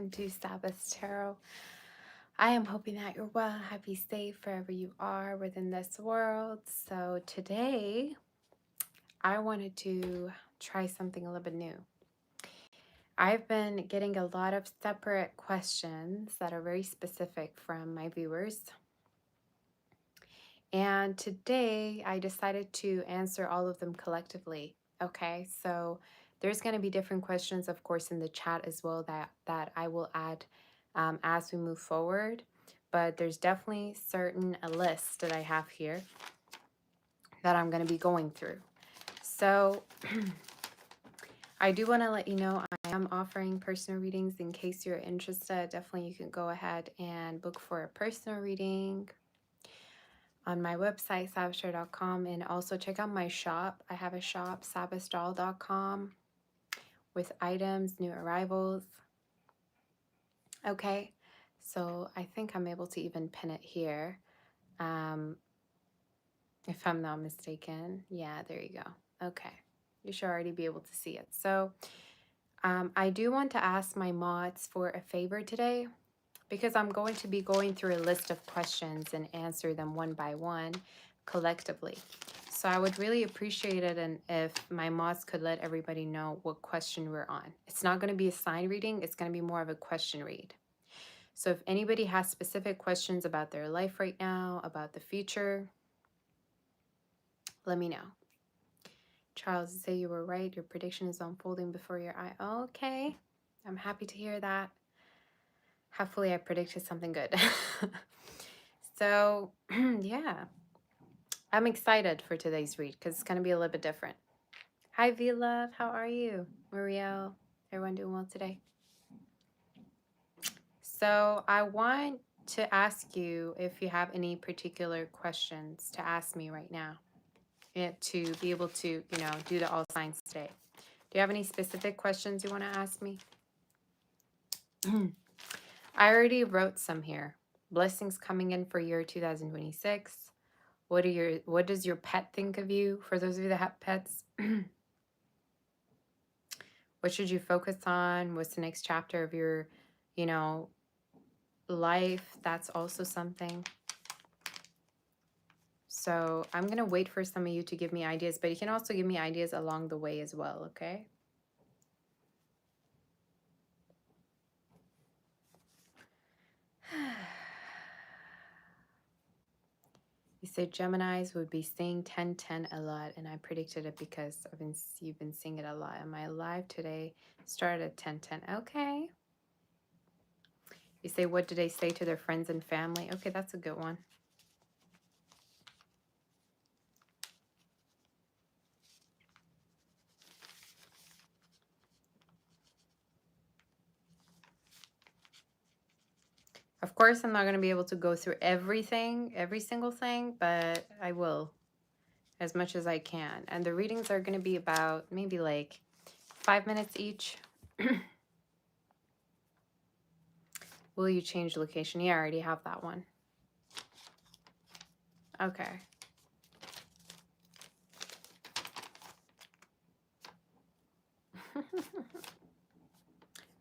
welcome to Sabbath Tarot. I am hoping that you're well, happy, safe wherever you are within this world. So today, I wanted to try something a little bit new. I've been getting a lot of separate questions that are very specific from my viewers. And today, I decided to answer all of them collectively. Okay, so there's going to be different questions, of course, in the chat as well that I will add as we move forward. But there's definitely a list that I have here that I'm going to be going through. So I do want to let you know I am offering personal readings in case you're interested. Definitely you can go ahead and book for a personal reading on my website, sabbathtarot.com, and also check out my shop. I have a shop, sabbathdoll.com, with items, new arrivals. Okay, so I think I'm able to even pin it here, if I'm not mistaken. Yeah, there you go. Okay, you should already be able to see it. So I do want to ask my mods for a favor today, because I'm going to be going through a list of questions and answer them one by one collectively. So I would really appreciate it and if my mods could let everybody know what question we're on. It's not going to be a sign reading, it's going to be more of a question read. So if anybody has specific questions about their life right now, about the future, let me know. Charles, you say you were right. Your prediction is unfolding before your eye. Okay, I'm happy to hear that. Hopefully I predicted something good. So, yeah, I'm excited for today's read because it's going to be a little bit different. Hi, V-Love. How are you? Marielle, everyone doing well today? So I want to ask you if you have any particular questions to ask me right now to be able to, do the all signs today. Do you have any specific questions you want to ask me? I already wrote some here. Blessings coming in for year 2026. What does your pet think of you? For those of you that have pets, what should you focus on? What's the next chapter of your, life? That's also something. So I'm going to wait for some of you to give me ideas, but you can also give me ideas along the way as well, okay? You said Geminis would be saying 10-10 a lot, and I predicted it because you've been seeing it a lot. And my live today started at 10-10. Okay. You say, what do they say to their friends and family? Okay, that's a good one. Of course, I'm not going to be able to go through everything, every single thing, but I will as much as I can. And the readings are going to be about maybe like 5 minutes each. Will you change location? Yeah, I already have that one. Okay.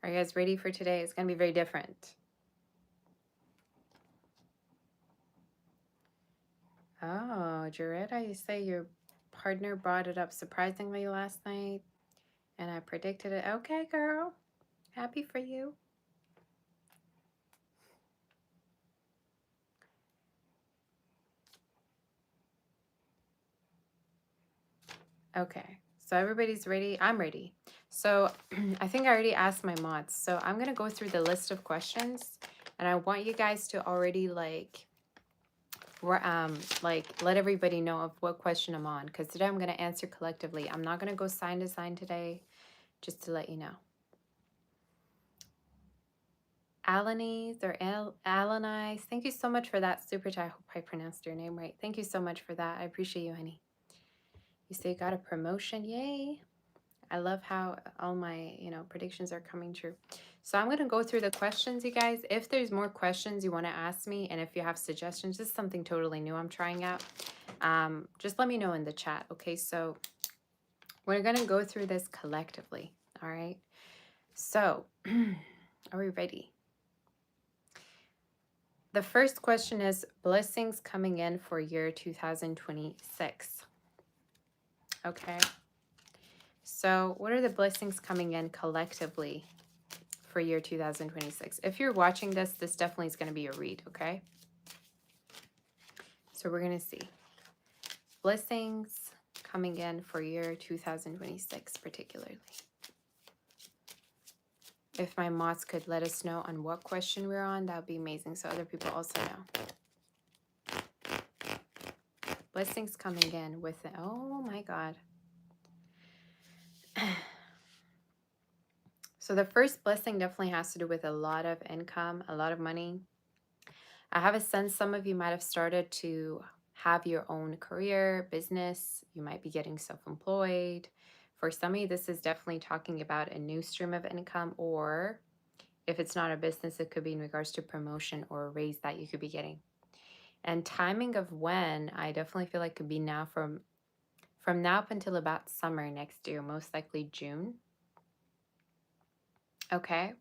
Are you guys ready for today? It's going to be very different. Oh, Jaretta, you say your partner brought it up surprisingly last night, and I predicted it. Okay, girl. Happy for you. Okay, so everybody's ready. I'm ready. So I think I already asked my mods. So I'm going to go through the list of questions, and I want you guys to already like let everybody know of what question I'm on, because today I'm going to answer collectively. I'm not going to go sign to sign today, just to let you know. Alanis or Alanis, thank you so much for that super chat. I hope I pronounced your name right. Thank you so much for that. I appreciate you, honey. You say you got a promotion. Yay. I love how all my, predictions are coming true. So I'm going to go through the questions, you guys. If there's more questions you want to ask me, and if you have suggestions, this is something totally new I'm trying out, just let me know in the chat. Okay, so we're going to go through this collectively. All right. So Are we ready? The first question is blessings coming in for year 2026. Okay. So, what are the blessings coming in collectively for year 2026? If you're watching this, this definitely is going to be a read, okay? So, we're going to see blessings coming in for year 2026, particularly. If my mods could let us know on what question we're on, that would be amazing so other people also know. Blessings coming in with it. Oh my God. So the first blessing definitely has to do with a lot of income, a lot of money. I have a sense some of you might have started to have your own career, business. You might be getting self-employed. For some of you, this is definitely talking about a new stream of income, or if it's not a business, it could be in regards to promotion or a raise that you could be getting. And timing of when, I definitely feel like could be now from now up until about summer next year, most likely June. Okay.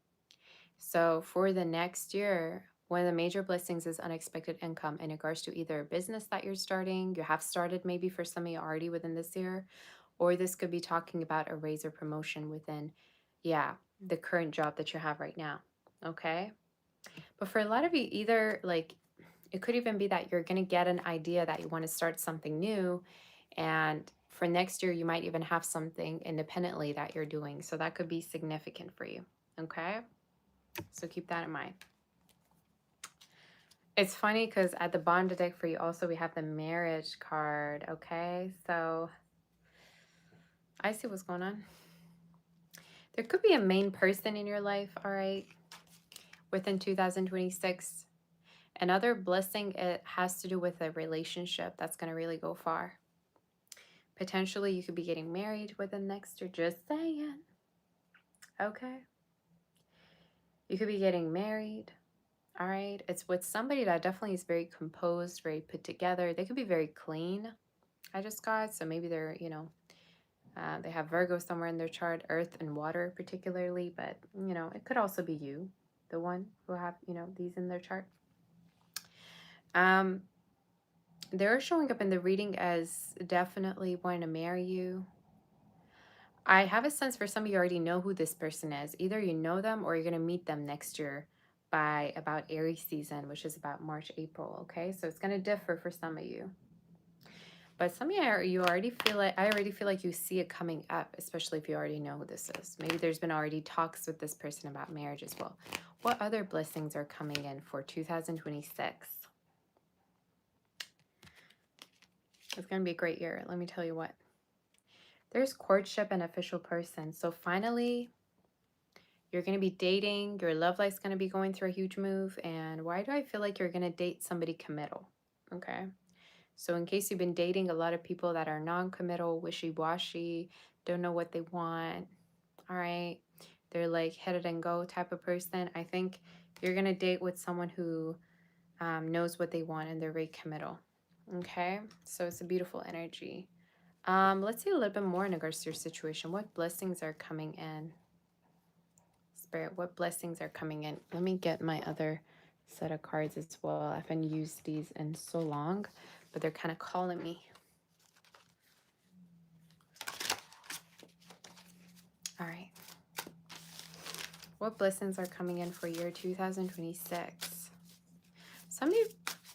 So for the next year, one of the major blessings is unexpected income in regards to either a business that you're starting, you have started maybe for some of you already within this year, or this could be talking about a raise or promotion within, yeah, the current job that you have right now. Okay. But for a lot of you, either like it could even be that you're going to get an idea that you want to start something new. And for next year, you might even have something independently that you're doing. So that could be significant for you. Okay. So keep that in mind. It's funny because at the bottom of the deck for you also, we have the marriage card. Okay. So I see what's going on. There could be a main person in your life. All right. Within 2026. Another blessing, it has to do with a relationship that's going to really go far. Potentially, you could be getting married within next year. Just saying. Okay. You could be getting married. All right. It's with somebody that definitely is very composed, very put together. They could be very clean. I just got. So maybe they're, they have Virgo somewhere in their chart, earth and water particularly. But, it could also be you, the one who have, these in their chart. They're showing up in the reading as definitely wanting to marry you. I have a sense for some of you already know who this person is. Either you know them or you're going to meet them next year by about Aries season, which is about March, April. Okay, so it's going to differ for some of you. But some of you already feel like, I already feel like you see it coming up, especially if you already know who this is. Maybe there's been already talks with this person about marriage as well. What other blessings are coming in for 2026? It's going to be a great year. Let me tell you what. There's courtship and official person. So finally, you're going to be dating. Your love life's going to be going through a huge move. And why do I feel like you're going to date somebody committal? Okay. So in case you've been dating a lot of people that are non-committal, wishy-washy, don't know what they want, all right, they're like headed and go type of person, I think you're going to date with someone who knows what they want and they're very committal. Okay. So it's a beautiful energy. Let's see a little bit more in regards to your situation. What blessings are coming in? Spirit, what blessings are coming in? Let me get my other set of cards as well. I haven't used these in so long, but they're kind of calling me. All right. What blessings are coming in for year 2026?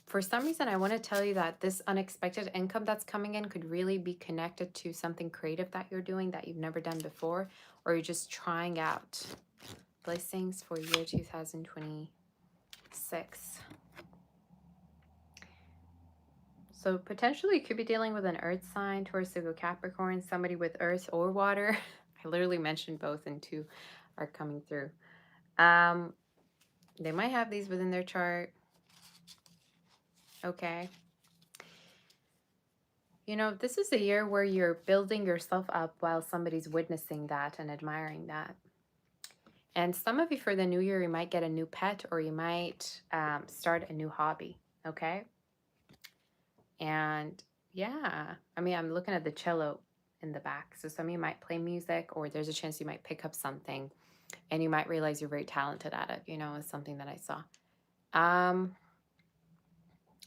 For some reason, I want to tell you that this unexpected income that's coming in could really be connected to something creative that you're doing that you've never done before, or you're just trying out. Blessings for year 2026. So potentially you could be dealing with an earth sign, Taurus, Virgo, Capricorn, somebody with earth or water. I literally mentioned both and two are coming through. They might have these within their chart. Okay. This is a year where you're building yourself up while somebody's witnessing that and admiring that. And some of you for the new year, you might get a new pet or you might start a new hobby. Okay. And yeah, I mean, I'm looking at the cello in the back. So some of you might play music or there's a chance you might pick up something And you might realize you're very talented at it, is something that I saw. Um,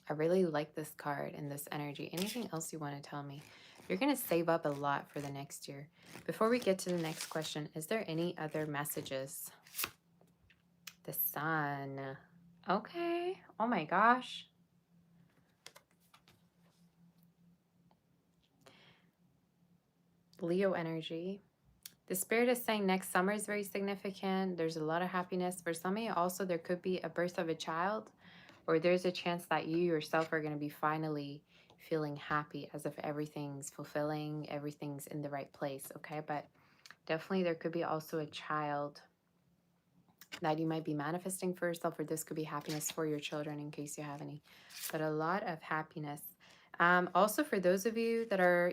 I really like this card and this energy. Anything else you want to tell me? You're going to save up a lot for the next year. Before we get to the next question, is there any other messages? The sun. Okay. Oh my gosh. Leo energy. The spirit is saying next summer is very significant. There's a lot of happiness. For some of you also, there could be a birth of a child, or there's a chance that you yourself are going to be finally feeling happy as if everything's fulfilling, everything's in the right place, okay? But definitely there could be also a child that you might be manifesting for yourself, or this could be happiness for your children in case you have any. But a lot of happiness. Also for those of you that are,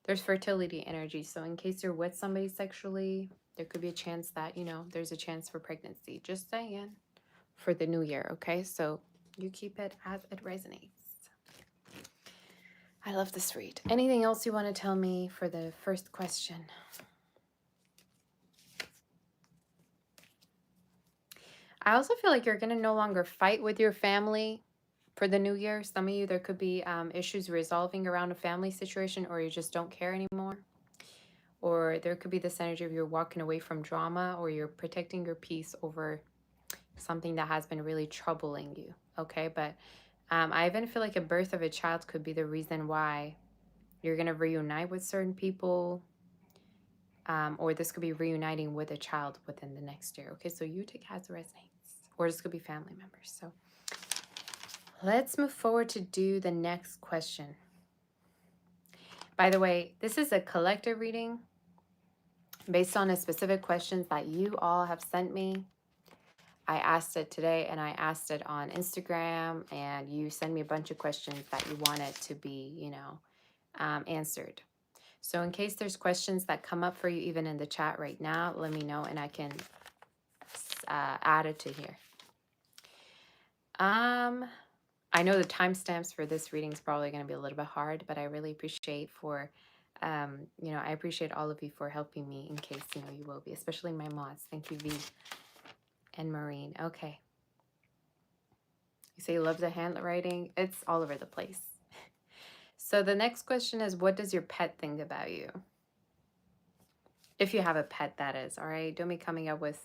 there's fertility energy. So in case you're with somebody sexually, there could be a chance that, there's a chance for pregnancy. Just saying. For the new year, okay? So you keep it as it resonates. I love this read. Anything else you want to tell me for the first question? I also feel like you're going to no longer fight with your family for the new year. Some of you, there could be issues resolving around a family situation, or you just don't care anymore. Or there could be this energy of you're walking away from drama, or you're protecting your peace over something that has been really troubling you, okay? But I even feel like a birth of a child could be the reason why you're going to reunite with certain people, or this could be reuniting with a child within the next year, okay? So you take as it resonates, or this could be family members. So let's move forward to do the next question. By the way, this is a collective reading based on a specific questions that you all have sent me. I asked it today, and I asked it on Instagram, and you send me a bunch of questions that you wanted to be, answered. So in case there's questions that come up for you even in the chat right now, let me know and I can add it to here. I know the timestamps for this reading is probably going to be a little bit hard, but I really appreciate I appreciate all of you for helping me in case, you will be, especially my mods. Thank you, V and Marine. Okay. You say you love the handwriting. It's all over the place. So the next question is, what does your pet think about you? If you have a pet, that is, all right? Don't be coming up with,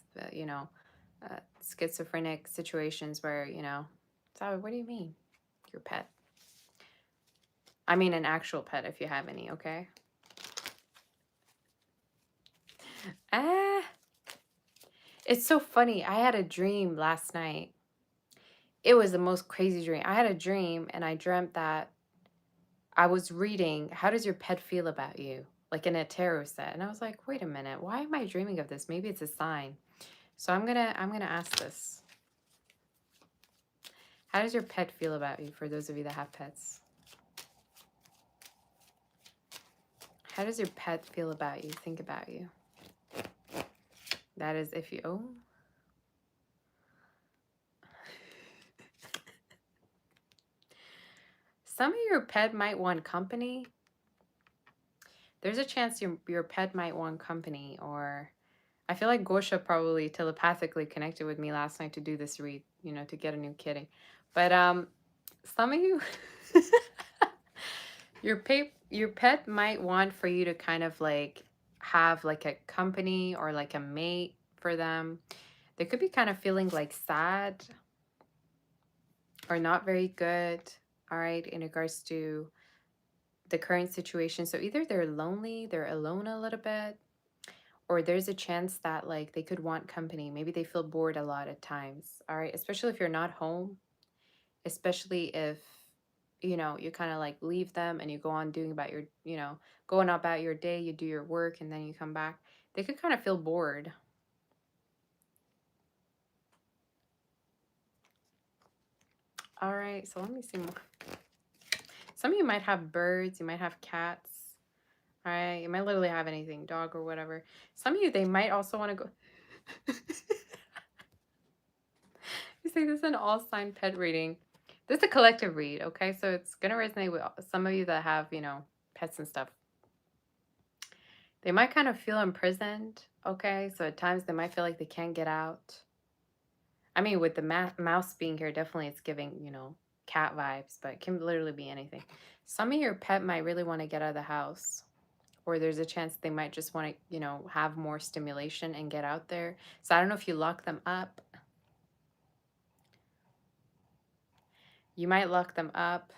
schizophrenic situations where, so what do you mean? Your pet. I mean an actual pet if you have any, okay? It's so funny. I had a dream last night. It was the most crazy dream. I had a dream and I dreamt that I was reading, how does your pet feel about you? Like in a tarot set. And I was like, wait a minute, why am I dreaming of this? Maybe it's a sign. So I'm gonna ask this. How does your pet feel about you, for those of you that have pets? How does your pet feel about you, think about you? That is if you, oh. Some of your pet might want company. There's a chance your pet might want company, or I feel like Gosha probably telepathically connected with me last night to do this read, to get a new kitty. But some of you, your pet might want for you to kind of like have like a company or like a mate for them. They could be kind of feeling like sad or not very good, all right, in regards to the current situation. So either they're lonely, they're alone a little bit, or there's a chance that like they could want company. Maybe they feel bored a lot at times, all right, especially if you're not home, especially if you kind of like leave them and you go on doing about your going about your day, you do your work and then you come back. They could kind of feel bored. All right, so let me see more. Some of you might have birds, you might have cats, all right, you might literally have anything, dog or whatever. Some of you, they might also want to go. You say this is an all sign pet reading. This is a collective read, okay? So it's gonna resonate with some of you that have, pets and stuff. They might kind of feel imprisoned, okay? So at times they might feel like they can't get out. I mean, with the mouse being here, definitely it's giving, cat vibes, but it can literally be anything. Some of your pet might really want to get out of the house, or there's a chance they might just want to, have more stimulation and get out there. So I don't know if you lock them up. You might lock them up,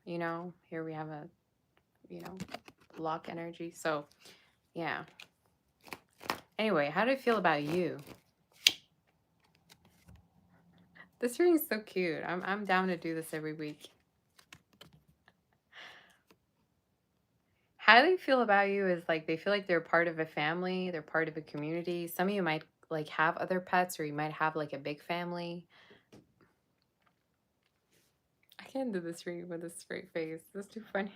Here we have a, lock energy. So, yeah. Anyway, how do I feel about you? This reading is so cute. I'm down to do this every week. How they feel about you is like they feel like they're part of a family, they're part of a community. Some of you might like have other pets, or you might have like a big family. I can't do this reading with a straight face. That's too funny.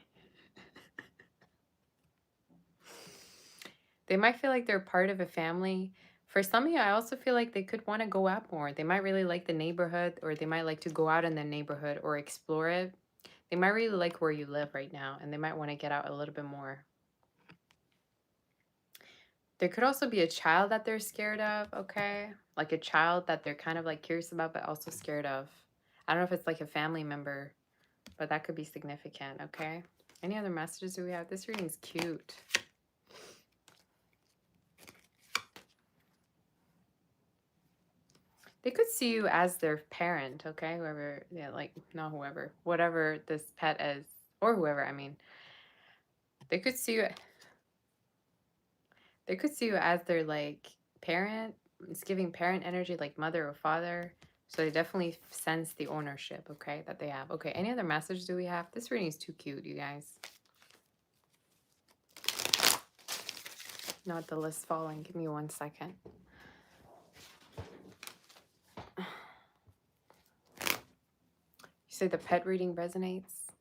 They might feel like they're part of a family. For some of you, I also feel like they could want to go out more. They might really like the neighborhood, or they might like to go out in the neighborhood or explore it. They might really like where you live right now, and they might want to get out a little bit more. There could also be a child that they're scared of, okay? Like a child that they're kind of like curious about, but also scared of. I don't know if it's like a family member, but that could be significant, okay? Any other messages do we have? This reading's cute. They could see you as their parent, okay? Whoever, yeah, like, not whoever, whatever this pet is, or whoever, I mean. They could see you, as their, like, parent. It's giving parent energy, like mother or father. So they definitely sense the ownership, okay, that they have. Okay, any other message do we have? This reading is too cute, you guys. Not the list falling. Give me 1 second. You say the pet reading resonates?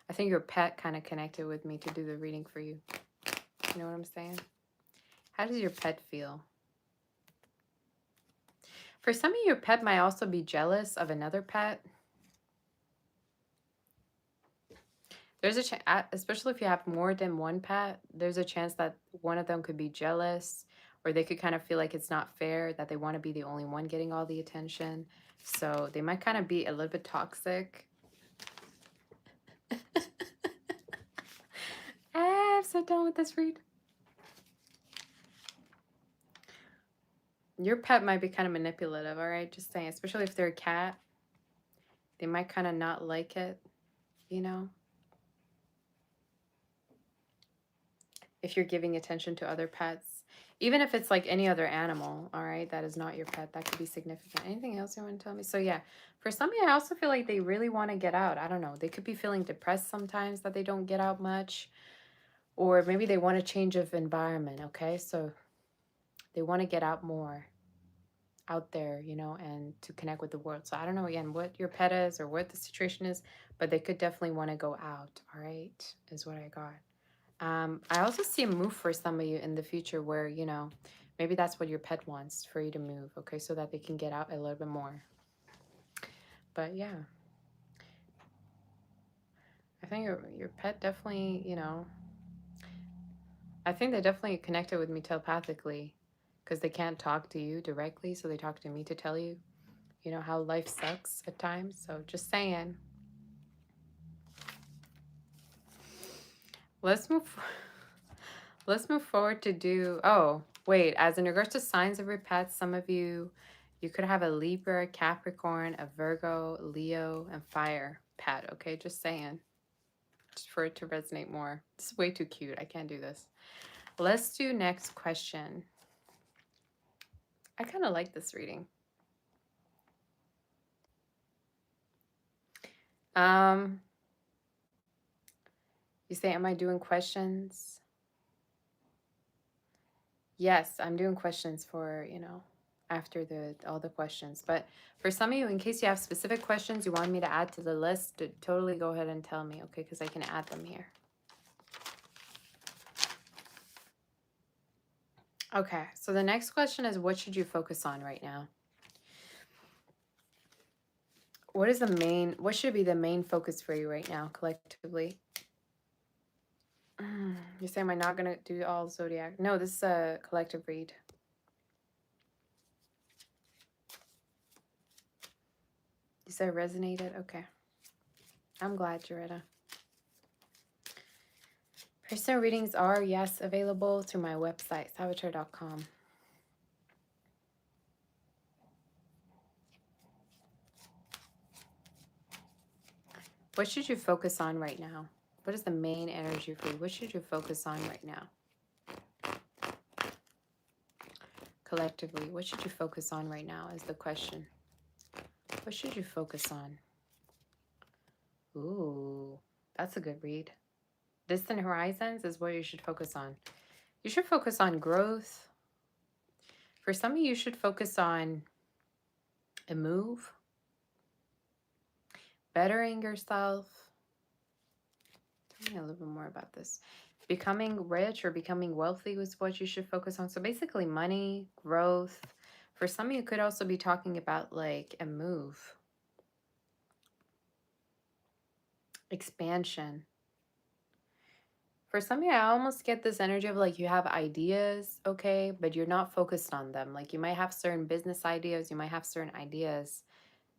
I think your pet kind of connected with me to do the reading for you. You know what I'm saying? How does your pet feel? For some of you, your pet might also be jealous of another pet. There's a chance, especially if you have more than one pet, there's a chance that one of them could be jealous, or they could kind of feel like it's not fair, that they want to be the only one getting all the attention. So they might kind of be a little bit toxic. I'm so done with this read. Your pet might be kind of manipulative, all right? Just saying, especially if they're a cat. They might kind of not like it, you know? If you're giving attention to other pets, even if it's like any other animal, all right, that is not your pet, that could be significant. Anything else you want to tell me? So yeah, for some of you, I also feel like they really want to get out. I don't know, they could be feeling depressed sometimes that they don't get out much, or maybe they want a change of environment, okay? So they want to get out more, out there, and to connect with the world. So I don't know, again, what your pet is or what the situation is, but they could definitely want to go out, all right, is what I got. I also see a move for some of you in the future where, maybe that's what your pet wants, for you to move, okay, so that they can get out a little bit more. But yeah, I think your pet definitely, I think they definitely connected with me telepathically, because they can't talk to you directly, so they talk to me to tell you, how life sucks at times. So just saying. Let's move. Let's move forward to do. Oh, wait. As in regards to signs of your pets, some of you could have a Libra, Capricorn, a Virgo, Leo, and Fire pet. Okay, just saying. Just for it to resonate more. This is way too cute. I can't do this. Let's do next question. I kind of like this reading. You say, am I doing questions? Yes, I'm doing questions for, after all the questions. But for some of you, in case you have specific questions you want me to add to the list, totally go ahead and tell me, okay? Because I can add them here. Okay, so the next question is, what should you focus on right now? What should be the main focus for you right now, collectively? You say, am I not going to do all zodiac? No, this is a collective read. You said resonated? Okay. I'm glad, Joretta. Personal readings are, yes, available through my website, salvatore.com. What should you focus on right now? What is the main energy for you? What should you focus on right now? Collectively, what should you focus on right now is the question. What should you focus on? Ooh, that's a good read. Distant horizons is what you should focus on. You should focus on growth. For some of you, you should focus on a move, bettering yourself. Tell me a little bit more about this. Becoming rich or becoming wealthy was what you should focus on. So basically money, growth. For some of you, could also be talking about like a move, expansion. For some of you, I almost get this energy of like you have ideas, okay, but you're not focused on them. Like you might have certain business ideas, you might have certain ideas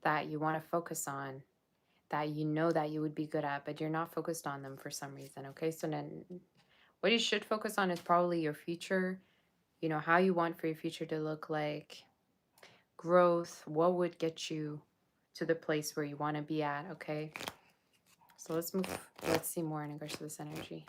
that you want to focus on, that you know that you would be good at, but you're not focused on them for some reason, okay? So then what you should focus on is probably your future, you know, how you want for your future to look like, growth, what would get you to the place where you want to be at, okay? So let's move, let's see more in regards to this energy.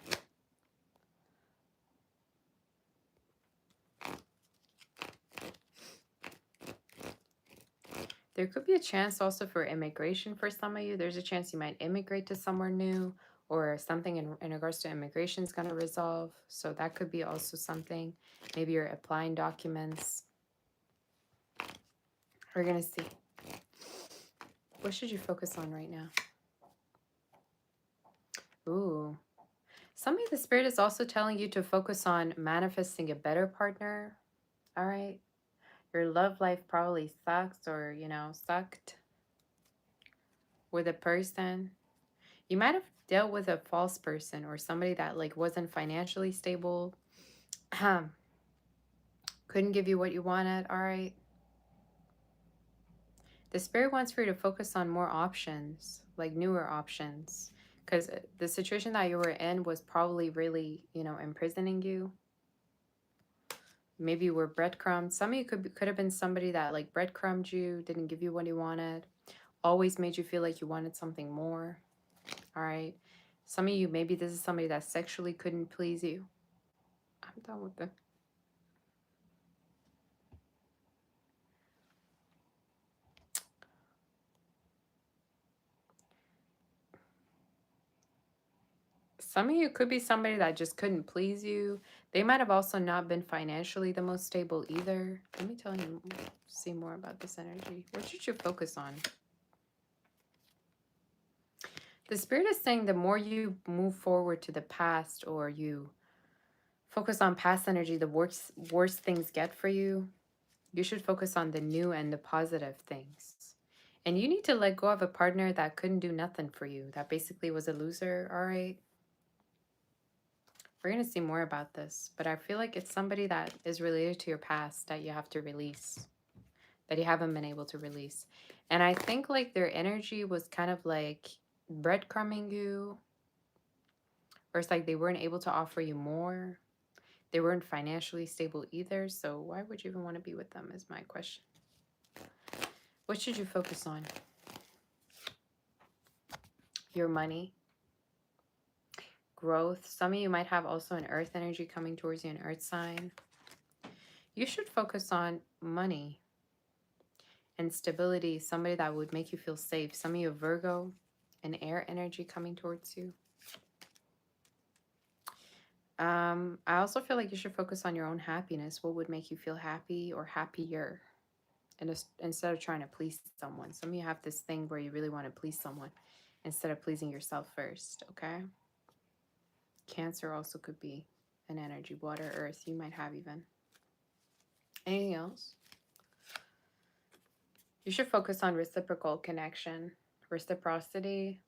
There could be a chance also for immigration for some of you. There's a chance you might immigrate to somewhere new, or something in regards to immigration is going to resolve. So that could be also something. Maybe you're applying documents. We're going to see. What should you focus on right now? Ooh. Some of the spirit is also telling you to focus on manifesting a better partner. All right. Your love life probably sucks, or, you know, sucked with a person. You might have dealt with a false person or somebody that like wasn't financially stable. Couldn't give you what you wanted. All right. The spirit wants for you to focus on more options, like newer options, because the situation that you were in was probably really, you know, imprisoning you. Maybe you were breadcrumbed. Some of you could have been somebody that like breadcrumbed you, didn't give you what you wanted, always made you feel like you wanted something more. All right. Some of you, maybe this is somebody that sexually couldn't please you. I'm done with the... Some of you could be somebody that just couldn't please you. They might have also not been financially the most stable either. Let me tell you, see more about this energy. What should you focus on? The spirit is saying the more you move forward to the past, or you focus on past energy, the worse things get for you. You should focus on the new and the positive things. And you need to let go of a partner that couldn't do nothing for you, that basically was a loser, all right? We're going to see more about this, but I feel like it's somebody that is related to your past that you have to release, that you haven't been able to release. And I think like their energy was kind of like breadcrumbing you, or it's like they weren't able to offer you more. They weren't financially stable either, so why would you even want to be with them is my question. What should you focus on? Your money, growth. Some of you might have also an earth energy coming towards you, an earth sign. You should focus on money and stability, somebody that would make you feel safe. Some of you Virgo, an air energy coming towards you. I also feel like you should focus on your own happiness. What would make you feel happy or happier? And instead of trying to please someone. Some of you have this thing where you really want to please someone instead of pleasing yourself first, okay? Cancer also could be an energy. Water, earth, you might have even. Anything else? You should focus on reciprocal connection, reciprocity,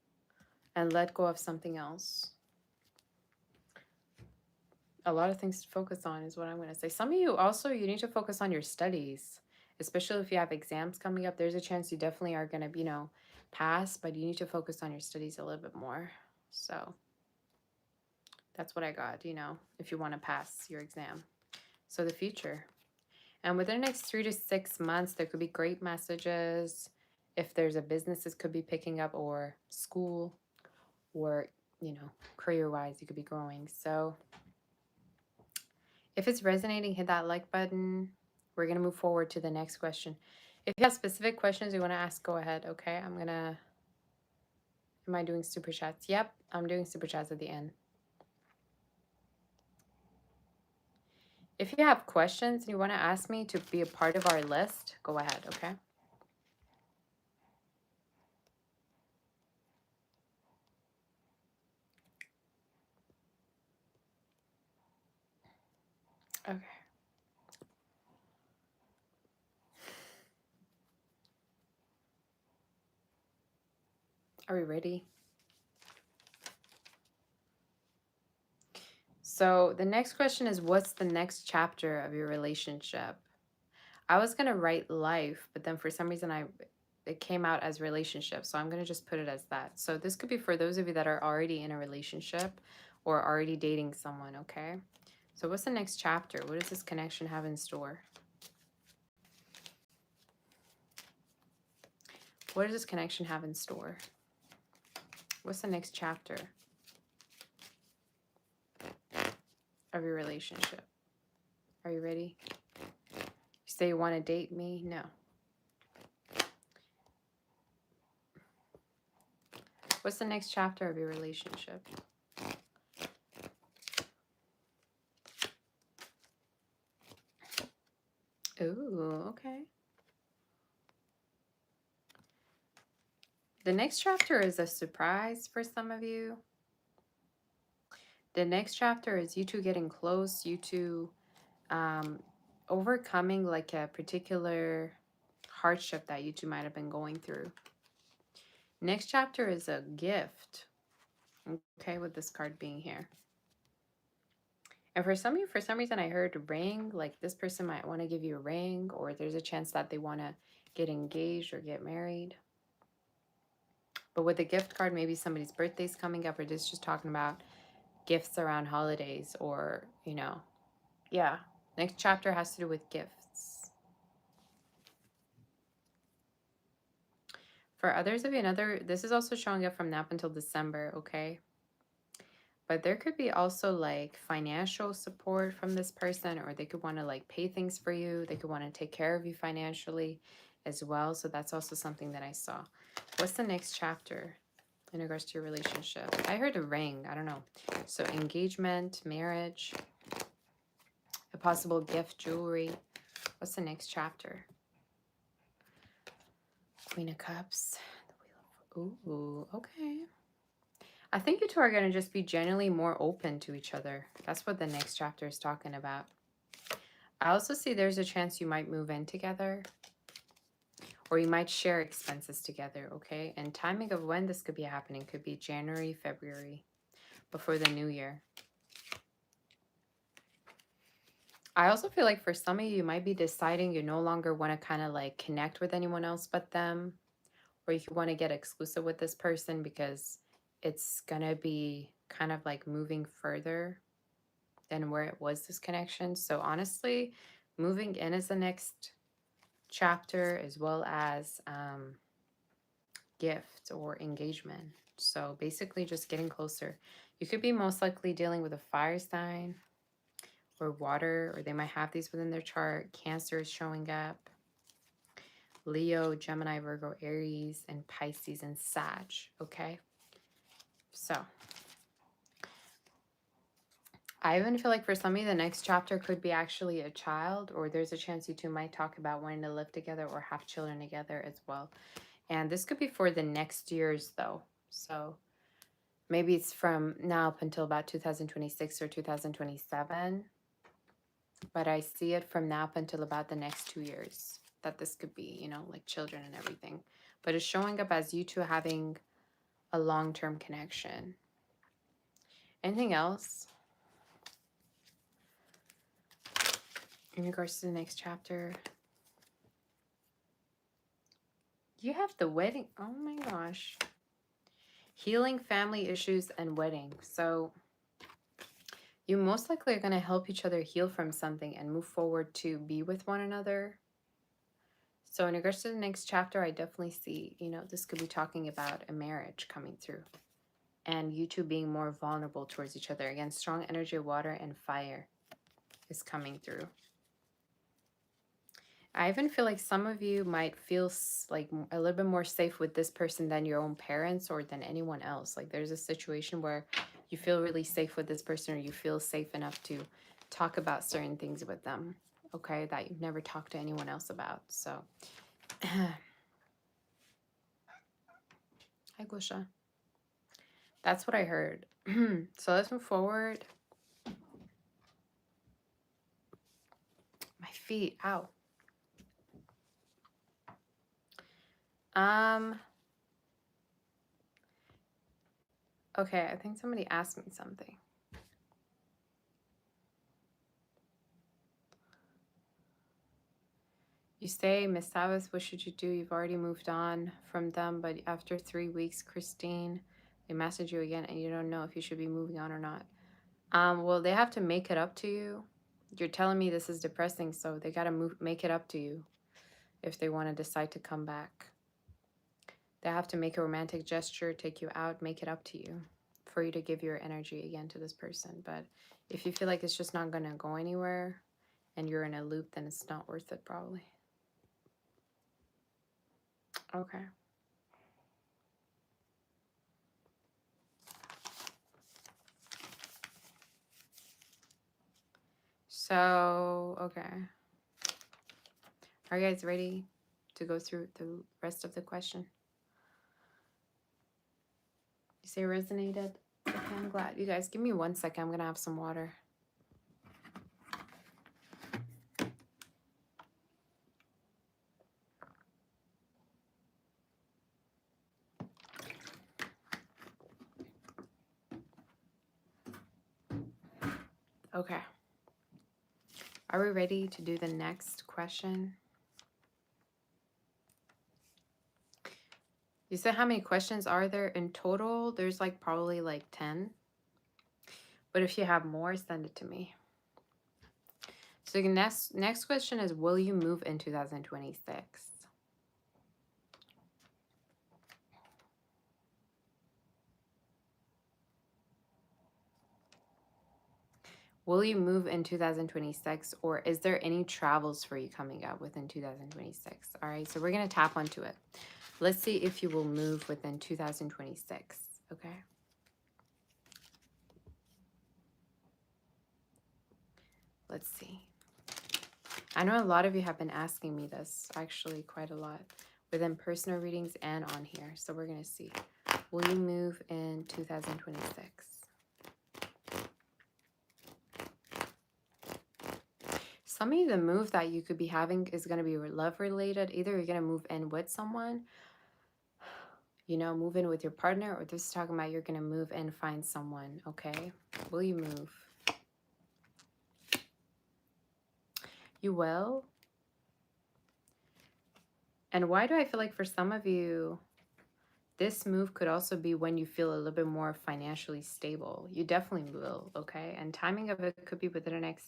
and let go of something else. A lot of things to focus on is what I'm going to say. Some of you also, you need to focus on your studies, especially if you have exams coming up. There's a chance you definitely are going to, pass, but you need to focus on your studies a little bit more. So that's what I got, if you want to pass your exam. So the future. And within the next 3 to 6 months, there could be great messages. If there's a business, this could be picking up, or school, or, career wise, you could be growing. So if it's resonating, hit that like button. We're going to move forward to the next question. If you have specific questions you want to ask, go ahead. Okay. Am I doing super chats? Yep. I'm doing super chats at the end. If you have questions and you want to ask me to be a part of our list, go ahead. Okay. Okay. Are we ready? So the next question is, what's the next chapter of your relationship? I was going to write life, but then for some reason it came out as relationship. So I'm going to just put it as that. So this could be for those of you that are already in a relationship or already dating someone, okay? So what's the next chapter? What does this connection have in store? What does this connection have in store? What's the next chapter of your relationship? Are you ready? You say you want to date me? No. What's the next chapter of your relationship? Ooh, okay. The next chapter is a surprise for some of you. The next chapter is you two getting close, you two overcoming like a particular hardship that you two might have been going through. Next chapter is a gift. Okay, with this card being here. And for some of you, for some reason, I heard ring, like this person might want to give you a ring, or there's a chance that they want to get engaged or get married. But with the gift card, maybe somebody's birthday's coming up, or this just talking about gifts around holidays, or, yeah. Next chapter has to do with gifts. For others of you, this is also showing up from now up until December, okay? But there could be also like financial support from this person, or they could want to like pay things for you. They could want to take care of you financially as well. So that's also something that I saw. What's the next chapter in regards to your relationship? I heard a ring. I don't know. So engagement, marriage, a possible gift, jewelry. What's the next chapter? Queen of Cups. Ooh, okay. I think you two are going to just be genuinely more open to each other. That's what the next chapter is talking about. I also see there's a chance you might move in together, or you might share expenses together, okay? And timing of when this could be happening could be January, February, before the new year. I also feel like for some of you, you might be deciding you no longer want to kind of like connect with anyone else but them, or you want to get exclusive with this person because it's going to be kind of like moving further than where it was, this connection. So honestly, moving in is the next chapter, as well as gift or engagement. So basically just getting closer. You could be most likely dealing with a fire sign or water, or they might have these within their chart. Cancer is showing up. Leo, Gemini, Virgo, Aries, and Pisces and Sag, okay? So I even feel like for some of you, the next chapter could be actually a child, or there's a chance you two might talk about wanting to live together or have children together as well. And this could be for the next years, though. So maybe it's from now up until about 2026 or 2027. But I see it from now up until about the next 2 years that this could be, like children and everything. But it's showing up as you two having a long-term connection. Anything else? In regards to the next chapter, you have the wedding. Oh my gosh. Healing family issues and wedding. So you most likely are going to help each other heal from something and move forward to be with one another. So in regards to the next chapter, I definitely see, you know, this could be talking about a marriage coming through. And you two being more vulnerable towards each other. Again, strong energy of water and fire is coming through. I even feel like some of you might feel like a little bit more safe with this person than your own parents or than anyone else. Like there's a situation where you feel really safe with this person, or you feel safe enough to talk about certain things with them, okay, that you've never talked to anyone else about. So, hi, Gosha. That's what I heard. So let's move forward. My feet, ow. Okay, I think somebody asked me something. You say, Miss Savas, what should you do? You've already moved on from them, but after 3 weeks, Christine, they message you again and you don't know if you should be moving on or not. Well, they have to make it up to you. You're telling me this is depressing, so they got to make it up to you if they want to decide to come back. They have to make a romantic gesture, take you out, make it up to you for you to give your energy again to this person. But if you feel like it's just not going to go anywhere and you're in a loop, then it's not worth it probably. Okay. So, okay. Are you guys ready to go through the rest of the question? You say resonated? Okay, I'm glad. You guys, give me 1 second. I'm going to have some water. Okay. Are we ready to do the next question? You said how many questions are there in total? There's like probably like 10. But if you have more, send it to me. So the next question is, will you move in 2026? Will you move in 2026, or is there any travels for you coming up within 2026? All right, so we're going to tap onto it. Let's see if you will move within 2026, okay? Let's see. I know a lot of you have been asking me this, actually quite a lot, within personal readings and on here. So we're going to see. Will you move in 2026? Some of you, the move that you could be having is going to be love related. Either you're going to move in with someone, you know, move in with your partner, or this is talking about you're going to move and find someone, okay? Will you move? You will? And why do I feel like for some of you, this move could also be when you feel a little bit more financially stable. You definitely will, okay? And timing of it could be within the next,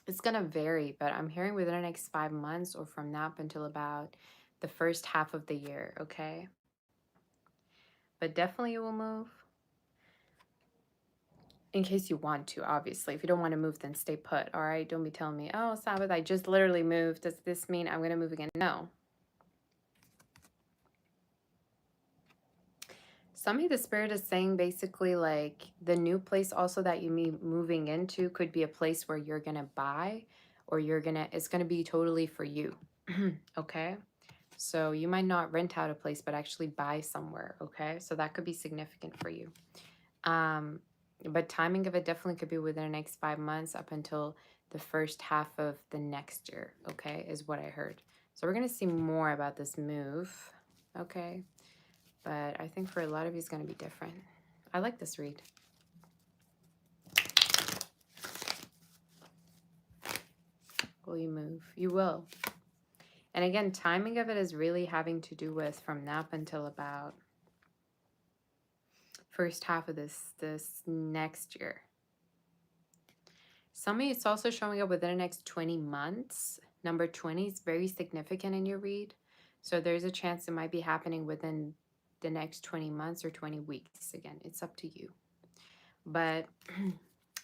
it's going to vary, but I'm hearing within the next 5 months or from now up until about the first half of the year, okay? But definitely you will move. In case you want to, obviously. If you don't want to move, then stay put, all right? Don't be telling me, oh, Sabbath, I just literally moved. Does this mean I'm going to move again? No. Some of the spirit is saying basically like the new place also that you be moving into could be a place where you're going to buy, or it's going to be totally for you. Okay? So you might not rent out a place, but actually buy somewhere, okay? So that could be significant for you. But timing of it definitely could be within the next 5 months up until the first half of the next year, okay, is what I heard. So we're going to see more about this move, okay? But I think for a lot of you, it's going to be different. I like this read. Will you move? You will. And again, timing of it is really having to do with from now up until about first half of this next year. Some of you, it's also showing up within the next 20 months. Number 20 is very significant in your read. So there's a chance it might be happening within the next 20 months or 20 weeks. Again, it's up to you. But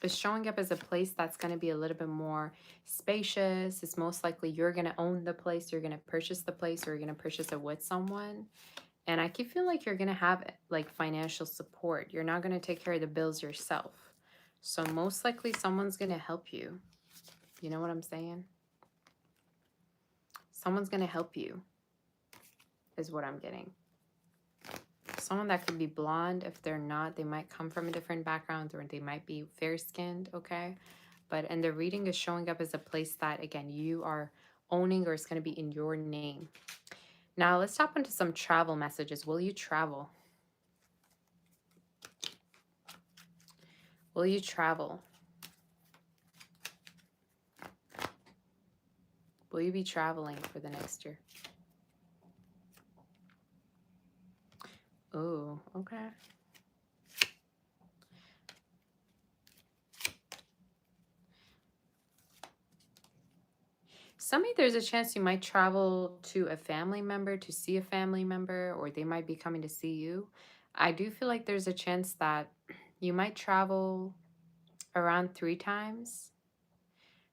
it's showing up as a place that's going to be a little bit more spacious. It's most likely you're going to own the place, you're going to purchase the place, or you're going to purchase it with someone. And I keep feeling like you're going to have like financial support. You're not going to take care of the bills yourself. So most likely someone's going to help you. You know what I'm saying? Someone's going to help you is what I'm getting. Someone that could be blonde. If they're not, they might come from a different background, or they might be fair-skinned, okay? But and the reading is showing up as a place that, again, you are owning, or it's going to be in your name. Now, let's hop into some travel messages. Will you travel? Will you travel? Will you be traveling for the next year? Oh, okay. Some of you, there's a chance you might travel to a family member to see a family member, or they might be coming to see you. I do feel like there's a chance that you might travel around 3 times.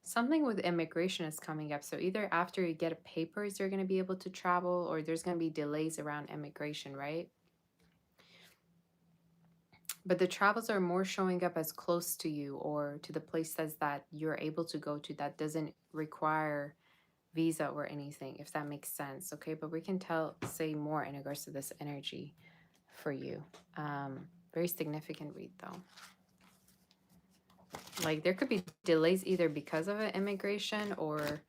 Something with immigration is coming up. So either after you get papers, you're going to be able to travel, or there's going to be delays around immigration, right? But the travels are more showing up as close to you, or to the places that you're able to go to that doesn't require visa or anything, if that makes sense. Okay, but we can say more in regards to this energy for you. Very significant read though. Like there could be delays either because of an immigration, or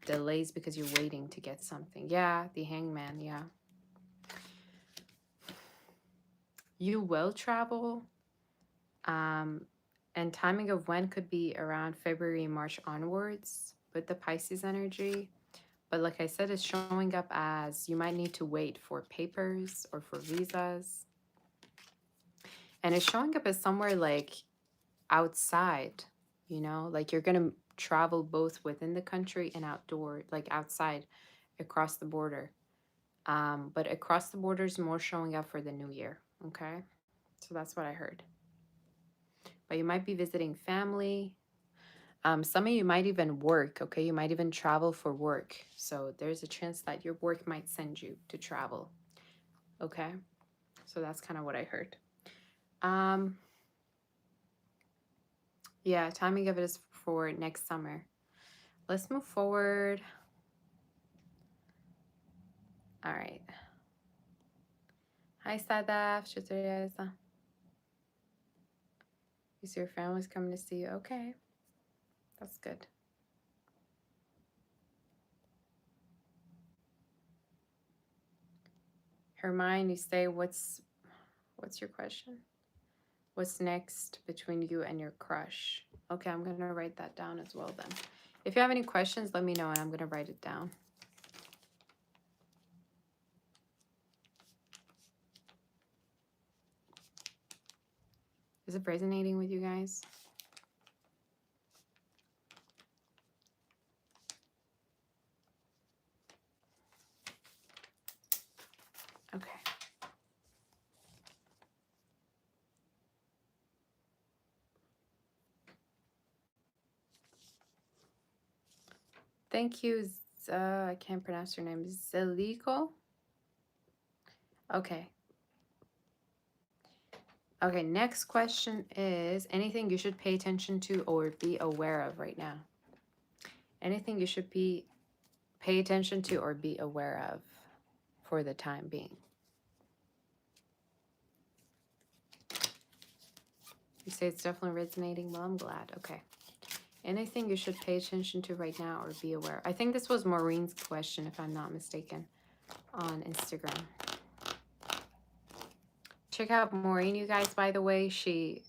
delays because you're waiting to get something. Yeah, the Hangman. Yeah, you will travel. And timing of when could be around February, March onwards with the Pisces energy. But like I said, it's showing up as you might need to wait for papers or for visas. And it's showing up as somewhere like outside, you know, like you're going to travel both within the country and outdoor, like outside across the border. But across the border is more showing up for the new year. Okay. So that's what I heard. But you might be visiting family. Some of you might even work, okay? You might even travel for work. So there's a chance that your work might send you to travel, okay? So that's kind of what I heard. Yeah, timing of it is for next summer. Let's move forward. All right. Hi, Sadaf. You see your family's coming to see you. Okay, that's good. Hermione, you say, what's your question? What's next between you and your crush? Okay, I'm going to write that down as well then. If you have any questions, let me know and I'm going to write it down. Is it resonating with you guys? Okay. Thank you. I can't pronounce your name. Zeliko? Okay. Okay, next question is anything you should pay attention to or be aware of right now? Anything you should pay attention to or be aware of for the time being? You say it's definitely resonating. Well, I'm glad. Okay. Anything you should pay attention to right now or be aware? I think this was Maureen's question, if I'm not mistaken, on Instagram. Check out Maureen, you guys, by the way. She's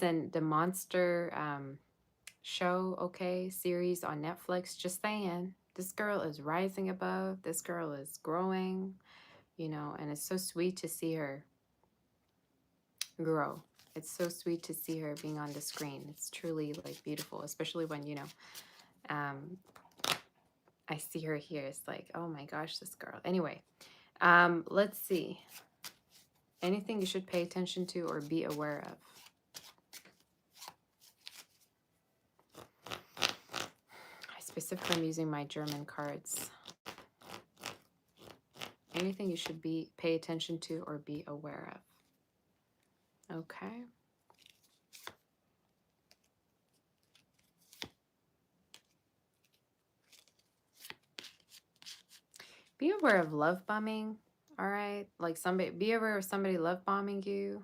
in the Monster show, okay, series on Netflix. Just saying. This girl is rising above. This girl is growing, you know, and it's so sweet to see her grow. It's so sweet to see her being on the screen. It's truly like beautiful, especially when, you know, um, I see her here. It's like, oh my gosh, this girl. Anyway, let's see. Anything you should pay attention to or be aware of. I specifically am using my German cards. Anything you should pay attention to or be aware of. Okay. Be aware of love bombing. All right. Like be aware of somebody love bombing you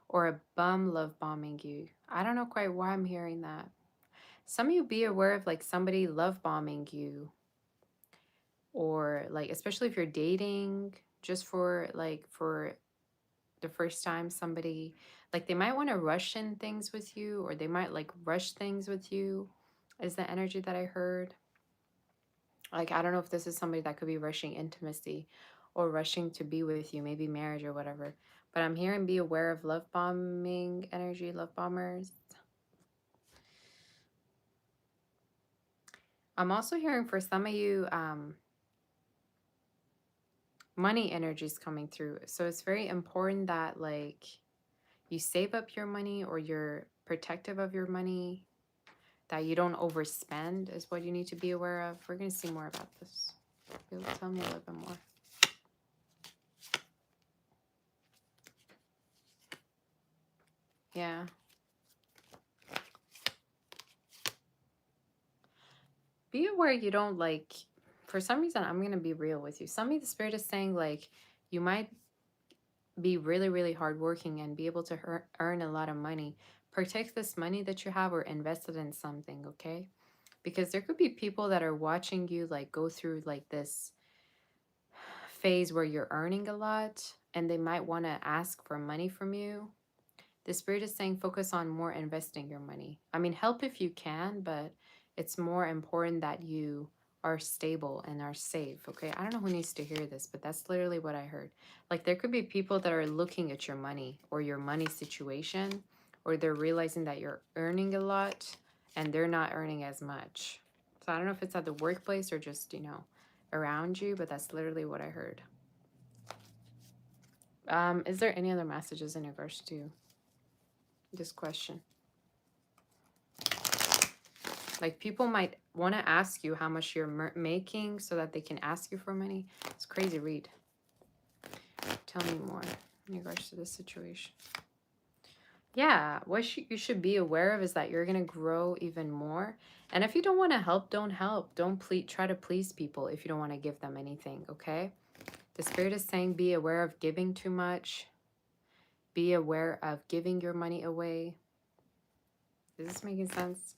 or a bum love bombing you. I don't know quite why I'm hearing that. Some of you be aware of like somebody love bombing you, or like, especially if you're dating just for the first time, somebody like they might want to rush in things with you, or they might like rush things with you is the energy that I heard. Like, I don't know if this is somebody that could be rushing intimacy or rushing to be with you, maybe marriage or whatever. But I'm hearing be aware of love bombing energy, love bombers. I'm also hearing for some of you, money energy is coming through. So it's very important that like you save up your money, or you're protective of your money, that you don't overspend is what you need to be aware of. We're going to see more about this. You'll tell me a little bit more. Yeah. Be aware you don't like, for some reason, I'm going to be real with you. Some of the spirit is saying like you might be really, really hardworking and be able to earn a lot of money. Protect this money that you have or invest it in something, okay? Because there could be people that are watching you like go through like this phase where you're earning a lot, and they might want to ask for money from you. The spirit is saying focus on more investing your money. I mean, help if you can, but it's more important that you are stable and are safe, okay? I don't know who needs to hear this, but that's literally what I heard. Like, there could be people that are looking at your money or your money situation, or they're realizing that you're earning a lot and they're not earning as much. So I don't know if it's at the workplace or just, you know, around you, but that's literally what I heard. Is there any other messages in regards to this question? Like, people might want to ask you how much you're making so that they can ask you for money. It's crazy read. Tell me more in regards to this situation. Yeah, what you should be aware of is that you're going to grow even more. And if you don't want to help, don't help. Don't try to please people if you don't want to give them anything, okay? The spirit is saying be aware of giving too much. Be aware of giving your money away. Is this making sense?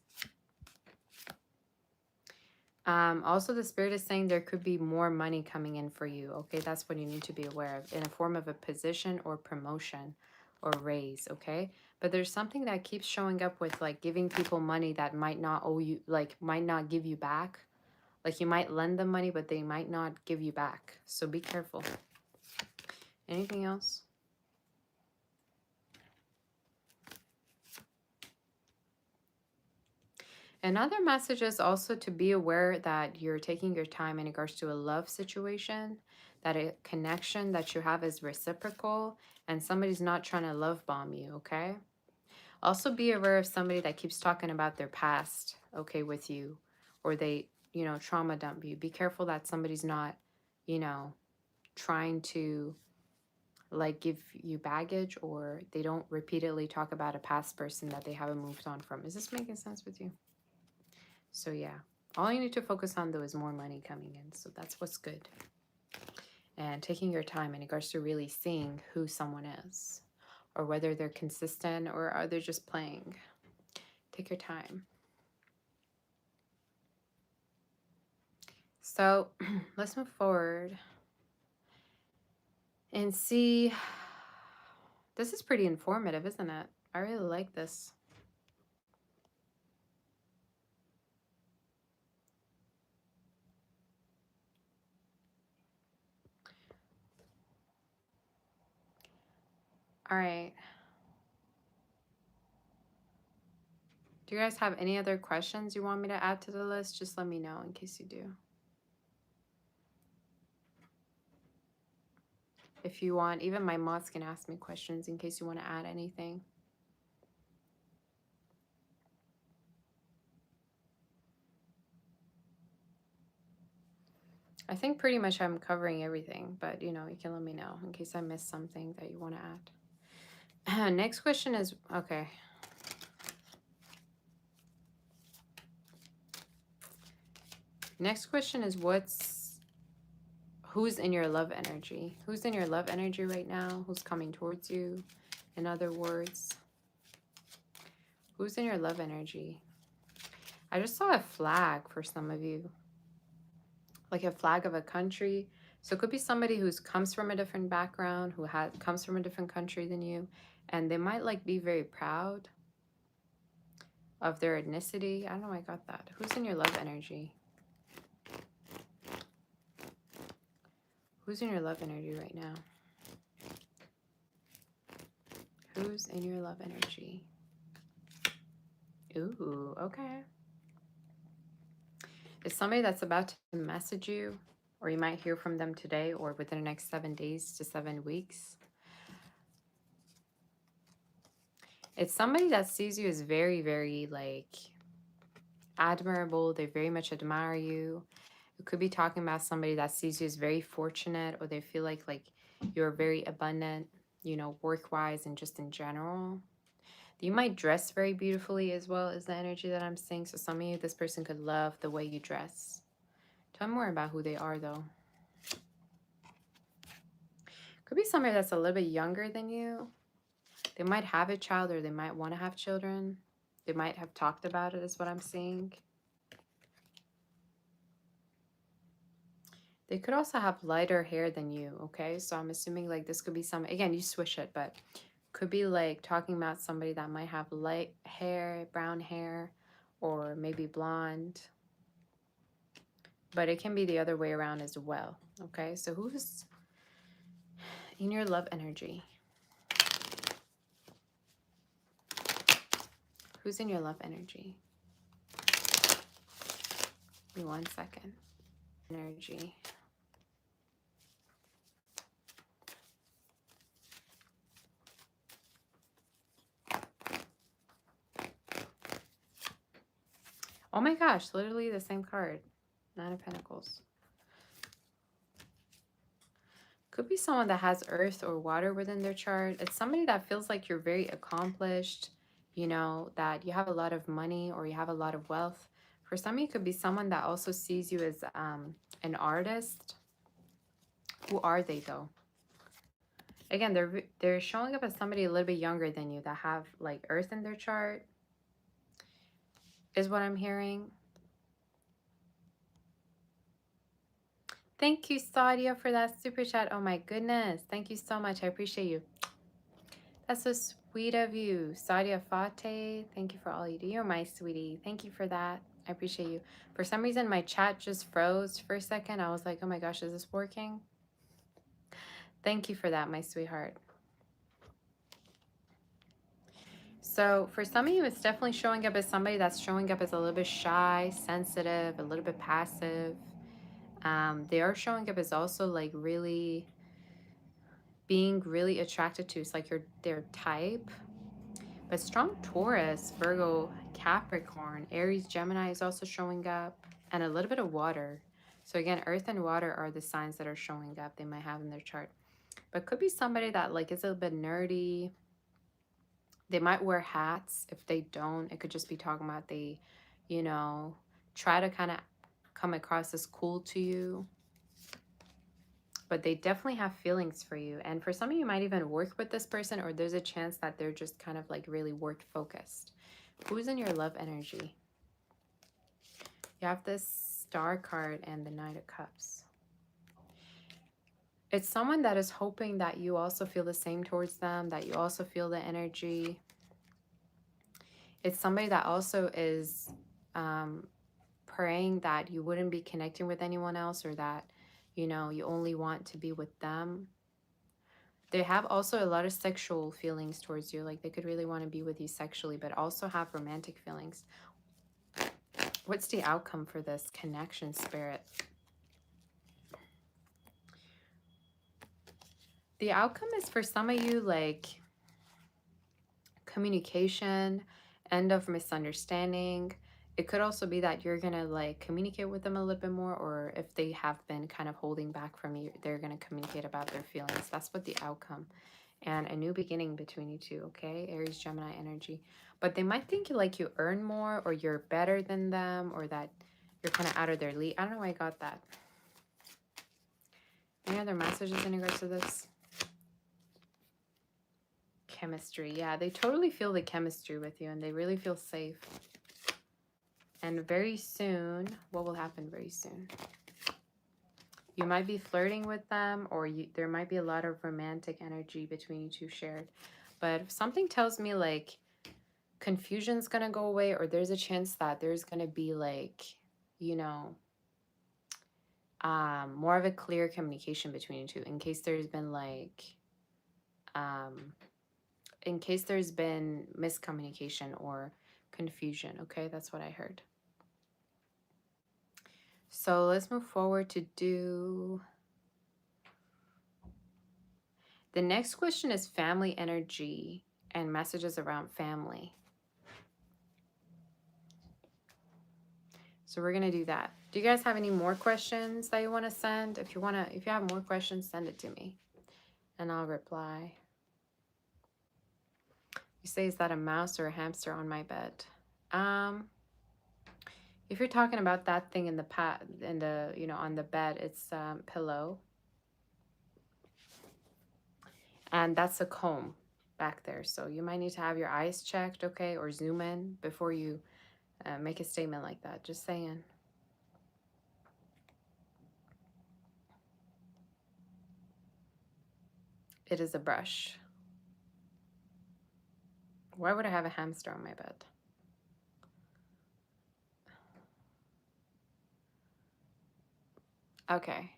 Also, the spirit is saying there could be more money coming in for you. Okay, that's what you need to be aware of, in a form of a position or promotion or raise. Okay, but there's something that keeps showing up with like giving people money that might not owe you, like might not give you back. Like, you might lend them money, but they might not give you back. So be careful. Anything else? Another message is also to be aware that you're taking your time in regards to a love situation, that a connection that you have is reciprocal, and somebody's not trying to love bomb you, okay? Also be aware of somebody that keeps talking about their past, okay, with you, or they, you know, trauma dump you. Be careful that somebody's not, you know, trying to like give you baggage, or they don't repeatedly talk about a past person that they haven't moved on from. Is this making sense with you? So yeah, all you need to focus on though is more money coming in. So that's what's good. And taking your time in regards to really seeing who someone is, or whether they're consistent or are they just playing. Take your time. So let's move forward and see. This is pretty informative, isn't it? I really like this. All right. Do you guys have any other questions you want me to add to the list? Just let me know in case you do. If you want, even my mods can ask me questions in case you want to add anything. I think pretty much I'm covering everything, but you know, you can let me know in case I missed something that you want to add. Next question is, okay. Next question is who's in your love energy? Who's in your love energy right now? Who's coming towards you? In other words, who's in your love energy? I just saw a flag for some of you, like a flag of a country. So it could be somebody who comes from a different background, who comes from a different country than you, and they might like be very proud of their ethnicity. I don't know why I got that. Who's in your love energy? Who's in your love energy right now? Who's in your love energy? Ooh, okay. It's somebody that's about to message you, or you might hear from them today or within the next 7 days to 7 weeks. It's somebody that sees you as very, very like admirable. They very much admire you. It could be talking about somebody that sees you as very fortunate, or they feel like you're very abundant, you know, work-wise and just in general. You might dress very beautifully as well, as the energy that I'm seeing. So some of you, this person could love the way you dress. Tell me more about who they are though. Could be somebody that's a little bit younger than you. They might have a child, or they might want to have children. They might have talked about it, is what I'm seeing. They could also have lighter hair than you, okay? So I'm assuming like this could be some, again, you swish it, but could be like talking about somebody that might have light hair, brown hair, or maybe blonde. But it can be the other way around as well, okay? So who's in your love energy? Who's in your love energy? Give me 1 second. Energy. Oh my gosh, literally the same card. 9 of Pentacles. Could be someone that has earth or water within their chart. It's somebody that feels like you're very accomplished, you know, that you have a lot of money or you have a lot of wealth. For some, it could be someone that also sees you as an artist. Who are they though? Again, they're showing up as somebody a little bit younger than you that have like earth in their chart, is what I'm hearing. Thank you, Sadia, for that super chat. Oh my goodness. Thank you so much. I appreciate you. That's so sweet of you. Sadia Fate, thank you for all you do. You're my sweetie. Thank you for that. I appreciate you. For some reason, my chat just froze for a second. I was like, oh my gosh, is this working? Thank you for that, my sweetheart. So for some of you, it's definitely showing up as somebody that's showing up as a little bit shy, sensitive, a little bit passive. They are showing up as also like really being really attracted to. It's like their type. But strong Taurus, Virgo, Capricorn, Aries, Gemini is also showing up. And a little bit of water. So again, earth and water are the signs that are showing up they might have in their chart. But could be somebody that like is a little bit nerdy. They might wear hats. If they don't, it could just be talking about they, you know, try to kind of come across as cool to you. But they definitely have feelings for you. And for some of you might even work with this person, or there's a chance that they're just kind of like really work focused. Who's in your love energy? You have this Star card and the Knight of Cups. It's someone that is hoping that you also feel the same towards them, that you also feel the energy. It's somebody that also is praying that you wouldn't be connecting with anyone else, or that, you know, you only want to be with them. They have also a lot of sexual feelings towards you. Like they could really want to be with you sexually, but also have romantic feelings. What's the outcome for this connection, Spirit? The outcome is for some of you, like communication, end of misunderstanding. It could also be that you're gonna like communicate with them a little bit more, or if they have been kind of holding back from you, they're gonna communicate about their feelings. That's what the outcome. And a new beginning between you two, okay? Aries, Gemini energy. But they might think like you earn more, or you're better than them, or that you're kind of out of their league. I don't know why I got that. Any other messages in regards to this? Chemistry. Yeah, they totally feel the chemistry with you and they really feel safe. And very soon, what will happen very soon? You might be flirting with them, or there might be a lot of romantic energy between you two shared. But something tells me like confusion's gonna go away, or there's a chance that there's gonna be like, you know, more of a clear communication between you two, in case there's been like in case there's been miscommunication or confusion. Okay, that's what I heard. So let's move forward to do the next question is family energy and messages around family. So we're gonna do that. Do you guys have any more questions that you want to send? If you have more questions, send it to me and I'll reply. You say, is that a mouse or a hamster on my bed? If you're talking about that thing in the you know, on the bed, it's pillow. And that's a comb back there. So you might need to have your eyes checked, okay? Or zoom in before you make a statement like that. Just saying. It is a brush. Why would I have a hamster on my bed? Okay.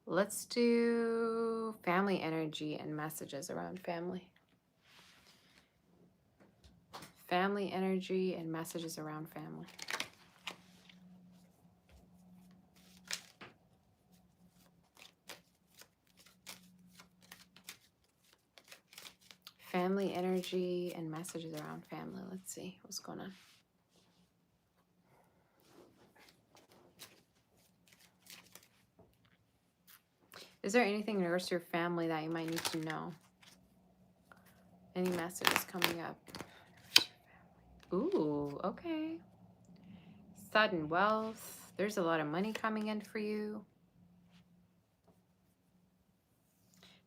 Let's do family energy and messages around family. Family energy and messages around family. Family energy and messages around family. Let's see what's going on. Is there anything in regards to your family that you might need to know? Any messages coming up? Ooh, okay. Sudden wealth. There's a lot of money coming in for you.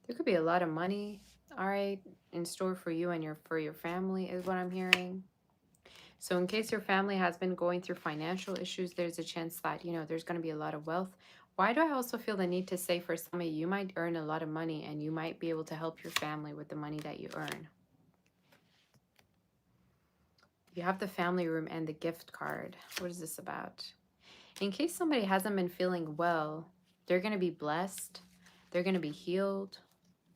There could be a lot of money, all right, in store for you and for your family is what I'm hearing. So in case your family has been going through financial issues, there's a chance that, you know, there's going to be a lot of wealth. Why do I also feel the need to say for some of you might earn a lot of money and you might be able to help your family with the money that you earn? You have the family room and the gift card. What is this about? In case somebody hasn't been feeling well, they're going to be blessed. They're going to be healed.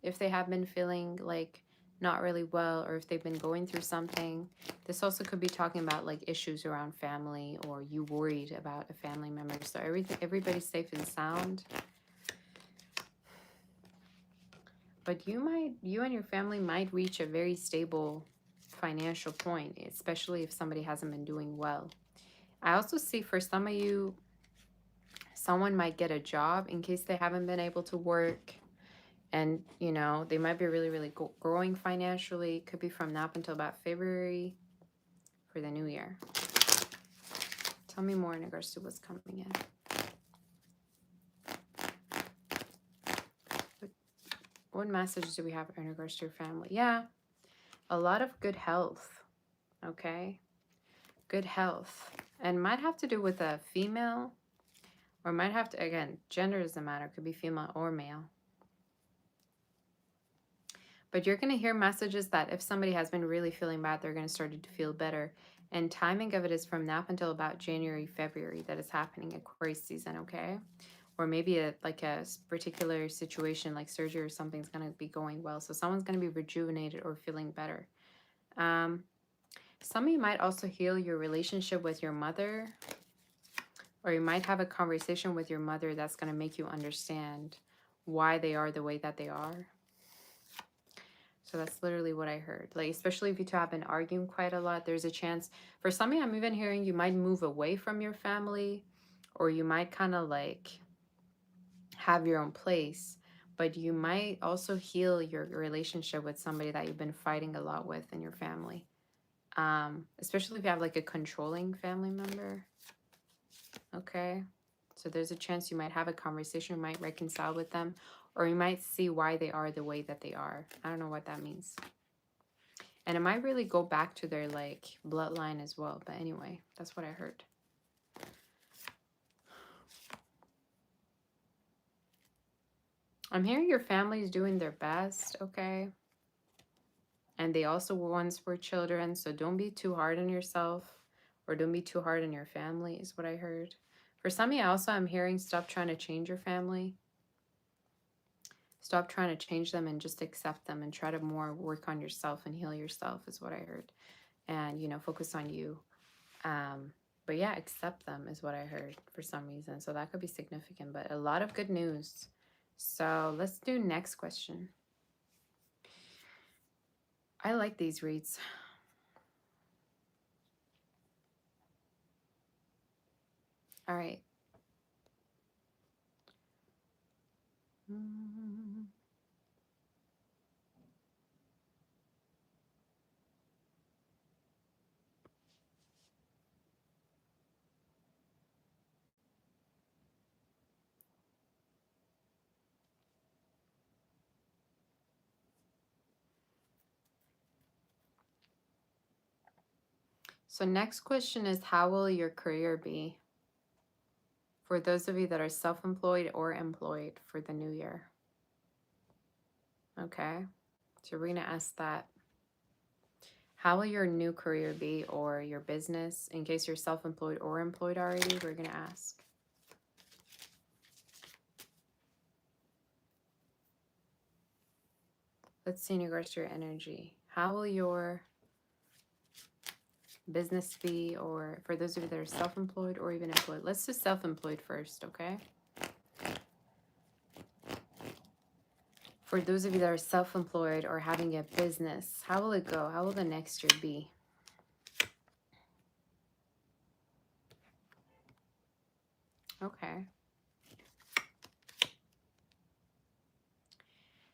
If they have been feeling like not really well, or if they've been going through something. This also could be talking about like issues around family, or you worried about a family member. So everybody's safe and sound. But you and your family might reach a very stable financial point, especially if somebody hasn't been doing well. I also see for some of you, someone might get a job in case they haven't been able to work. And, you know, they might be really, really growing financially. Could be from now up until about February for the new year. Tell me more in regards to what's coming in. What message do we have in regards to your family? Yeah, a lot of good health, okay? Good health. And might have to do with a female, or might have to, again, gender doesn't matter. Could be female or male. But you're going to hear messages that if somebody has been really feeling bad, they're going to start to feel better. And timing of it is from now up until about January, February that is happening, Aquarius season, okay? Or maybe like a particular situation like surgery or something's going to be going well. So someone's going to be rejuvenated or feeling better. Some of you might also heal your relationship with your mother, or you might have a conversation with your mother that's going to make you understand why they are the way that they are. So that's literally what I heard. Like, especially if you two have been arguing quite a lot, there's a chance. For some of you, I'm even hearing you might move away from your family, or you might kind of like have your own place, but you might also heal your relationship with somebody that you've been fighting a lot with in your family. Especially if you have like a controlling family member. Okay. So there's a chance you might have a conversation, you might reconcile with them, or you might see why they are the way that they are. I don't know what that means. And it might really go back to their like bloodline as well. But anyway, that's what I heard. I'm hearing your family is doing their best, okay? And they also once were children, so don't be too hard on yourself, or don't be too hard on your family is what I heard. For some of you also, I'm hearing stop trying to change your family. Stop trying to change them and just accept them and try to more work on yourself and heal yourself is what I heard. And, you know, focus on you. But yeah, accept them is what I heard for some reason. So that could be significant, but a lot of good news. So let's do next question. I like these reads. All right. So next question is, how will your career be? For those of you that are self-employed or employed for the new year. Okay. So we're going to ask that. How will your new career be, or your business? In case you're self-employed or employed already, we're going to ask. Let's see in regards to your energy. How will your business be, or for those of you that are self-employed or even employed? Let's do self-employed first, okay? For those of you that are self-employed or having a business, how will it go? How will the next year be? Okay.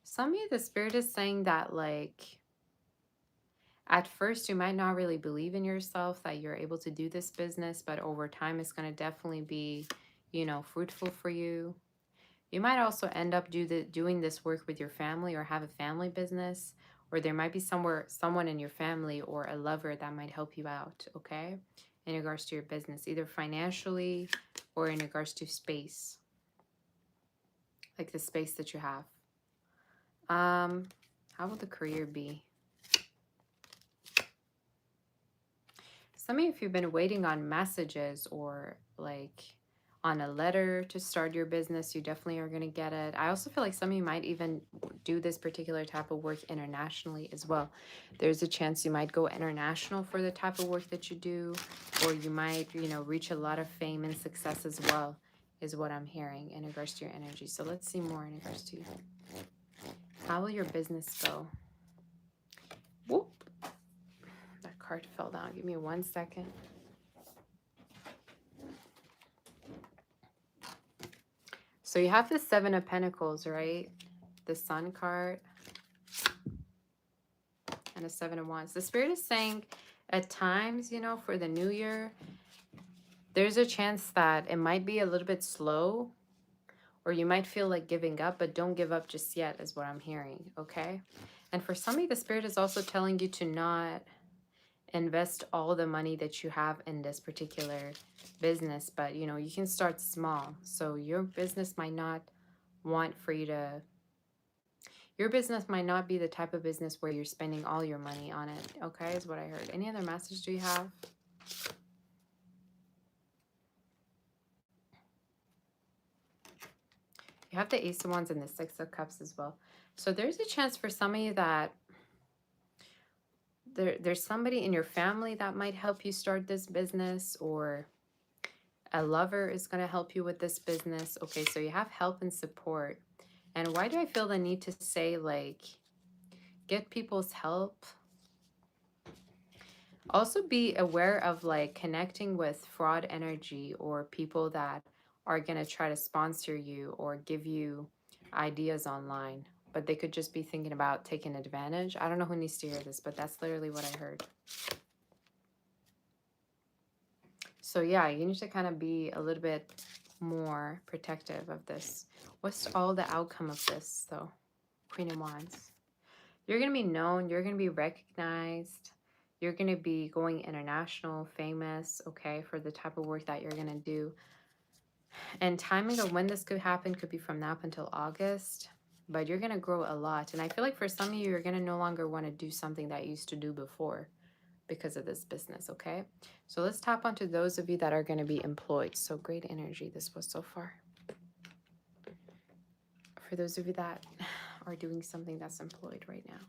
Some of you, the spirit is saying that, like, at first you might not really believe in yourself that you're able to do this business, but over time it's going to definitely be, you know, fruitful for you. You might also end up doing this work with your family, or have a family business, or there might be someone in your family or a lover that might help you out, okay? In regards to your business, either financially or in regards to space, like the space that you have. How will the career be? Some of you, if you've been waiting on messages or like on a letter to start your business, you definitely are going to get it. I also feel like some of you might even do this particular type of work internationally as well. There's a chance you might go international for the type of work that you do, or you might, you know, reach a lot of fame and success as well, is what I'm hearing in regards to your energy. So let's see more in regards to you. How will your business go? Whoop. That card fell down. Give me 1 second. So you have the Seven of Pentacles, right? The Sun card and the Seven of Wands. The Spirit is saying at times, you know, for the new year, there's a chance that it might be a little bit slow, or you might feel like giving up, but don't give up just yet is what I'm hearing, okay? And for some of you, the Spirit is also telling you to not invest all the money that you have in this particular business, but, you know, you can start small. So your business might not want for you to, Your business might not be the type of business where you're spending all your money on it, okay, is what I heard. Any other message do you have? You have the Ace of Wands and the Six of Cups as well. So there's a chance for some of you that there's somebody in your family that might help you start this business, or a lover is going to help you with this business. Okay, so you have help and support. And why do I feel the need to say, like, get people's help? Also be aware of like connecting with fraud energy or people that are going to try to sponsor you or give you ideas online, but they could just be thinking about taking advantage. I don't know who needs to hear this, but that's literally what I heard. So yeah, you need to kind of be a little bit more protective of this. What's all the outcome of this though? Queen of Wands. You're going to be known, you're going to be recognized, you're going to be going international, famous, okay, for the type of work that you're going to do. And timing of when this could happen could be from now up until August, but you're going to grow a lot. And I feel like for some of you, you're going to no longer want to do something that you used to do before because of this business, okay? So let's tap onto those of you that are going to be employed. So great energy this was so far. For those of you that are doing something that's employed right now.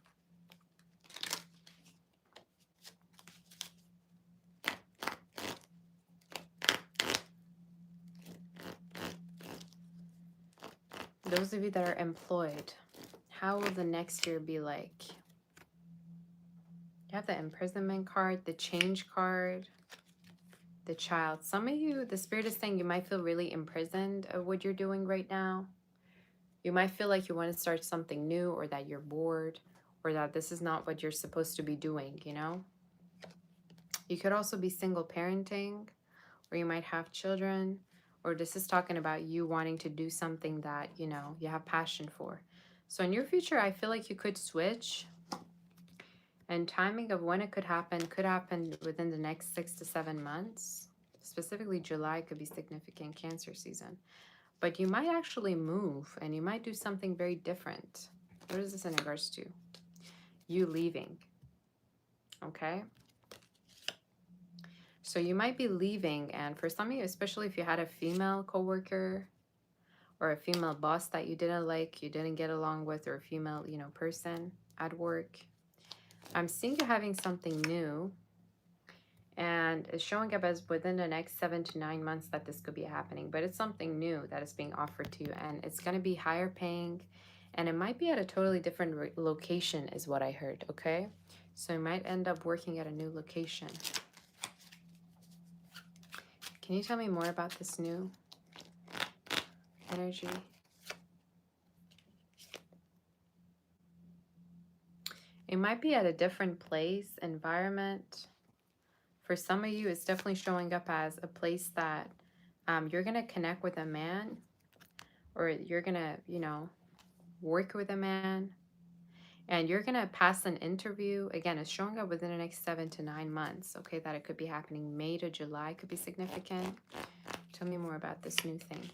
Those of you that are employed, how will the next year be like? You have the imprisonment card, the change card, the child. Some of you, the spirit is saying you might feel really imprisoned of what you're doing right now. You might feel like you want to start something new, or that you're bored, or that this is not what you're supposed to be doing, you know? You could also be single parenting, or you might have children, or this is talking about you wanting to do something that, you know, you have passion for. So in your future, I feel like you could switch, and timing of when it could happen within the next 6 to 7 months. Specifically, July could be significant Cancer season. But you might actually move, and you might do something very different. What is this in regards to? You leaving, okay? So you might be leaving, and for some of you, especially if you had a female coworker or a female boss that you didn't like, you didn't get along with, or a female, you know, person at work, I'm seeing you having something new, and it's showing up as within the next 7 to 9 months that this could be happening. But it's something new that is being offered to you, and it's going to be higher paying, and it might be at a totally different location is what I heard, okay? So you might end up working at a new location. Can you tell me more about this new energy? It might be at a different place, environment. For some of you, it's definitely showing up as a place that you're going to connect with a man, or you're going to, you know, work with a man, and you're going to pass an interview. Again, it's showing up within the next 7 to 9 months, okay, that it could be happening. May to July could be significant. Tell me more about this new thing.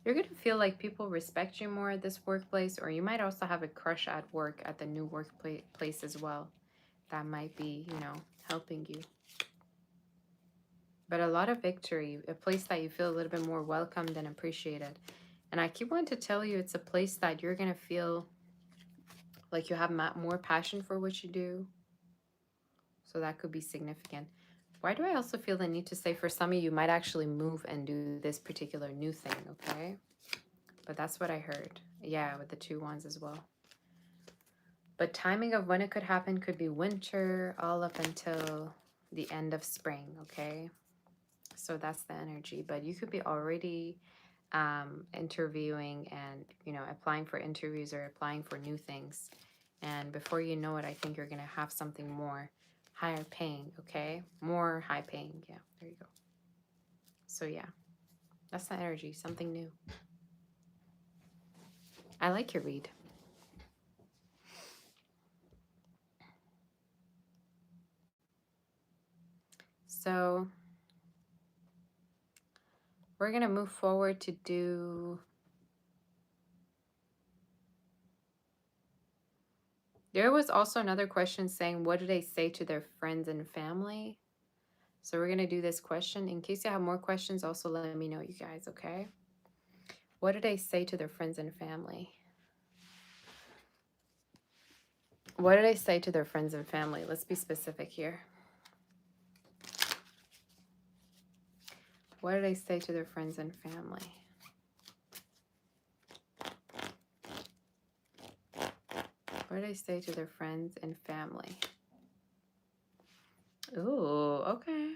You're going to feel like people respect you more at this workplace, or you might also have a crush at work at the new workplace as well. That might be, you know, helping you. But a lot of victory, a place that you feel a little bit more welcomed and appreciated. And I keep wanting to tell you, it's a place that you're going to feel like you have more passion for what you do. So that could be significant. Why do I also feel the need to say for some of you might actually move and do this particular new thing, okay? But that's what I heard. Yeah, with the 2 wands as well. But timing of when it could happen could be winter all up until the end of spring, okay? So that's the energy. But you could be already interviewing and, you know, applying for interviews or applying for new things. And before you know it, I think you're going to have something more higher paying, okay? More high paying. Yeah, there you go. So yeah, that's the energy, something new. I like your read. So we're going to move forward to do There was also another question saying, what do they say to their friends and family? So we're going to do this question. In case you have more questions, also let me know, you guys, okay? What do they say to their friends and family? What do they say to their friends and family? Let's be specific here. What do they say to their friends and family? What do they say to their friends and family? Ooh, okay.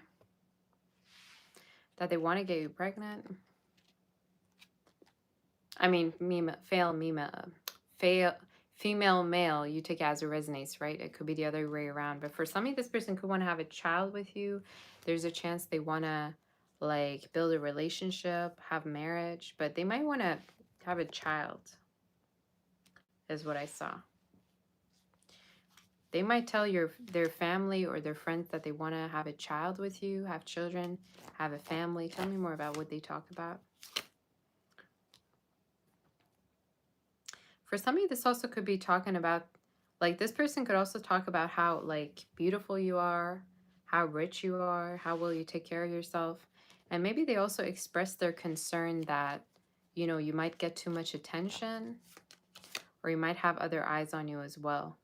That they want to get you pregnant. I mean, female, male, you take it as it resonates, right? It could be the other way around. But for some of this person could want to have a child with you. There's a chance they want to like build a relationship, have marriage, but they might want to have a child, is what I saw. They might tell their family or their friends that they want to have a child with you, have children, have a family. Tell me more about what they talk about. For some of you, this also could be talking about, like, this person could also talk about how, like, beautiful you are, how rich you are, how well you take care of yourself. And maybe they also express their concern that, you know, you might get too much attention or you might have other eyes on you as well.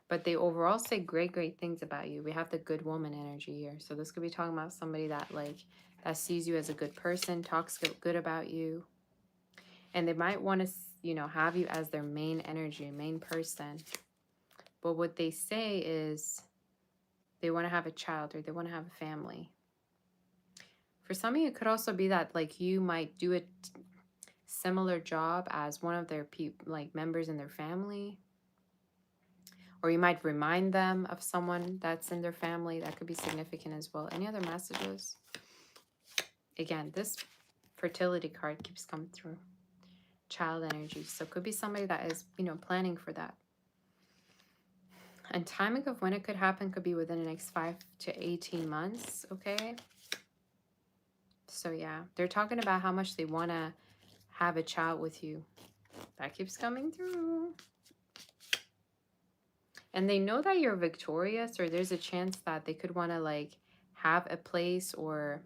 But they overall say great, great things about you. We have the good woman energy here. So this could be talking about somebody that, like, that sees you as a good person, talks good about you. And they might want to, you know, have you as their main energy, main person. But what they say is they want to have a child or they want to have a family. For some of you, it could also be that, like, you might do a similar job as one of their like members in their family. Or you might remind them of someone that's in their family. That could be significant as well. Any other messages? Again, this fertility card keeps coming through. Child energy. So it could be somebody that is, you know, planning for that. And timing of when it could happen could be within the next 5 to 18 months, okay? So yeah, they're talking about how much they want to have a child with you. That keeps coming through. And they know that you're victorious, or there's a chance that they could want to, like, have a place or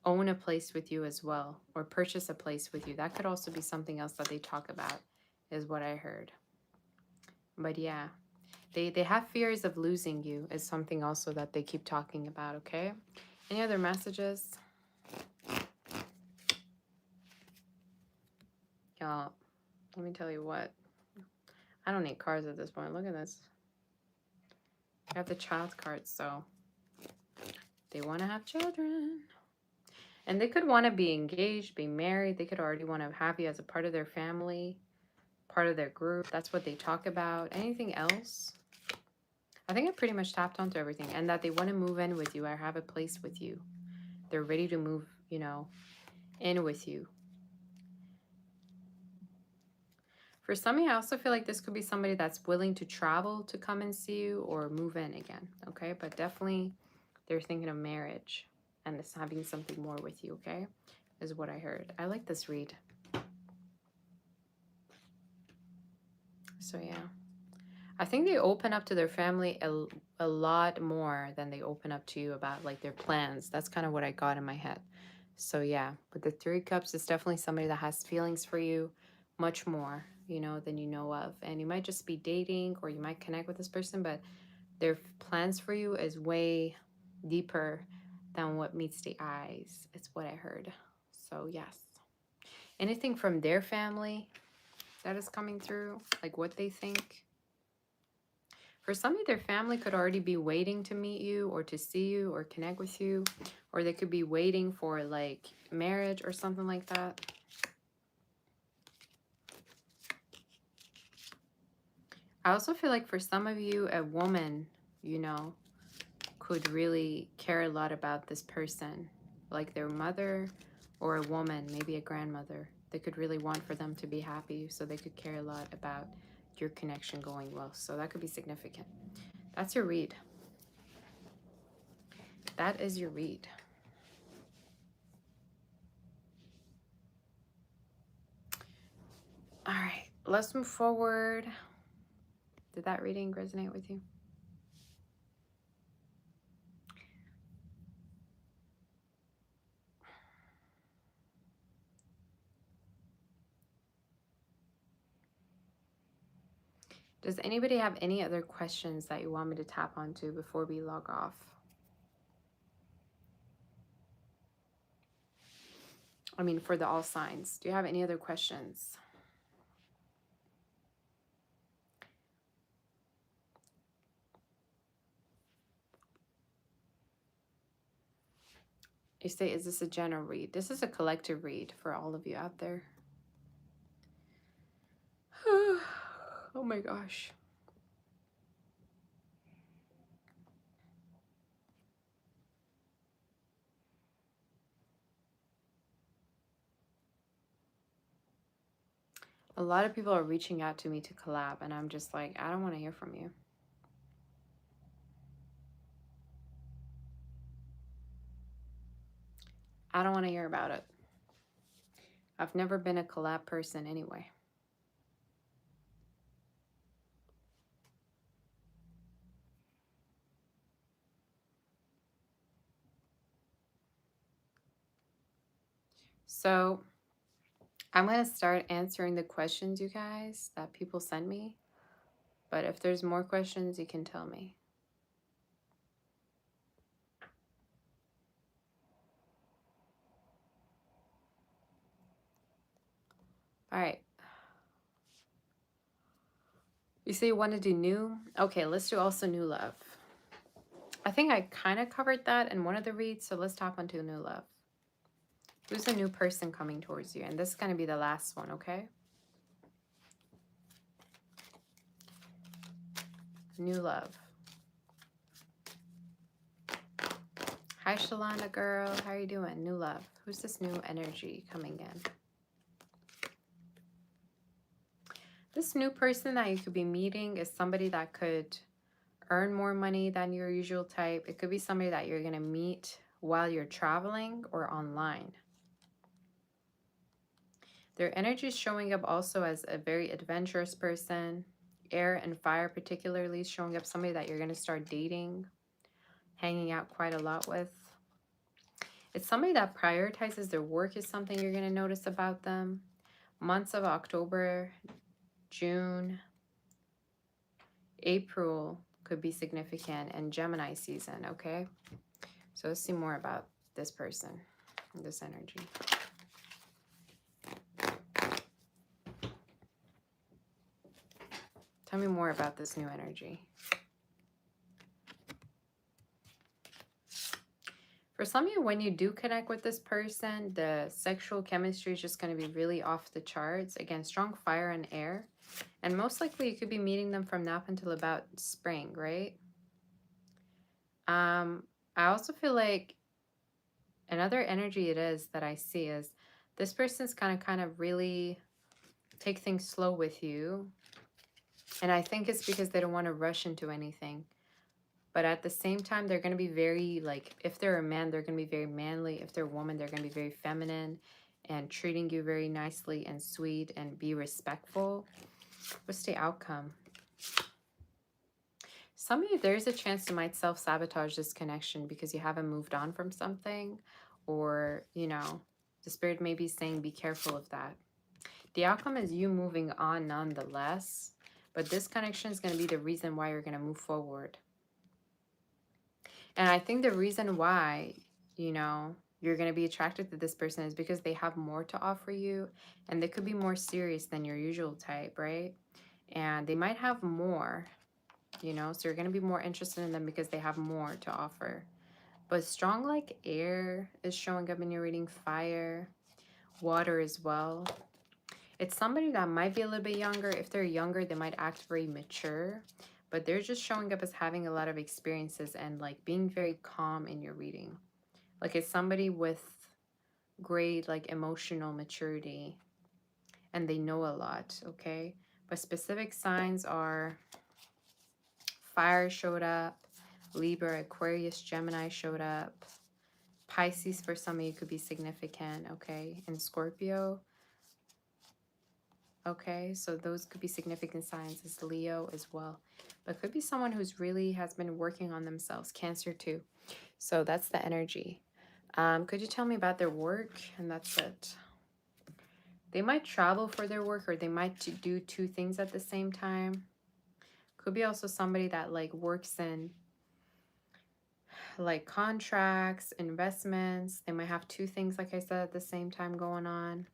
own a place with you as well, or purchase a place with you. That could also be something else that they talk about, is what I heard. But yeah, they have fears of losing you is something also that they keep talking about, okay? Any other messages? Y'all, let me tell you what. I don't need cards at this point. Look at this. I have the child cards, so they want to have children. And they could want to be engaged, be married. They could already want to have you as a part of their family, part of their group. That's what they talk about. Anything else? I think I pretty much tapped onto everything. And that they want to move in with you or have a place with you. They're ready to move, you know, in with you. For some of you, I also feel like this could be somebody that's willing to travel to come and see you or move in again, okay? But definitely they're thinking of marriage and it's having something more with you, okay? Is what I heard. I like this read. So yeah. I think they open up to their family a lot more than they open up to you about, like, their plans. That's kind of what I got in my head. So yeah, but the Three Cups is definitely somebody that has feelings for you much more, you know, than you know of. And you might just be dating or you might connect with this person, but their plans for you is way deeper than what meets the eyes. It's what I heard. So yes. Anything from their family that is coming through, like what they think. For some of their family could already be waiting to meet you or to see you or connect with you, or they could be waiting for, like, marriage or something like that. I also feel like for some of you, a woman, you know, could really care a lot about this person, like their mother or a woman, maybe a grandmother. They could really want for them to be happy, so they could care a lot about your connection going well. So that could be significant. That's your read. That is your read. All right, let's move forward. Did that reading resonate with you? Does anybody have any other questions that you want me to tap onto before we log off? I mean, for the all signs. Do you have any other questions? You say, is this a general read? This is a collective read for all of you out there. Oh my gosh. A lot of people are reaching out to me to collab, and I'm just like, I don't want to hear from you. I don't want to hear about it. I've never been a collab person anyway. So I'm going to start answering the questions, you guys, that people send me. But if there's more questions, you can tell me. All right. You say you want to do new? Okay, let's do also new love. I think I kind of covered that in one of the reads, so let's tap onto new love. Who's a new person coming towards you? And this is going to be the last one, okay? New love. Hi, Shalanda girl. How are you doing? New love. Who's this new energy coming in? This new person that you could be meeting is somebody that could earn more money than your usual type. It could be somebody that you're going to meet while you're traveling or online. Their energy is showing up also as a very adventurous person. Air and fire particularly is showing up somebody that you're going to start dating, hanging out quite a lot with. It's somebody that prioritizes their work is something you're going to notice about them. Months of October, June, April could be significant, and Gemini season, okay? So let's see more about this person, this energy. Tell me more about this new energy. For some of you, when you do connect with this person, the sexual chemistry is just going to be really off the charts. Again, strong fire and air. And most likely you could be meeting them from now up until about spring, right? I also feel like another energy it is that I see is this person's kind of really take things slow with you. And I think it's because they don't want to rush into anything. But at the same time, they're going to be very, like, if they're a man, they're going to be very manly. If they're a woman, they're going to be very feminine and treating you very nicely and sweet and be respectful. What's the outcome? Some of you, there's a chance you might self-sabotage this connection because you haven't moved on from something, or, you know, the spirit may be saying be careful of that. The outcome is you moving on nonetheless, but this connection is going to be the reason why you're going to move forward. And I think the reason why, you know, you're going to be attracted to this person is because they have more to offer you, and they could be more serious than your usual type, right? And they might have more, you know, so you're going to be more interested in them because they have more to offer. But strong like air is showing up in your reading, fire, water as well. It's somebody that might be a little bit younger. If they're younger, they might act very mature, but they're just showing up as having a lot of experiences and like being very calm in your reading. Like it's somebody with great like emotional maturity and they know a lot, okay? But specific signs are fire showed up, Libra, Aquarius, Gemini showed up, Pisces for some of you could be significant, okay? And Scorpio, Okay, so those could be significant signs as Leo as well. But could be someone who's really has been working on themselves, Cancer too. So that's the energy. Could you tell me about their work? And that's it. They might travel for their work, or they might do two things at the same time. Could be also somebody that like works in like contracts, investments. They might have two things, like I said, at the same time going on.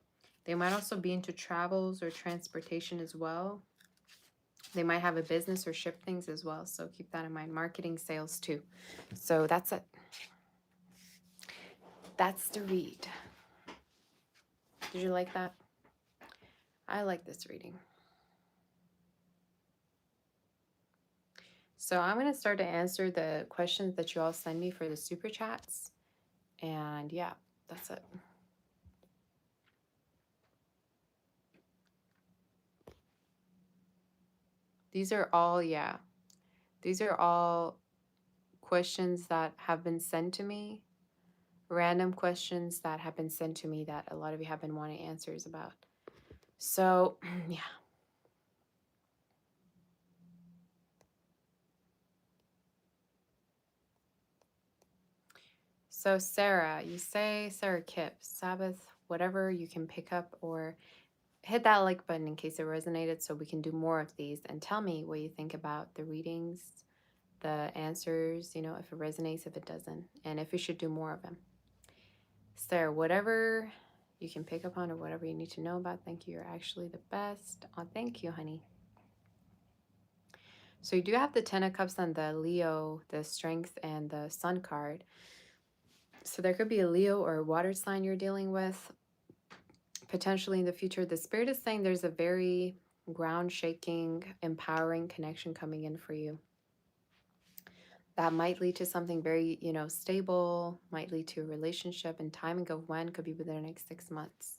They might also be into travels or transportation as well. They might have a business or ship things as well. So keep that in mind. Marketing, sales too. So that's it. That's the read. Did you like that? I like this reading. So I'm going to start to answer the questions that you all send me for the super chats. And yeah, that's it. These are all, yeah, these are all questions that have been sent to me, random questions that have been sent to me that a lot of you have been wanting answers about. So, yeah. So, Sarah, you say Sarah Kip, Sabbath, whatever you can pick up, or hit that like button in case it resonated so we can do more of these, and tell me what you think about the readings, the answers, you know, if it resonates, if it doesn't, and if we should do more of them. Sarah, whatever you can pick up on or whatever you need to know about, thank you. You're actually the best. Oh, thank you, honey. So you do have the Ten of Cups and the Leo, the Strength, and the Sun card. So there could be a Leo or a water sign you're dealing with potentially in the future. The Spirit is saying there's a very ground shaking, empowering connection coming in for you. That might lead to something very, you know, stable, might lead to a relationship, and timing of when could be within the next 6 months.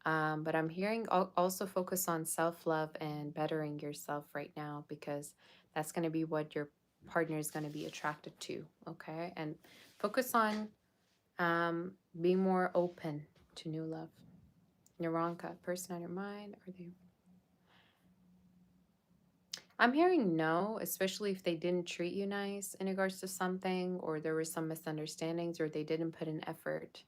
But I'm hearing also focus on self-love and bettering yourself right now, because that's going to be what your partner is going to be attracted to. Okay, and focus on being more open to new love. Naranka, person on your mind, are they? I'm hearing no, especially if they didn't treat you nice in regards to something, or there were some misunderstandings, or they didn't put in effort.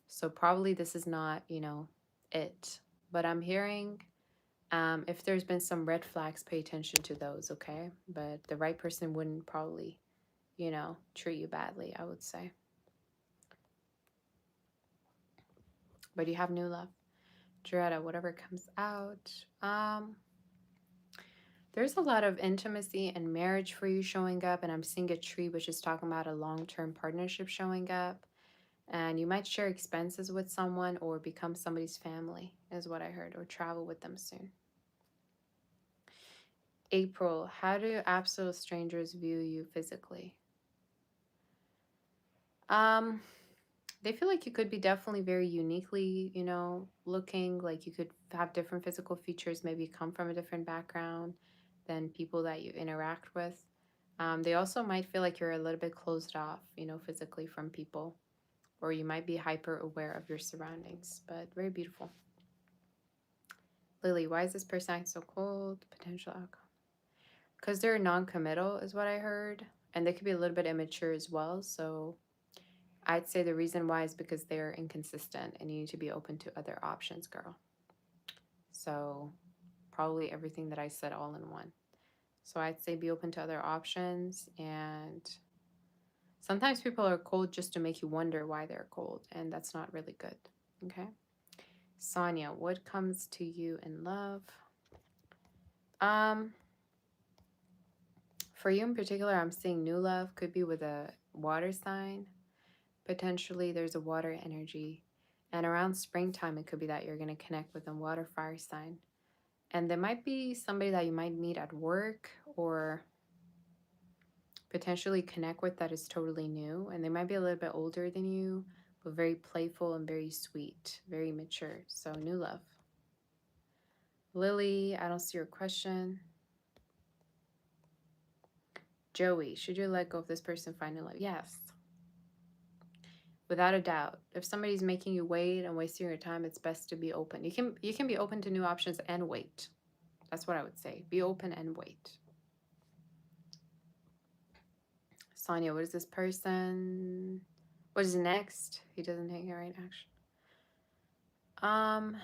So probably this is not, you know, it. But I'm hearing if there's been some red flags, pay attention to those, okay? But the right person wouldn't probably, you know, treat you badly, I would say. But you have new love. Doretta, whatever comes out. There's a lot of intimacy and marriage for you showing up, and I'm seeing a tree, which is talking about a long-term partnership showing up. And you might share expenses with someone or become somebody's family, is what I heard, or travel with them soon. April, how do absolute strangers view you physically? Um, they feel like you could be definitely very uniquely, you know, looking like you could have different physical features, maybe come from a different background than people that you interact with. They also might feel like you're a little bit closed off, you know, physically from people, or you might be hyper aware of your surroundings, but very beautiful. Lily, why is this person acting so cold? Potential outcome. Because they're non committal, is what I heard. And they could be a little bit immature as well. So I'd say the reason why is because they're inconsistent and you need to be open to other options, girl. So probably everything that I said all in one. So I'd say be open to other options, and sometimes people are cold just to make you wonder why they're cold, and that's not really good. Okay. Sonia, what comes to you in love? For you in particular, I'm seeing new love could be with a water sign. Potentially there's a water energy. And around springtime, it could be that you're going to connect with a water fire sign. And there might be somebody that you might meet at work or potentially connect with that is totally new. And they might be a little bit older than you, but very playful and very sweet, very mature. So new love. Lily, I don't see your question. Joey, should you let go of this person, find new love? Yes. Without a doubt. If somebody's making you wait and wasting your time, it's best to be open. You can be open to new options and wait. That's what I would say. Be open and wait. Sonia, what is this person? What is next? He doesn't take the right action.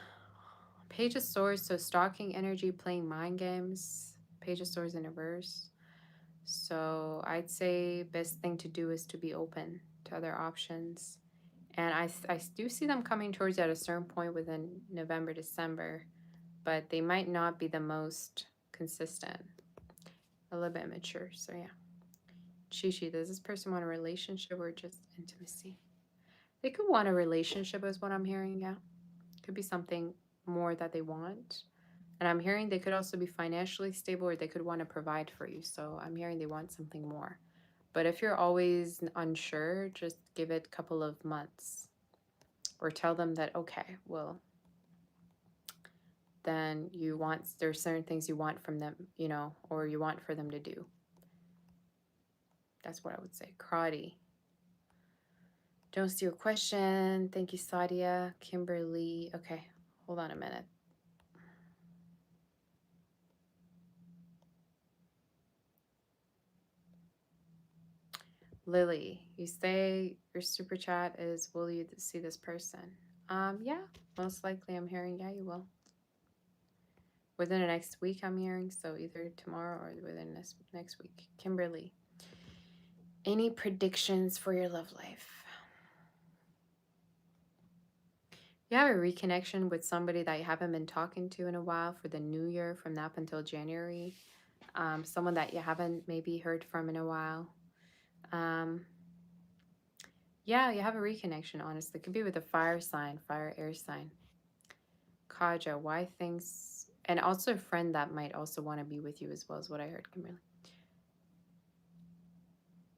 Page of Swords, so stalking energy, playing mind games. Page of Swords in reverse. So I'd say best thing to do is to be open to other options. And I do see them coming towards you at a certain point within November, December, but they might not be the most consistent. A little bit immature, so yeah. Chi, does this person want a relationship or just intimacy? They could want a relationship is what I'm hearing, yeah. Could be something more that they want. And I'm hearing they could also be financially stable or they could want to provide for you. So I'm hearing they want something more. But if you're always unsure, just give it a couple of months. Or tell them that, okay, well, then there's certain things you want from them, or you want for them to do. That's what I would say. Karate. Don't steal question. Thank you, Sadia. Kimberly. Okay, hold on a minute. Lily, you say your super chat is, will you see this person? Yeah, most likely I'm hearing, yeah, you will. Within the next week, I'm hearing, so either tomorrow or within next week. Kimberly, any predictions for your love life? You have a reconnection with somebody that you haven't been talking to in a while for the new year from now up until January. Someone that you haven't maybe heard from in a while. Yeah, you have a reconnection, honestly. It could be with a fire sign, fire, air sign. Kaja, why things... And also a friend that might also want to be with you as well, is what I heard, Kimberly.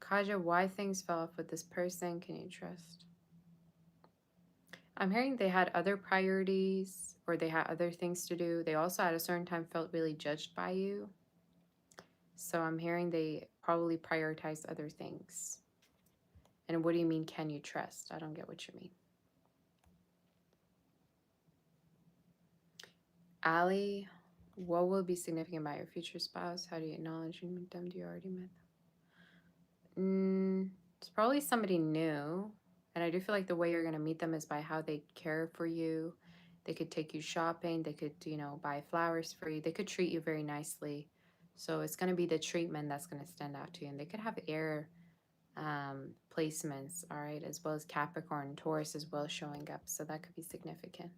Kaja, why things fell off with this person? Can you trust? I'm hearing they had other priorities or they had other things to do. They also at a certain time felt really judged by you. So I'm hearing they probably prioritized other things. And what do you mean, can you trust? I don't get what you mean. Ali, what will be significant about your future spouse? How do you acknowledge you meet them? Do you already met them? It's probably somebody new. And I do feel like the way you're going to meet them is by how they care for you. They could take you shopping. They could, buy flowers for you. They could treat you very nicely. So it's going to be the treatment that's going to stand out to you. And they could have air placements, all right, as well as Capricorn, Taurus as well showing up. So that could be significant.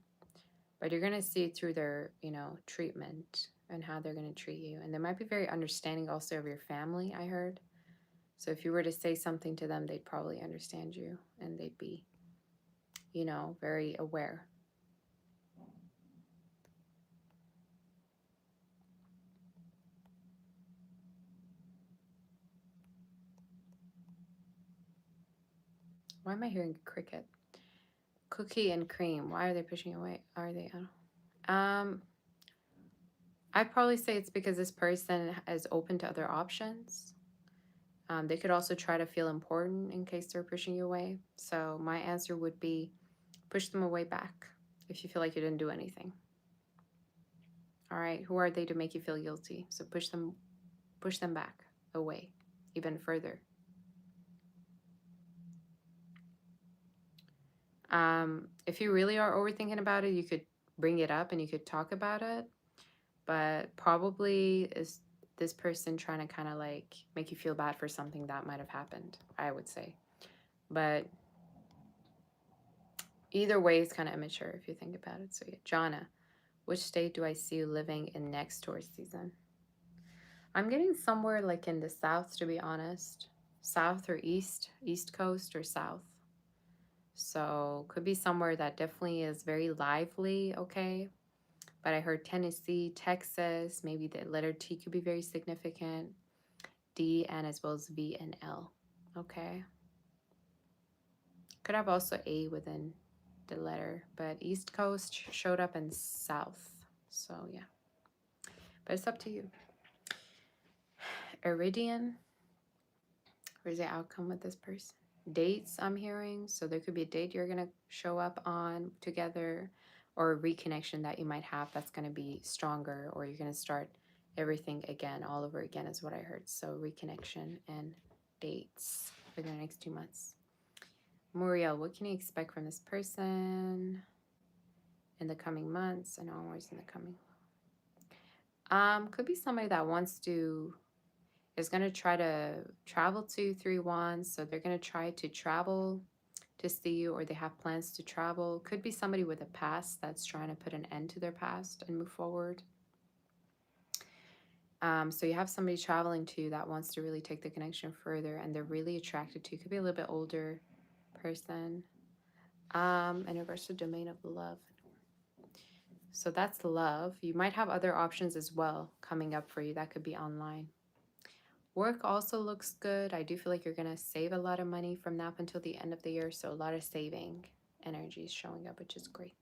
But you're going to see through their, treatment and how they're going to treat you. And they might be very understanding also of your family, I heard. So if you were to say something to them, they'd probably understand you and they'd be, very aware. Why am I hearing cricket? Cookie and cream. Why are they pushing away? Are they? I'd probably say it's because this person is open to other options. They could also try to feel important in case they're pushing you away. So my answer would be push them away back if you feel like you didn't do anything. All right, who are they to make you feel guilty? So push them back away even further. If you really are overthinking about it, you could bring it up and you could talk about it. But probably is this person trying to kind of like make you feel bad for something that might have happened, I would say. But either way, it's kind of immature if you think about it. So yeah, Jonna, which state do I see you living in next tourist season? I'm getting somewhere like in the south, to be honest. South or east coast or south. So could be somewhere that definitely is very lively, okay? But I heard Tennessee, Texas, maybe the letter T could be very significant. D, and as well as V and L, okay? Could have also A within the letter, but East Coast showed up in South. So yeah, but it's up to you. Iridian, where's the outcome with this person? dates I'm hearing. So there could be a date you're going to show up on together, or a reconnection that you might have that's going to be stronger, or you're going to start everything again, all over again, is what I heard. So reconnection and dates for the next 2 months. Muriel, what can you expect from this person in the coming months and onwards in the coming? Could be somebody that wants to, is going to try to travel to 3-1. So they're going to try to travel to see you, or they have plans to travel. Could be somebody with a past that's trying to put an end to their past and move forward. So you have somebody traveling to you that wants to really take the connection further, and they're really attracted to you. Could be a little bit older person. In regards to domain of love. So that's love. You might have other options as well coming up for you that could be online. Work also looks good. I do feel like you're going to save a lot of money from now up until the end of the year. So a lot of saving energy is showing up, which is great.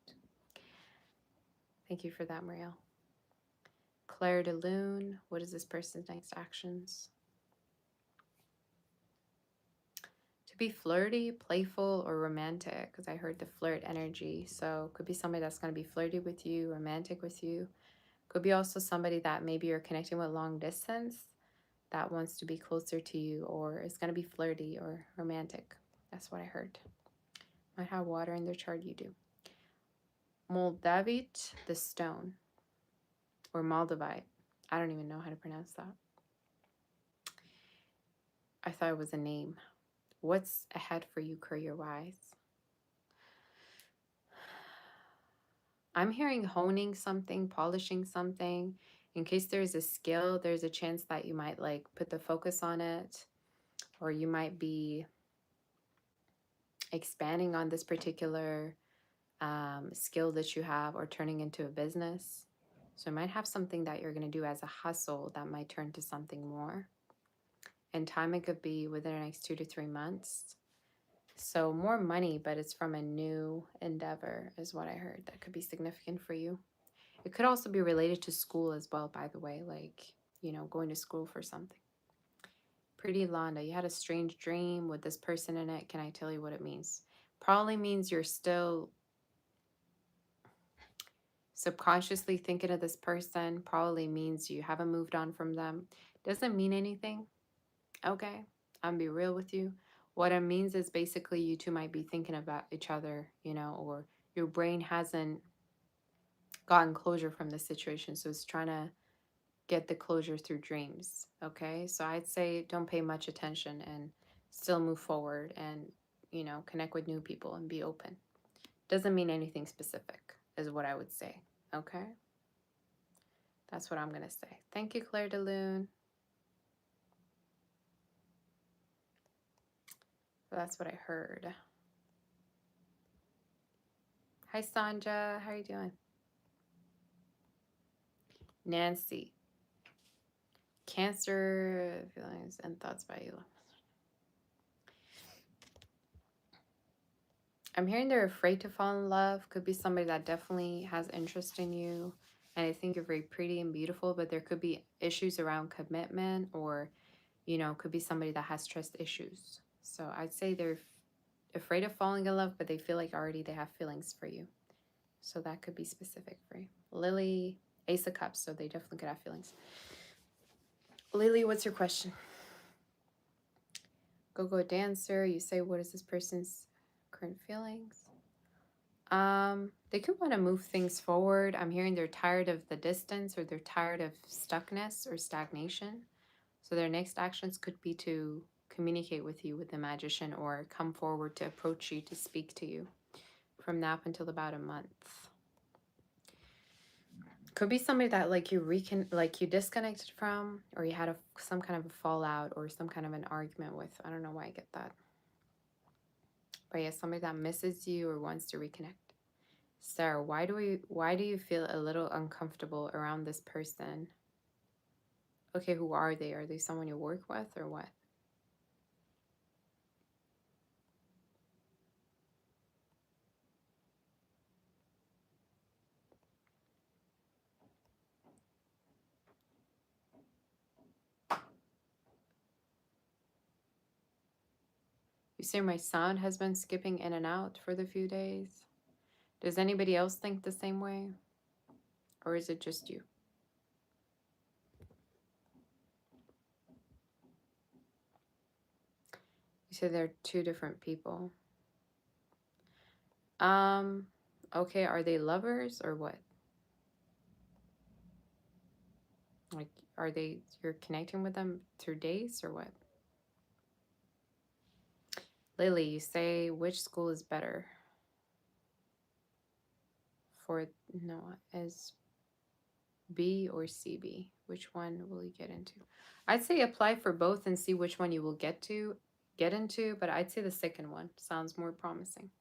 Thank you for that, Marielle. Claire de Lune, what is this person's next actions? To be flirty, playful, or romantic, because I heard the flirt energy. So could be somebody that's going to be flirty with you, romantic with you. Could be also somebody that maybe you're connecting with long distance that wants to be closer to you, or is going to be flirty or romantic. That's what I heard. Might have water in their chart, you do. Moldavite, the stone, or Moldavite. I don't even know how to pronounce that. I thought it was a name. What's ahead for you career-wise? I'm hearing honing something, polishing something. In case there's a skill, there's a chance that you might like put the focus on it, or you might be expanding on this particular skill that you have, or turning into a business. So you might have something that you're going to do as a hustle that might turn to something more. And time, it could be within the next 2 to 3 months. So more money, but it's from a new endeavor is what I heard. That could be significant for you. It could also be related to school as well, by the way, like, going to school for something. Pretty Londa, you had a strange dream with this person in it. Can I tell you what it means? Probably means you're still subconsciously thinking of this person. Probably means you haven't moved on from them. Doesn't mean anything. Okay, I'm be real with you. What it means is basically you two might be thinking about each other, or your brain hasn't gotten closure from this situation, so it's trying to get the closure through dreams. Okay, so I'd say don't pay much attention and still move forward, and connect with new people and be open. Doesn't mean anything specific is what I would say. Okay, that's what I'm gonna say. Thank you, Claire de Lune. So that's what I heard. Hi, Sanja. How are you doing? Nancy. Cancer feelings and thoughts by you. I'm hearing they're afraid to fall in love. Could be somebody that definitely has interest in you, and I think you're very pretty and beautiful, but there could be issues around commitment, or, could be somebody that has trust issues. So I'd say they're afraid of falling in love, but they feel like already they have feelings for you. So that could be specific for you. Lily, Ace of Cups, so they definitely could have feelings. Lily, what's your question? Go dancer, you say, what is this person's current feelings? They could want to move things forward. I'm hearing they're tired of the distance, or they're tired of stuckness or stagnation. So their next actions could be to communicate with you with the Magician, or come forward to approach you to speak to you from now up until about a month. Could be somebody that you disconnected from, or you had some kind of a fallout or some kind of an argument with. I don't know why I get that. But yeah, somebody that misses you or wants to reconnect. Sarah, why do you feel a little uncomfortable around this person? Okay, who are they? Are they someone you work with, or what? You say my sound has been skipping in and out for the few days. Does anybody else think the same way? Or is it just you? You said they're two different people. Um, okay, are they lovers or what? Like, are they, you're connecting with them through dates or what? Lily, you say which school is better for, no, is B or CB? Which one will you get into? I'd say apply for both and see which one you will get into, but I'd say the second one sounds more promising.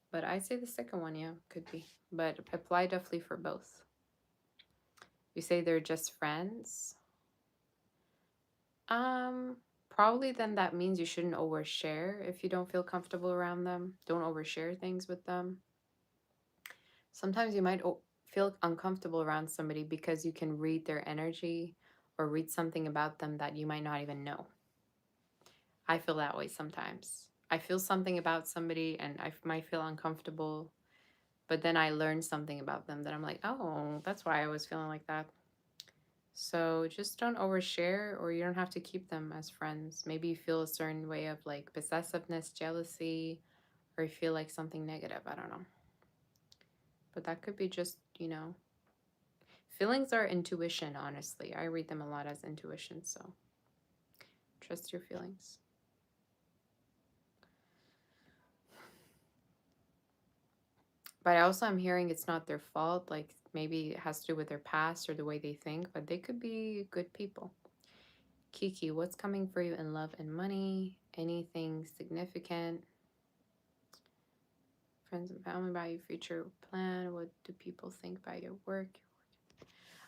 But I'd say the second one, yeah, could be. But apply definitely for both. You say they're just friends. Probably then that means you shouldn't overshare if you don't feel comfortable around them. Don't overshare things with them. Sometimes you might feel uncomfortable around somebody because you can read their energy or read something about them that you might not even know. I feel that way sometimes. I feel something about somebody and I might feel uncomfortable, but then I learn something about them that I'm like, oh, that's why I was feeling like that. So just don't overshare, or you don't have to keep them as friends. Maybe you feel a certain way of like possessiveness, jealousy, or you feel like something negative. I don't know. But that could be just, feelings are intuition, honestly. I read them a lot as intuition, so trust your feelings. But also, I'm hearing it's not their fault. Like maybe it has to do with their past or the way they think, but they could be good people. Kiki, what's coming for you in love and money? Anything significant? Friends and family about your future plan? What do people think about your work?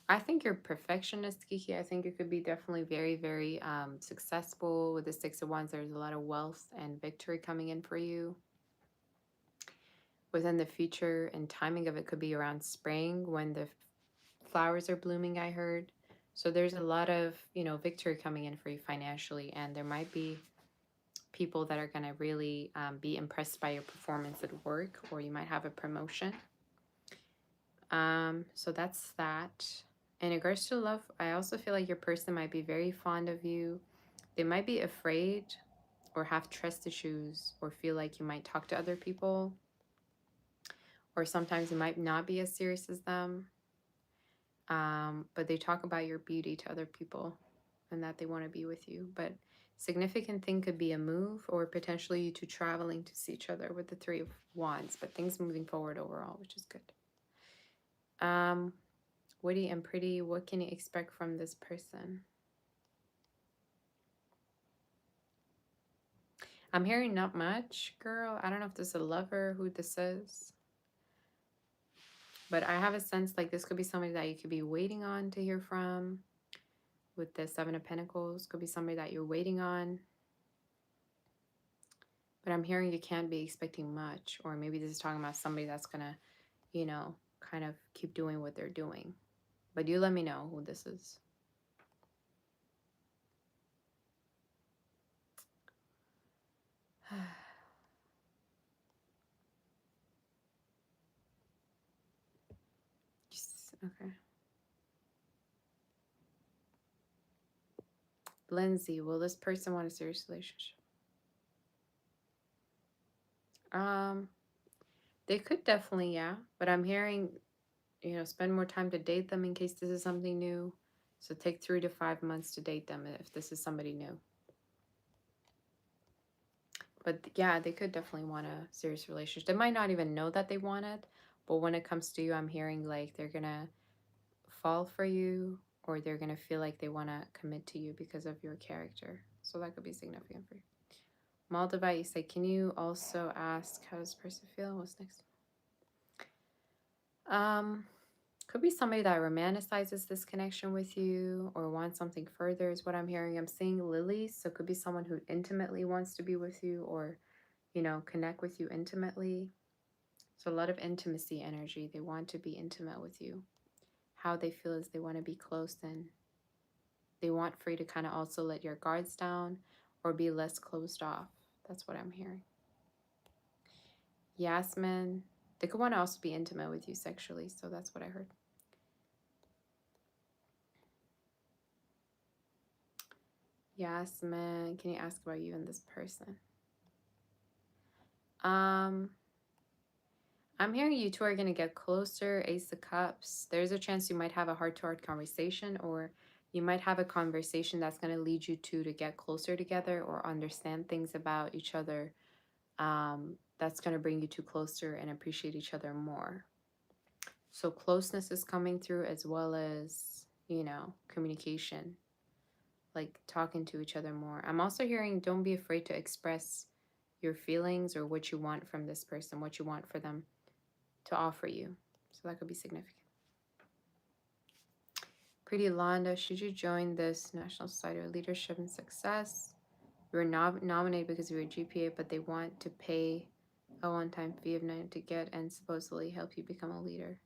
I think you're perfectionist, Kiki. I think you could be definitely very, very successful with the Six of Wands. There's a lot of wealth and victory coming in for you. Within the future and timing of it could be around spring when the flowers are blooming, I heard. So there's a lot of, victory coming in for you financially, and there might be people that are going to really be impressed by your performance at work, or you might have a promotion. So that's that. In regards to love, I also feel like your person might be very fond of you. They might be afraid or have trust issues or feel like you might talk to other people, or sometimes it might not be as serious as them. But they talk about your beauty to other people and that they want to be with you. But significant thing could be a move or potentially you two traveling to see each other with the Three of Wands, but things moving forward overall, which is good. Witty and pretty, what can you expect from this person? I'm hearing not much, girl. I don't know if this is a lover, who this is. But I have a sense like this could be somebody that you could be waiting on to hear from. With the Seven of Pentacles, could be somebody that you're waiting on. But I'm hearing you can't be expecting much. Or maybe this is talking about somebody that's going to, kind of keep doing what they're doing. But you let me know who this is. Okay. Lindsay, will this person want a serious relationship? They could definitely, yeah. But I'm hearing, spend more time to date them in case this is something new. So take 3 to 5 months to date them if this is somebody new. But yeah, they could definitely want a serious relationship. They might not even know that they want it, but when it comes to you, I'm hearing like they're gonna fall for you, or they're gonna feel like they want to commit to you because of your character. So that could be significant for you. Moldavite, you say, can you also ask how does this person feel? What's next? Could be somebody that romanticizes this connection with you or wants something further is what I'm hearing. I'm seeing lilies, so it could be someone who intimately wants to be with you or, connect with you intimately. So a lot of intimacy energy. They want to be intimate with you. How they feel is they want to be close, and they want for you to kind of also let your guards down or be less closed off. That's what I'm hearing. Yasmin. They could want to also be intimate with you sexually, so that's what I heard. Yasmin, can you ask about you and this person? I'm hearing you two are going to get closer. Ace of Cups. There's a chance you might have a heart-to-heart conversation, or you might have a conversation that's going to lead you two to get closer together or understand things about each other. That's going to bring you two closer and appreciate each other more. So closeness is coming through, as well as, you know, communication, like talking to each other more. I'm also hearing don't be afraid to express your feelings or what you want from this person, what you want for them to offer you. So that could be significant. Pretty Londa, should you join this National Society of Leadership and Success? You were nominated because of your GPA, but they want to pay a one-time fee of $9 to get and supposedly help you become a leader.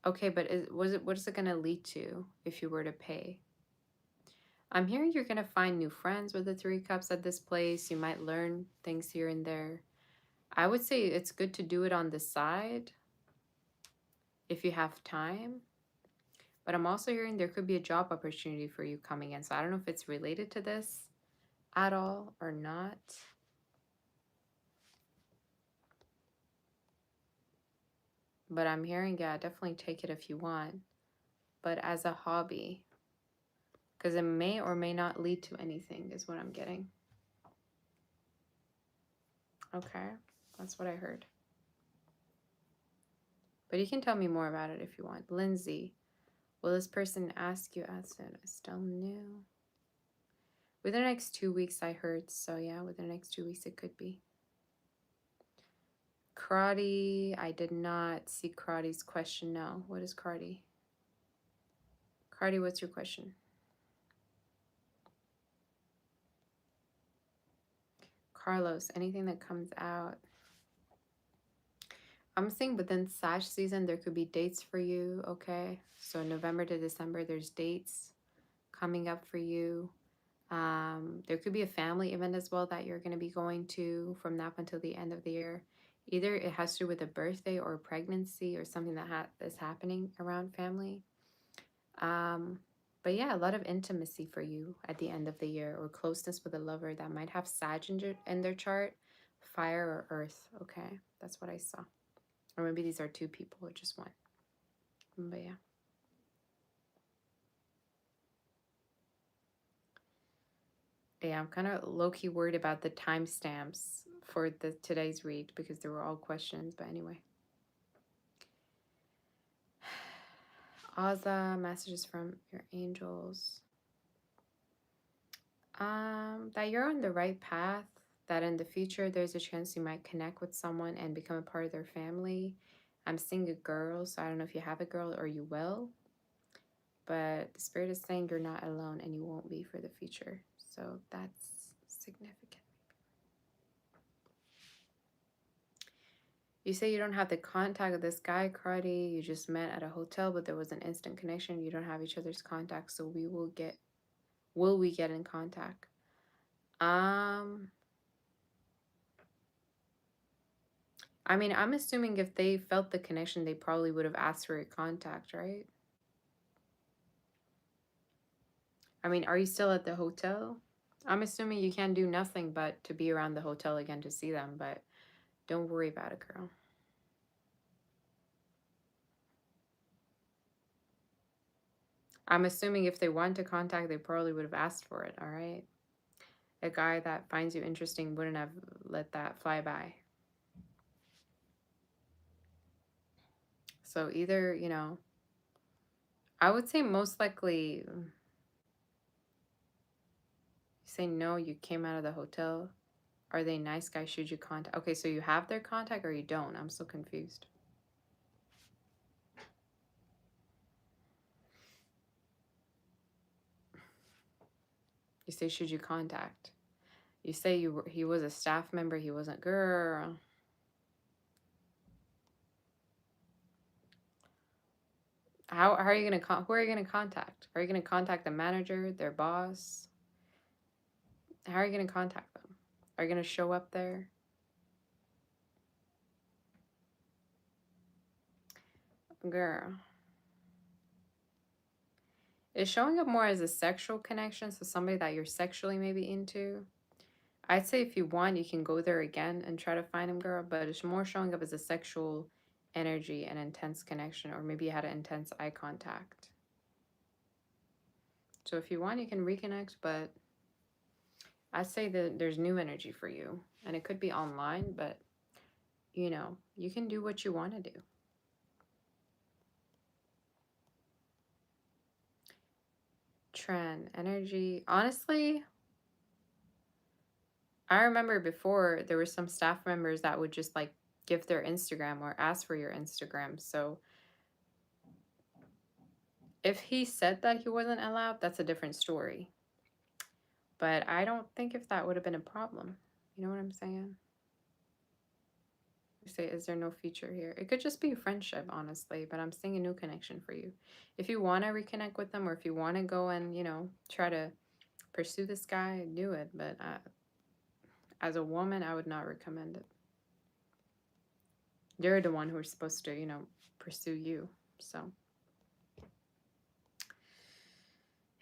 Okay, but what is it gonna lead to if you were to pay? I'm hearing you're gonna find new friends with the Three Cups at this place. You might learn things here and there. I would say it's good to do it on the side if you have time. But I'm also hearing there could be a job opportunity for you coming in. So I don't know if it's related to this at all or not. But I'm hearing, yeah, definitely take it if you want. But as a hobby. Because it may or may not lead to anything is what I'm getting. Okay, that's what I heard. But you can tell me more about it if you want. Lindsay, will this person ask you as soon as still new? Within the next 2 weeks, I heard. So yeah, within the next 2 weeks, it could be. Karate, I did not see Karate's question. No, what is Karate? Karate, what's your question? Carlos, anything that comes out. I'm saying within Sash season, there could be dates for you, okay? So November to December, there's dates coming up for you. There could be a family event as well that you're going to be going to from now until the end of the year. Either it has to do with a birthday or a pregnancy or something that is happening around family. But yeah, a lot of intimacy for you at the end of the year, or closeness with a lover that might have Sag in their chart, fire or earth. Okay, that's what I saw. Or maybe these are two people or just one. But yeah. Yeah, I'm kind of low-key worried about the timestamps for today's read because they were all questions. But anyway. Aza, messages from your angels. That you're on the right path, that in the future there's a chance you might connect with someone and become a part of their family. I'm seeing a girl, so I don't know if you have a girl or you will. But the spirit is saying you're not alone and you won't be for the future. So that's significant. You say you don't have the contact of this guy, Karate. You just met at a hotel, but there was an instant connection. You don't have each other's contact, so will we get in contact? I mean, I'm assuming if they felt the connection, they probably would have asked for a contact, right? I mean, are you still at the hotel? I'm assuming you can't do nothing but to be around the hotel again to see them, but don't worry about it, girl. I'm assuming if they want to contact, they probably would have asked for it, all right? A guy that finds you interesting wouldn't have let that fly by. So either, you know, I would say most likely, you say no, you came out of the hotel. Are they nice guys? Should you contact? Okay, so you have their contact or you don't? I'm so confused. You say, should you contact? You say he was a staff member, he wasn't. Girl. How are you going to who are you going to contact? Are you going to contact the manager, their boss? How are you going to contact them? Are you going to show up there? Girl. It's showing up more as a sexual connection, so somebody that you're sexually maybe into. I'd say if you want, you can go there again and try to find him, girl, but it's more showing up as a sexual energy and intense connection, or maybe you had an intense eye contact. So if you want, you can reconnect, but I'd say that there's new energy for you, and it could be online, but you know, you can do what you want to do. Trend, energy. Honestly, I remember before there were some staff members that would just like give their Instagram or ask for your Instagram. So if he said that he wasn't allowed, that's a different story. But I don't think if that would have been a problem. You know what I'm saying? You say, is there no future here? It could just be a friendship, honestly, but I'm seeing a new connection for you. If you want to reconnect with them or if you want to go and, you know, try to pursue this guy, do it. But as a woman, I would not recommend it. You're the one who's supposed to, you know, pursue you. So,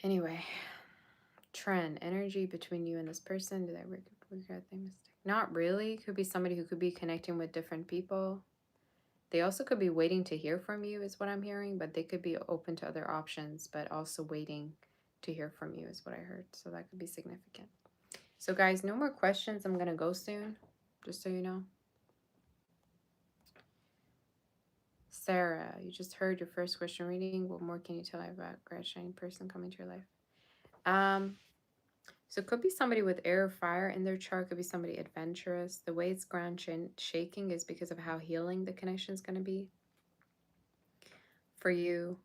anyway, trend, energy between you and this person. Did I regret the mistake? Not really. Could be somebody who could be connecting with different people. They also could be waiting to hear from you, is what I'm hearing, but they could be open to other options, but also waiting to hear from you, is what I heard. So that could be significant. So, guys, no more questions. I'm going to go soon, just so you know. Sarah, you just heard your first question reading. What more can you tell me about great shining person coming to your life? So it could be somebody with air or fire in their chart. Could be somebody adventurous. The way it's ground shaking is because of how healing the connection is going to be for you.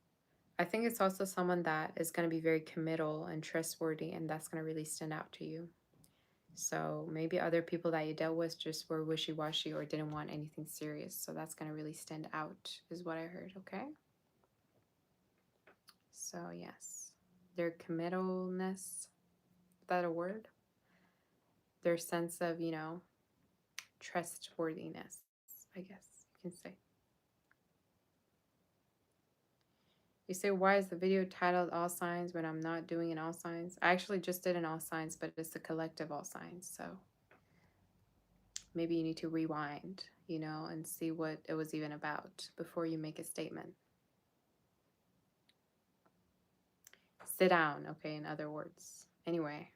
I think it's also someone that is going to be very committal and trustworthy, and that's going to really stand out to you. So maybe other people that you dealt with just were wishy-washy or didn't want anything serious. So that's going to really stand out, is what I heard, okay? So yes, their committalness, is that a word? Their sense of, you know, trustworthiness, I guess you can say. You say, why is the video titled All Signs when I'm not doing an All Signs? I actually just did an All Signs, but it's the collective All Signs. So maybe you need to rewind, you know, and see what it was even about before you make a statement. Sit down, okay, in other words. Anyway.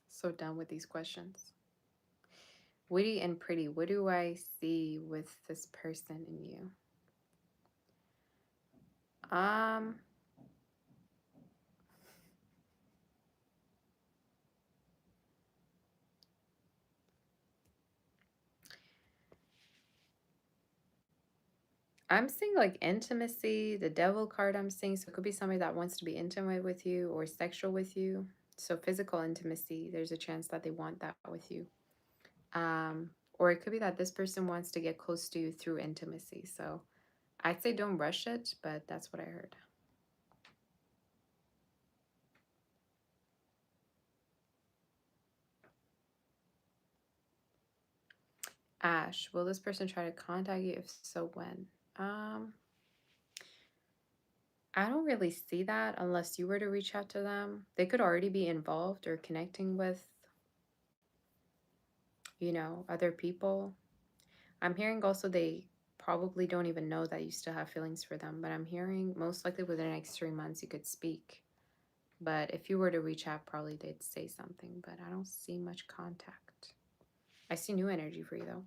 So done with these questions. Witty and pretty. What do I see with this person in you? I'm seeing like intimacy, the devil card I'm seeing. So it could be somebody that wants to be intimate with you or sexual with you. So physical intimacy, there's a chance that they want that with you. Or it could be that this person wants to get close to you through intimacy. So I'd say don't rush it, but that's what I heard. Ash, will this person try to contact you? If so, when? I don't really see that unless you were to reach out to them. They could already be involved or connecting with, you know, other people. I'm hearing also they probably don't even know that you still have feelings for them, but I'm hearing most likely within the next 3 months you could speak. But if you were to reach out, probably they'd say something, but I don't see much contact. I see new energy for you though.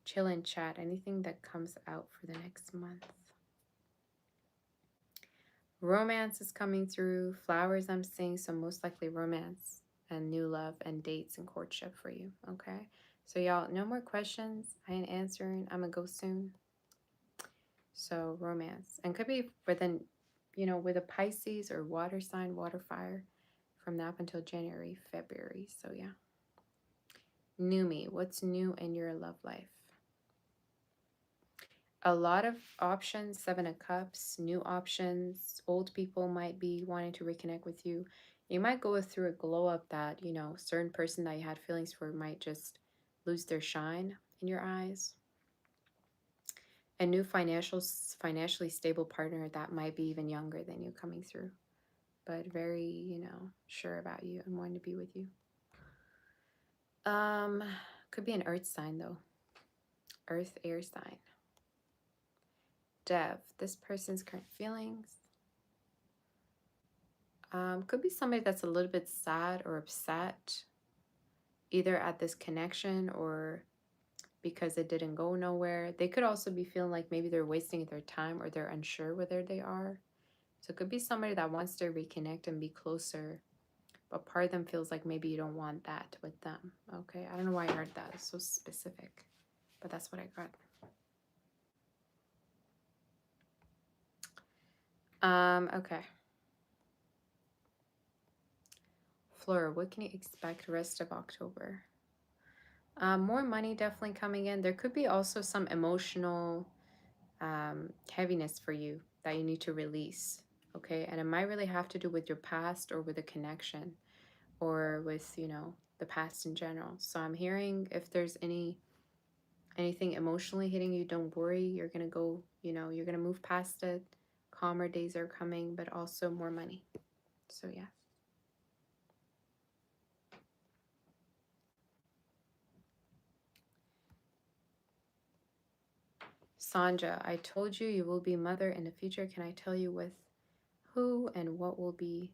Chill and chat, anything that comes out for the next month. Romance is coming through. Flowers I'm seeing, so most likely romance and new love and dates and courtship for you, okay? So y'all, no more questions. I ain't answering. I'm gonna go soon. So romance. And could be within, you know, with a Pisces or water sign, water fire from now up until January, February. So yeah. New me. What's new in your love life? A lot of options, Seven of Cups, new options. Old people might be wanting to reconnect with you. You might go through a glow up that, certain person that you had feelings for might just lose their shine in your eyes. A new financially stable partner that might be even younger than you coming through, but very, sure about you and wanting to be with you. Um, could be an earth sign though. Earth, air sign. Dev, this person's current feelings. Could be somebody that's a little bit sad or upset, either at this connection or because it didn't go nowhere. They could also be feeling like maybe they're wasting their time or they're unsure whether they are. So it could be somebody that wants to reconnect and be closer, but part of them feels like maybe you don't want that with them. Okay, I don't know why I heard that. It's so specific, but that's what I got. Okay. Flora, what can you expect rest of October? More money definitely coming in. There could be also some emotional heaviness for you that you need to release. Okay, and it might really have to do with your past or with a connection or with, the past in general. So I'm hearing if there's anything emotionally hitting you, don't worry. You're gonna go, you're gonna move past it. Calmer days are coming, but also more money. So yeah. Sandra, I told you you will be mother in the future. Can I tell you with who and what will be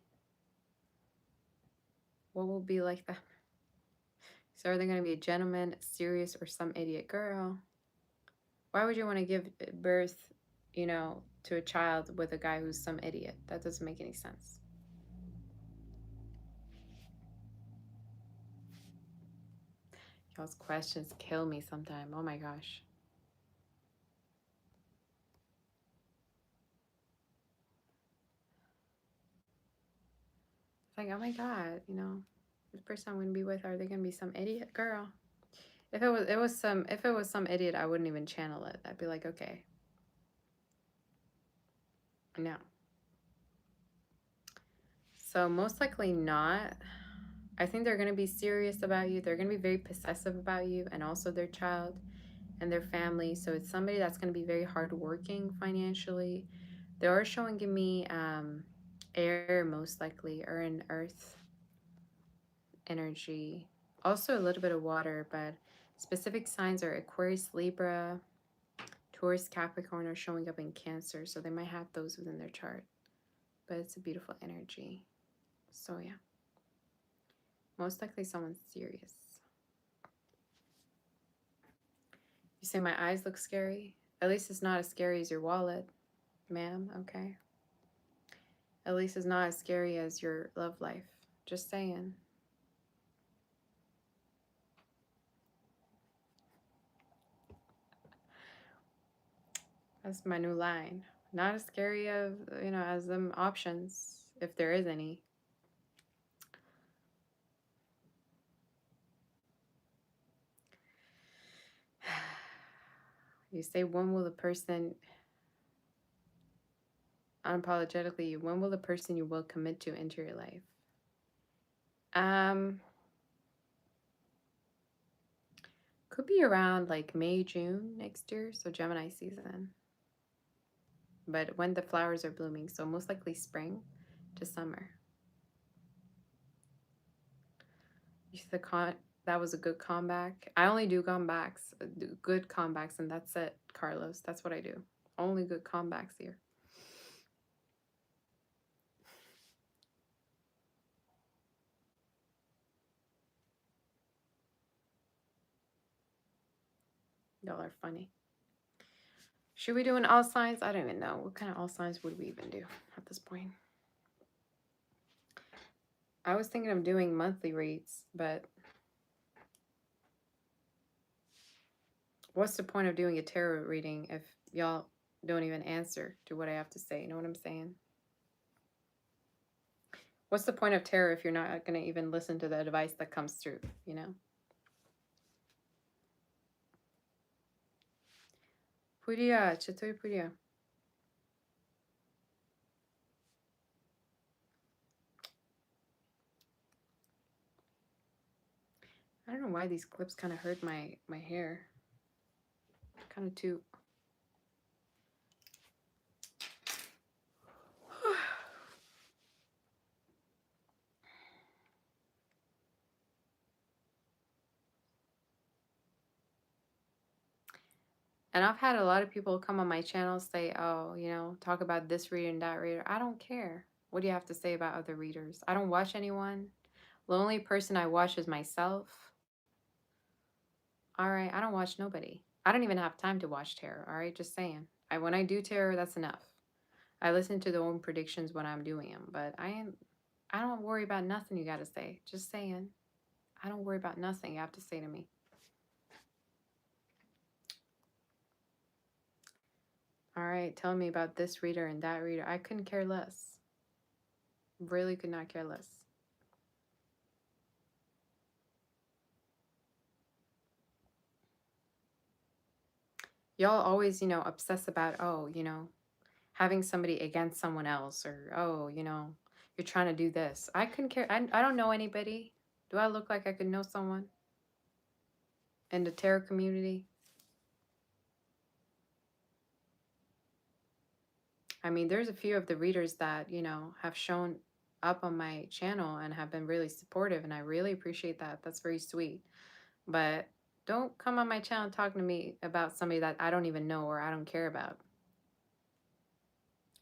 like that? So are they going to be a gentleman, serious, or some idiot girl? Why would you want to give birth, to a child with a guy who's some idiot? That doesn't make any sense. Y'all's questions kill me sometime. Oh my gosh. It's like, oh my God, this person I'm gonna be with, are they gonna be some idiot girl? If it was some idiot, I wouldn't even channel it. I'd be like, okay. No. So most likely not. I think they're gonna be serious about you. They're gonna be very possessive about you and also their child and their family. So it's somebody that's gonna be very hardworking financially. They are showing me air most likely, or an earth energy, also a little bit of water, but specific signs are Aquarius, Libra, Taurus, Capricorn are showing up in Cancer, so they might have those within their chart, but it's a beautiful energy. So yeah, most likely someone's serious. You say my eyes look scary? At least it's not as scary as your wallet, ma'am. Okay, at least it's not as scary as your love life. Just saying. That's my new line. Not as scary of, as them options, if there is any. You say, when will the person, unapologetically, when will the person you will commit to enter your life? Could be around like May, June next year, so Gemini season. But when the flowers are blooming, so most likely spring to summer. That was a good comeback. I only do comebacks, good comebacks, and that's it, Carlos. That's what I do. Only good comebacks here. Y'all are funny. Should we do an all signs? I don't even know. What kind of all signs would we even do at this point? I was thinking of doing monthly reads, but what's the point of doing a tarot reading if y'all don't even answer to what I have to say? You know what I'm saying? What's the point of tarot if you're not going to even listen to the advice that comes through, Puriya, Chaturi Puriya. I don't know why these clips kind of hurt my hair. Kind of too. And I've had a lot of people come on my channel say, oh, you know, talk about this reader and that reader. I don't care. What do you have to say about other readers? I don't watch anyone. The only person I watch is myself. All right, I don't watch nobody. I don't even have time to watch tarot. All right, just saying. When I do tarot, that's enough. I listen to their own predictions when I'm doing them, but I don't worry about nothing you got to say. Just saying. I don't worry about nothing you have to say to me. All right, tell me about this reader and that reader. I couldn't care less. Really could not care less. Y'all always, you know, obsess about, oh, you know, having somebody against someone else, or, oh, you know, you're trying to do this. I couldn't care. I don't know anybody. Do I look like I could know someone in the tarot community? I mean, there's a few of the readers that, you know, have shown up on my channel and have been really supportive, and I really appreciate that. That's very sweet. But don't come on my channel talking to me about somebody that I don't even know or I don't care about.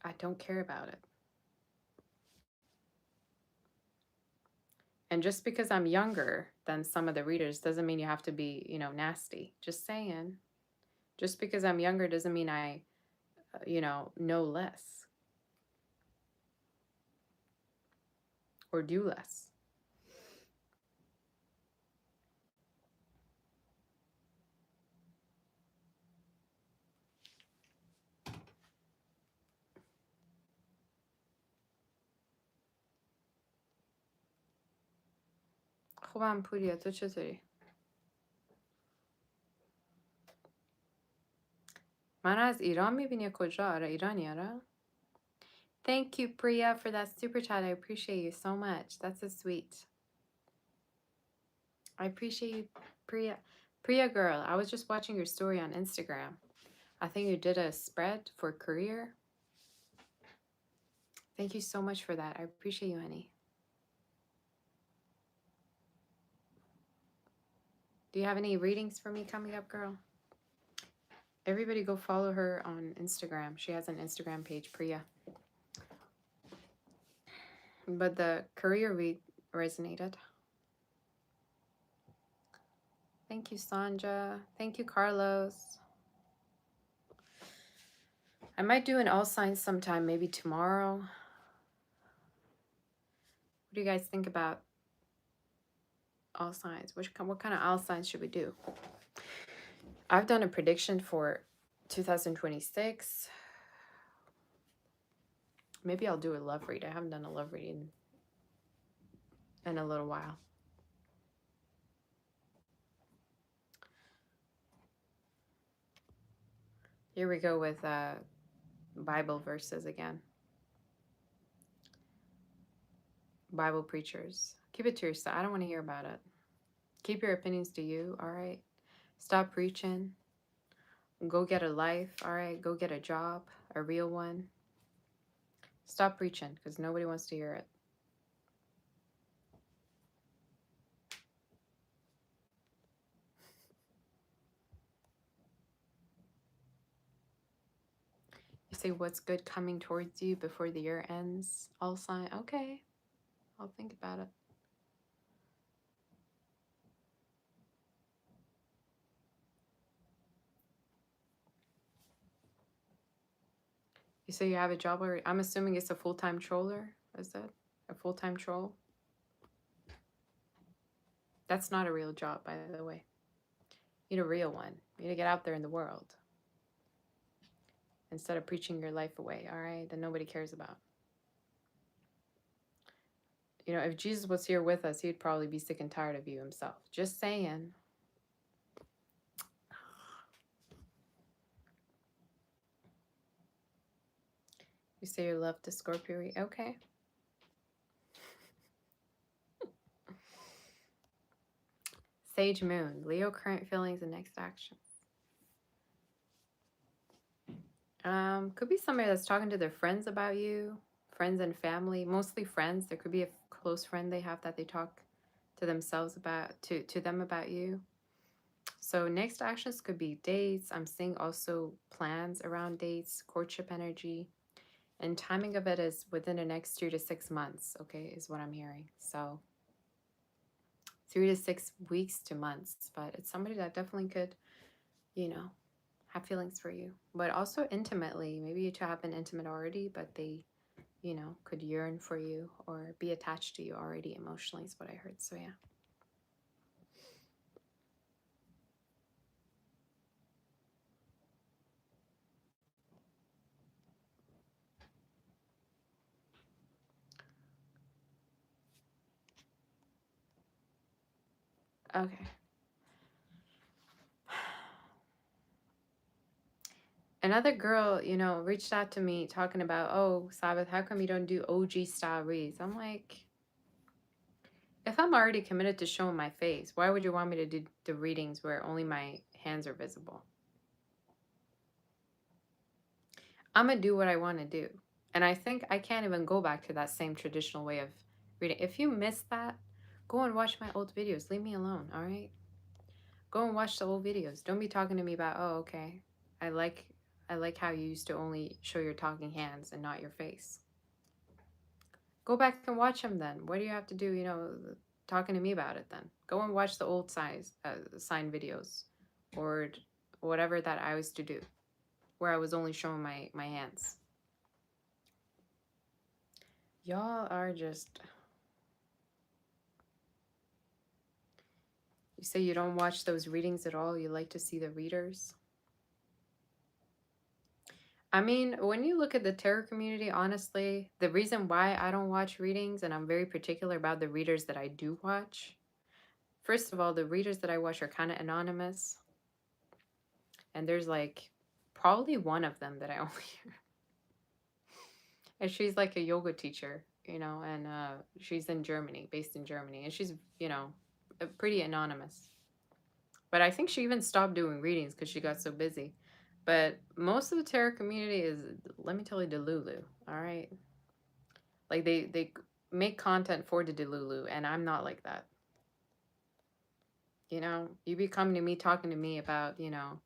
I don't care about it. And just because I'm younger than some of the readers doesn't mean you have to be, you know, nasty. Just saying. Just because I'm younger doesn't mean I, you know less or do less. خوبم پوریا، تو چطوری؟ من از ایران میبینی کجا؟ آره ایرانی آره؟ Thank you, Priya, for that super chat. I appreciate you so much. That's so sweet. I appreciate you, Priya. Priya girl, I was just watching your story on Instagram. I think you did a spread for career. Thank you so much for that. I appreciate you, honey. Do you have any readings for me coming up, girl? Everybody go follow her on Instagram. She has an Instagram page, Priya. But the career read resonated. Thank you, Sanja. Thank you, Carlos. I might do an all signs sometime, maybe tomorrow. What do you guys think about all signs? What kind of all signs should we do? I've done a prediction for 2026. Maybe I'll do a love read. I haven't done a love reading in a little while. Here we go with Bible verses again. Bible preachers. Keep it to yourself. I don't want to hear about it. Keep your opinions to you, all right? Stop preaching. Go get a life, all right? Go get a job, a real one. Stop preaching because nobody wants to hear it. You say what's good coming towards you before the year ends. All sign. Okay. I'll think about it. You say you have a job already. I'm assuming it's a full-time troller. Is that a full-time troll? That's not a real job, by the way. You need a real one. You need to get out there in the world. Instead of preaching your life away, all right? That nobody cares about. You know, if Jesus was here with us, he'd probably be sick and tired of you himself. Just saying. You say you love the Scorpio. Okay. Sage Moon. Leo current feelings and next action. Could be somebody that's talking to their friends about you, friends and family, mostly friends. There could be a close friend they have that they talk to themselves about, to them about you. So next actions could be dates. I'm seeing also plans around dates, courtship energy, and timing of it is within the next 3 to 6 months. Okay, is what I'm hearing. So 3 to 6 weeks to months, but it's somebody that definitely could, you know, have feelings for you, but also intimately. Maybe you two have been intimate already, but they, you know, could yearn for you or be attached to you already emotionally, is what I heard. So, yeah. Okay. Another girl, you know, reached out to me talking about, oh, Sabbath, how come you don't do OG style reads? I'm like, if I'm already committed to showing my face, why would you want me to do the readings where only my hands are visible? I'm going to do what I want to do. And I think I can't even go back to that same traditional way of reading. If you missed that, go and watch my old videos. Leave me alone, all right? Go and watch the old videos. Don't be talking to me about, oh, okay. I like I like how you used to only show your talking hands and not your face. Go back and watch them then. What do you have to do, you know, talking to me about it then? Go and watch the old sign videos or whatever that I used to do where I was only showing my hands. Y'all are just, you say you don't watch those readings at all. You like to see the readers. I mean, when you look at the tarot community, honestly, the reason why I don't watch readings, and I'm very particular about the readers that I do watch, first of all, the readers that I watch are kind of anonymous. And there's like probably one of them that I only hear. And she's like a yoga teacher, you know, and she's in Germany, based in Germany. And she's, you know, pretty anonymous. But I think she even stopped doing readings because she got so busy. But most of the tarot community is, let me tell you, Delulu. All right, like they make content for the Delulu, and I'm not like that. You know, you be coming to me talking to me about, you know,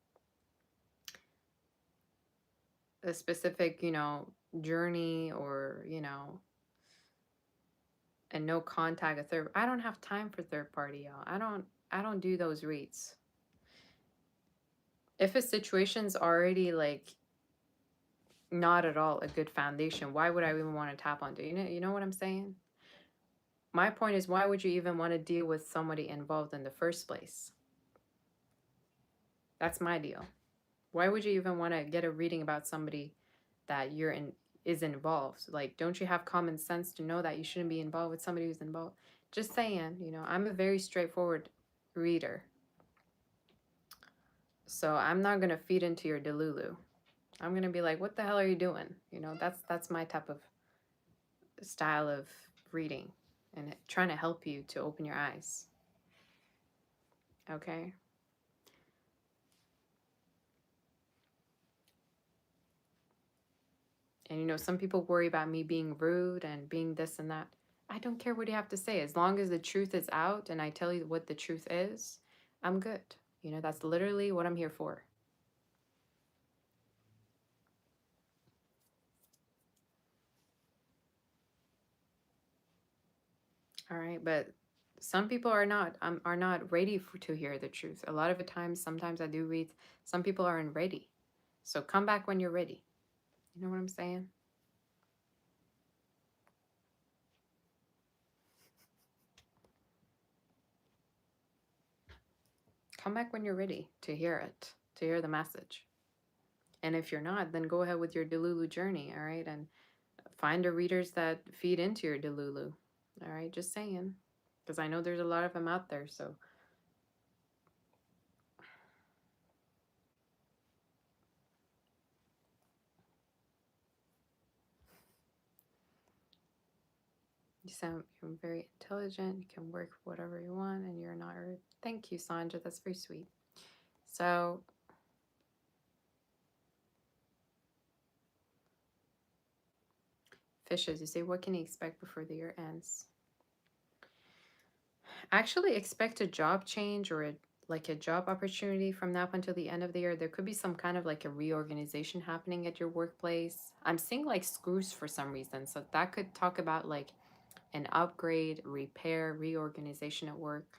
a specific, you know, journey or, you know, and no contact a third. I don't have time for third party, y'all. I don't do those reads. If a situation's already like not at all a good foundation, why would I even want to tap onto? You know what I'm saying? My point is, why would you even want to deal with somebody involved in the first place? That's my deal. Why would you even want to get a reading about somebody that you're in is involved? Like, don't you have common sense to know that you shouldn't be involved with somebody who's involved? Just saying, you know, I'm a very straightforward reader. So I'm not gonna feed into your delulu. I'm gonna be like, what the hell are you doing? You know, that's my type of style of reading and trying to help you to open your eyes. Okay? And you know, some people worry about me being rude and being this and that. I don't care what you have to say. As long as the truth is out and I tell you what the truth is, I'm good. You know, that's literally what I'm here for. All right, but some people are not ready to hear the truth. A lot of the times, sometimes I do read. Some people aren't ready, so come back when you're ready. You know what I'm saying? Come back when you're ready to hear it, to hear the message. And if you're not, then go ahead with your Delulu journey. All right, and find the readers that feed into your Delulu. All right, just saying, because I know there's a lot of them out there. So sound you're very intelligent. You can work whatever you want, and you're not. Thank you, Sandra. That's very sweet. So, fishes, you say, what can you expect before the year ends? Actually, expect a job change or like a job opportunity from now up until the end of the year. There could be some kind of like a reorganization happening at your workplace. I'm seeing like screws for some reason. So that could talk about like an upgrade, repair, reorganization at work.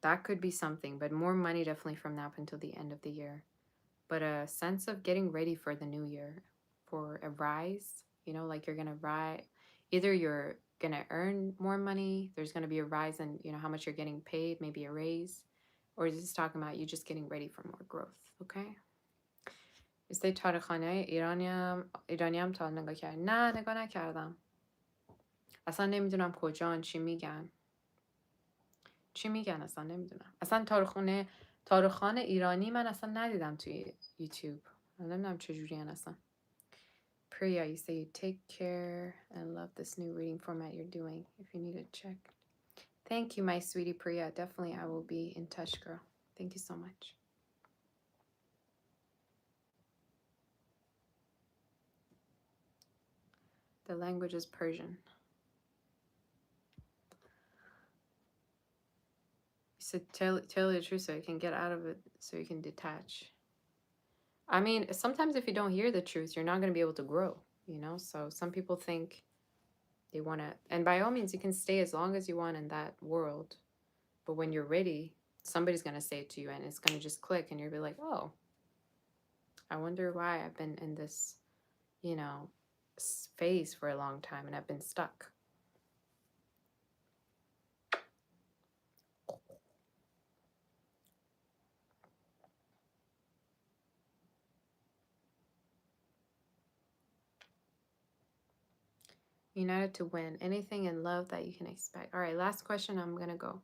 That could be something, but more money definitely from now up until the end of the year. But a sense of getting ready for the new year, for a rise, like you're gonna rise, either you're gonna earn more money, there's gonna be a rise in, how much you're getting paid, maybe a raise, or is this talking about you just getting ready for more growth, okay? استه تاریخانه ایرانی هم تا نگاه کرد. نه نگاه نکردم. اصلا نمیدونم کجان، چی میگن. اصلا نمیدونم. اصلا تاریخان ایرانی من اصلا ندیدم توی یوتیوب. نمیدونم چجوری اصلا. Priya, you say you take care and love this new reading format you're doing. If you need to check. Thank you, my sweetie Priya. Definitely I will be in touch, girl. Thank you so much. The language is Persian. You said tell you the truth so you can get out of it, so you can detach. I mean, sometimes if you don't hear the truth, you're not going to be able to grow, So some people think they want to, and by all means, you can stay as long as you want in that world. But when you're ready, somebody's going to say it to you and it's going to just click and you'll be like, oh, I wonder why I've been in this, phase for a long time and I've been stuck. United to win. Anything in love that you can expect. All right, last question. I'm going to go.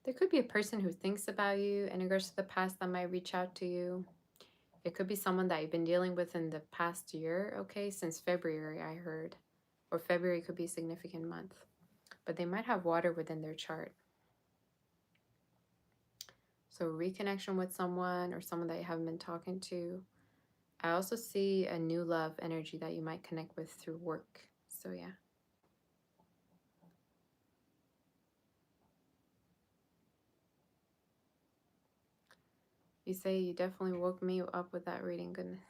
There could be a person who thinks about you in regards to the past that might reach out to you. It could be someone that you've been dealing with in the past year, okay? Since February, I heard. Or February could be a significant month. But they might have water within their chart. So reconnection with someone or someone that you haven't been talking to. I also see a new love energy that you might connect with through work. So yeah. You say you definitely woke me up with that reading, goodness.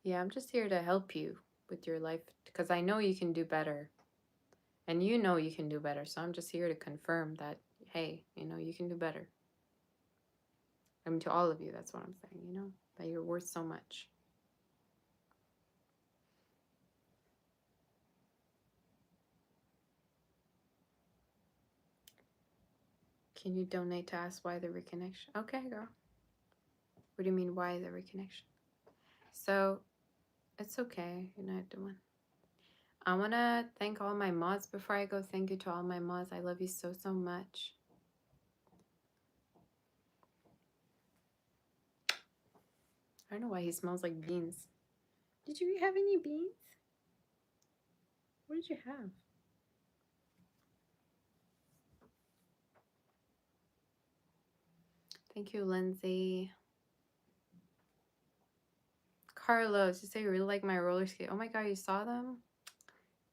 Yeah, I'm just here to help you with your life because I know you can do better. And you know you can do better. So I'm just here to confirm that, hey, you can do better. I mean, to all of you, that's what I'm saying, that you're worth so much. Can you donate to ask why the reconnection? Okay, girl. What do you mean, why the reconnection? So, it's okay. You're not doing. I want to thank all my mods before I go. Thank you to all my mods. I love you so, so much. I don't know why he smells like beans. Did you have any beans? What did you have? Thank you, Lindsay. Carlos, you say you really like my roller skate. Oh my god, you saw them?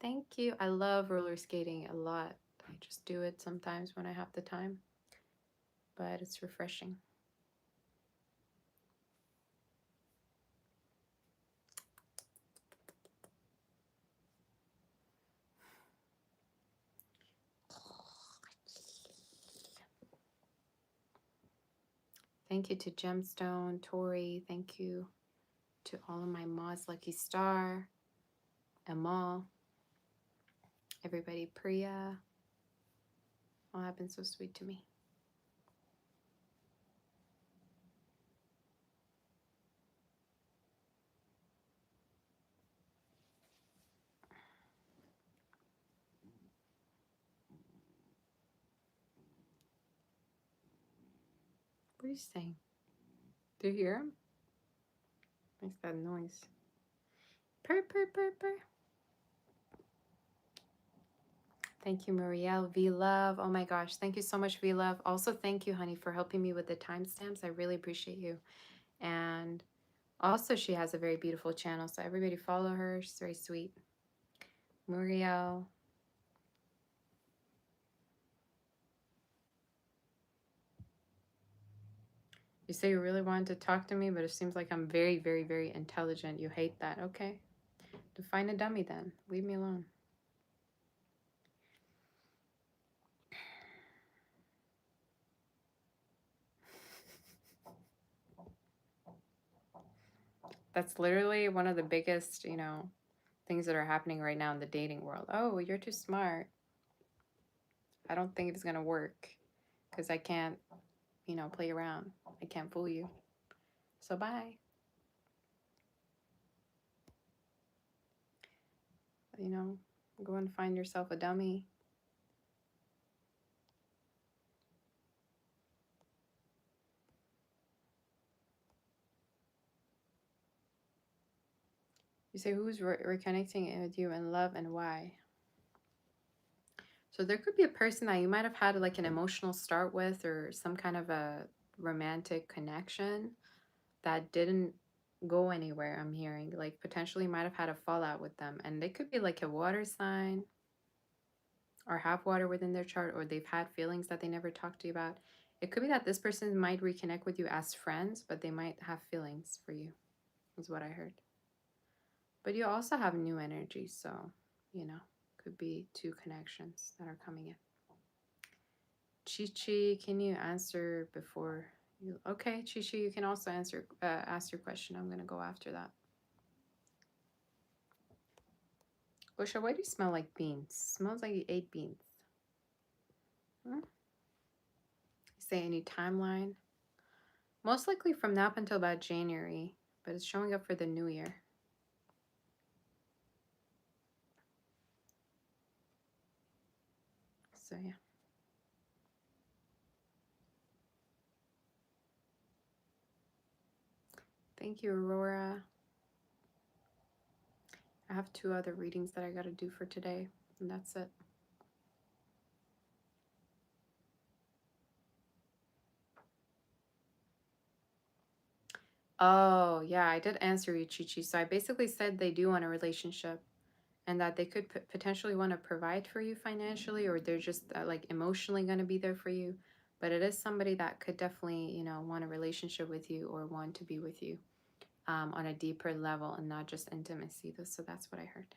Thank you. I love roller skating a lot. I just do it sometimes when I have the time. But it's refreshing. Thank you to Gemstone, Tori. Thank you to all of my mods, Lucky Star, Amal, everybody, Priya. All have been so sweet to me. What are you saying? Do you hear him? Makes that noise. Purr, purr, purr, purr. Thank you, Marielle. V-Love. Oh my gosh. Thank you so much, V-Love. Also, thank you, honey, for helping me with the timestamps. I really appreciate you. And also, she has a very beautiful channel. So everybody follow her. She's very sweet. Muriel. You say you really wanted to talk to me, but it seems like I'm very, very, very intelligent. You hate that. Okay. Define a dummy then. Leave me alone. That's literally one of the biggest, things that are happening right now in the dating world. Oh, you're too smart. I don't think it's going to work because I can't, play around. I can't fool you. So bye. Go and find yourself a dummy. You say, who's reconnecting with you in love and why? So there could be a person that you might have had like an emotional start with or some kind of a romantic connection that didn't go anywhere, I'm hearing. Like potentially might have had a fallout with them. And they could be like a water sign or have water within their chart, or they've had feelings that they never talked to you about. It could be that this person might reconnect with you as friends, but they might have feelings for you, is what I heard. But you also have new energy, so, could be two connections that are coming in. Chi-Chi, can you answer before you... Okay, Chi-Chi, you can also ask your question. I'm going to go after that. Osha, why do you smell like beans? Smells like you ate beans. Say any timeline? Most likely from now up until about January, but it's showing up for the new year. So, yeah. Thank you, Aurora. I have 2 other readings that I got to do for today, and that's it. Oh, yeah, I did answer you, Chi-Chi. So I basically said they do want a relationship and that they could potentially want to provide for you financially, or they're just like emotionally going to be there for you. But it is somebody that could definitely, want a relationship with you or want to be with you on a deeper level and not just intimacy. So that's what I heard.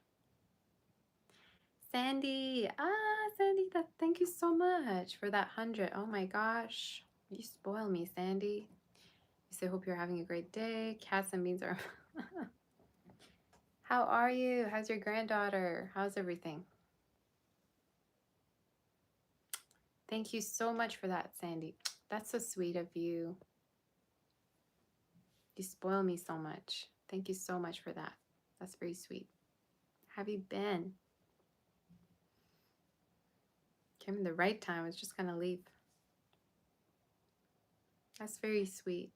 Sandy, Sandy, thank you so much for that 100. Oh my gosh, you spoil me, Sandy. You say, hope you're having a great day. Cats and beans are... How are you? How's your granddaughter? How's everything? Thank you so much for that, Sandy. That's so sweet of you. You spoil me so much. Thank you so much for that. That's very sweet. How have you been? Came in the right time. I was just going to leave. That's very sweet.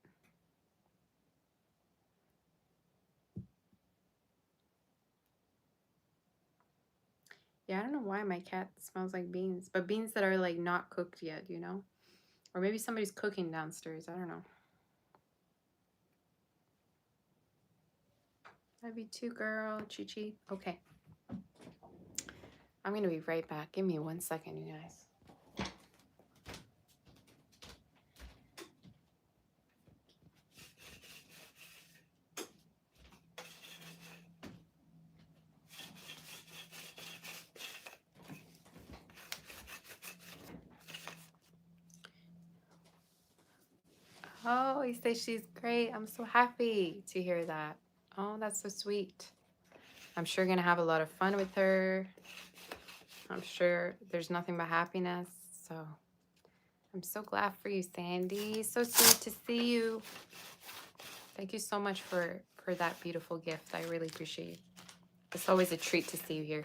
Yeah, I don't know why my cat smells like beans, but beans that are like not cooked yet, Or maybe somebody's cooking downstairs. I don't know. Love you too, girl. Chi-Chi. Okay. I'm going to be right back. Give me 1 second, you guys. Oh, he says she's great. I'm so happy to hear that. Oh, that's so sweet. I'm sure you're going to have a lot of fun with her. I'm sure there's nothing but happiness. So I'm so glad for you, Sandy. So sweet to see you. Thank you so much for that beautiful gift. I really appreciate it. It's always a treat to see you here.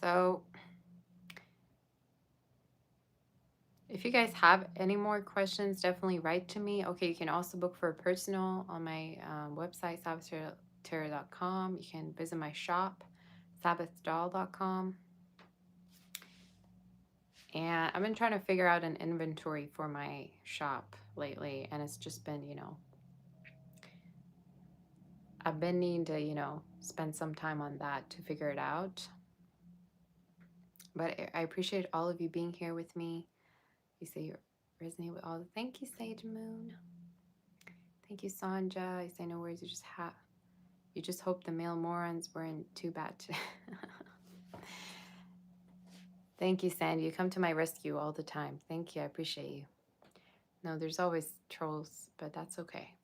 So So if you guys have any more questions, definitely write to me. Okay, you can also book for a personal on my website, sabbathtarot.com. You can visit my shop, sabbathdoll.com. And I've been trying to figure out an inventory for my shop lately, and it's just been, I've been needing to, spend some time on that to figure it out. But I appreciate all of you being here with me. You say you resonate with all the. Thank you, Sage Moon. Thank you, Sanja. You say no worries. You just hope the male morons weren't too bad. Thank you, Sandy. You come to my rescue all the time. Thank you. I appreciate you. No, there's always trolls, but that's okay.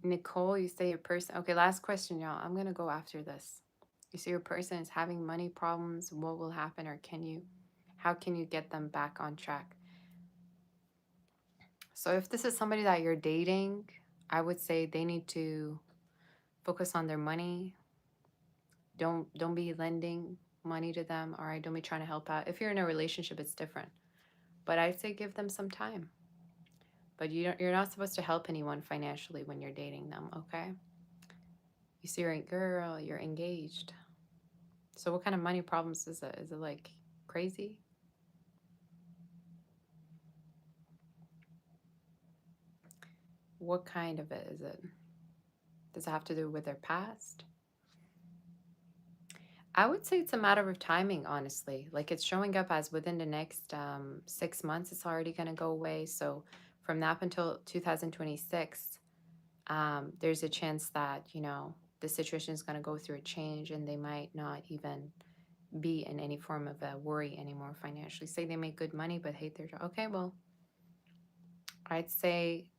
Nicole, you say your person. Okay, last question, y'all. I'm gonna go after this. You say your person is having money problems. What will happen, or how can you get them back on track? So if this is somebody that you're dating, I would say they need to focus on their money. Don't be lending money to them. All right, don't be trying to help out. If you're in a relationship, it's different. But I'd say give them some time. But you're not supposed to help anyone financially when you're dating them, okay? You see, you're engaged. So what kind of money problems is it? Is it like crazy? What kind of it is it? Does it have to do with their past? I would say it's a matter of timing, honestly. Like it's showing up as within the next 6 months, it's already going to go away. So from now up until 2026, there's a chance that, the situation is going to go through a change and they might not even be in any form of a worry anymore financially. Say they make good money but hate their job. Okay, well, I'd say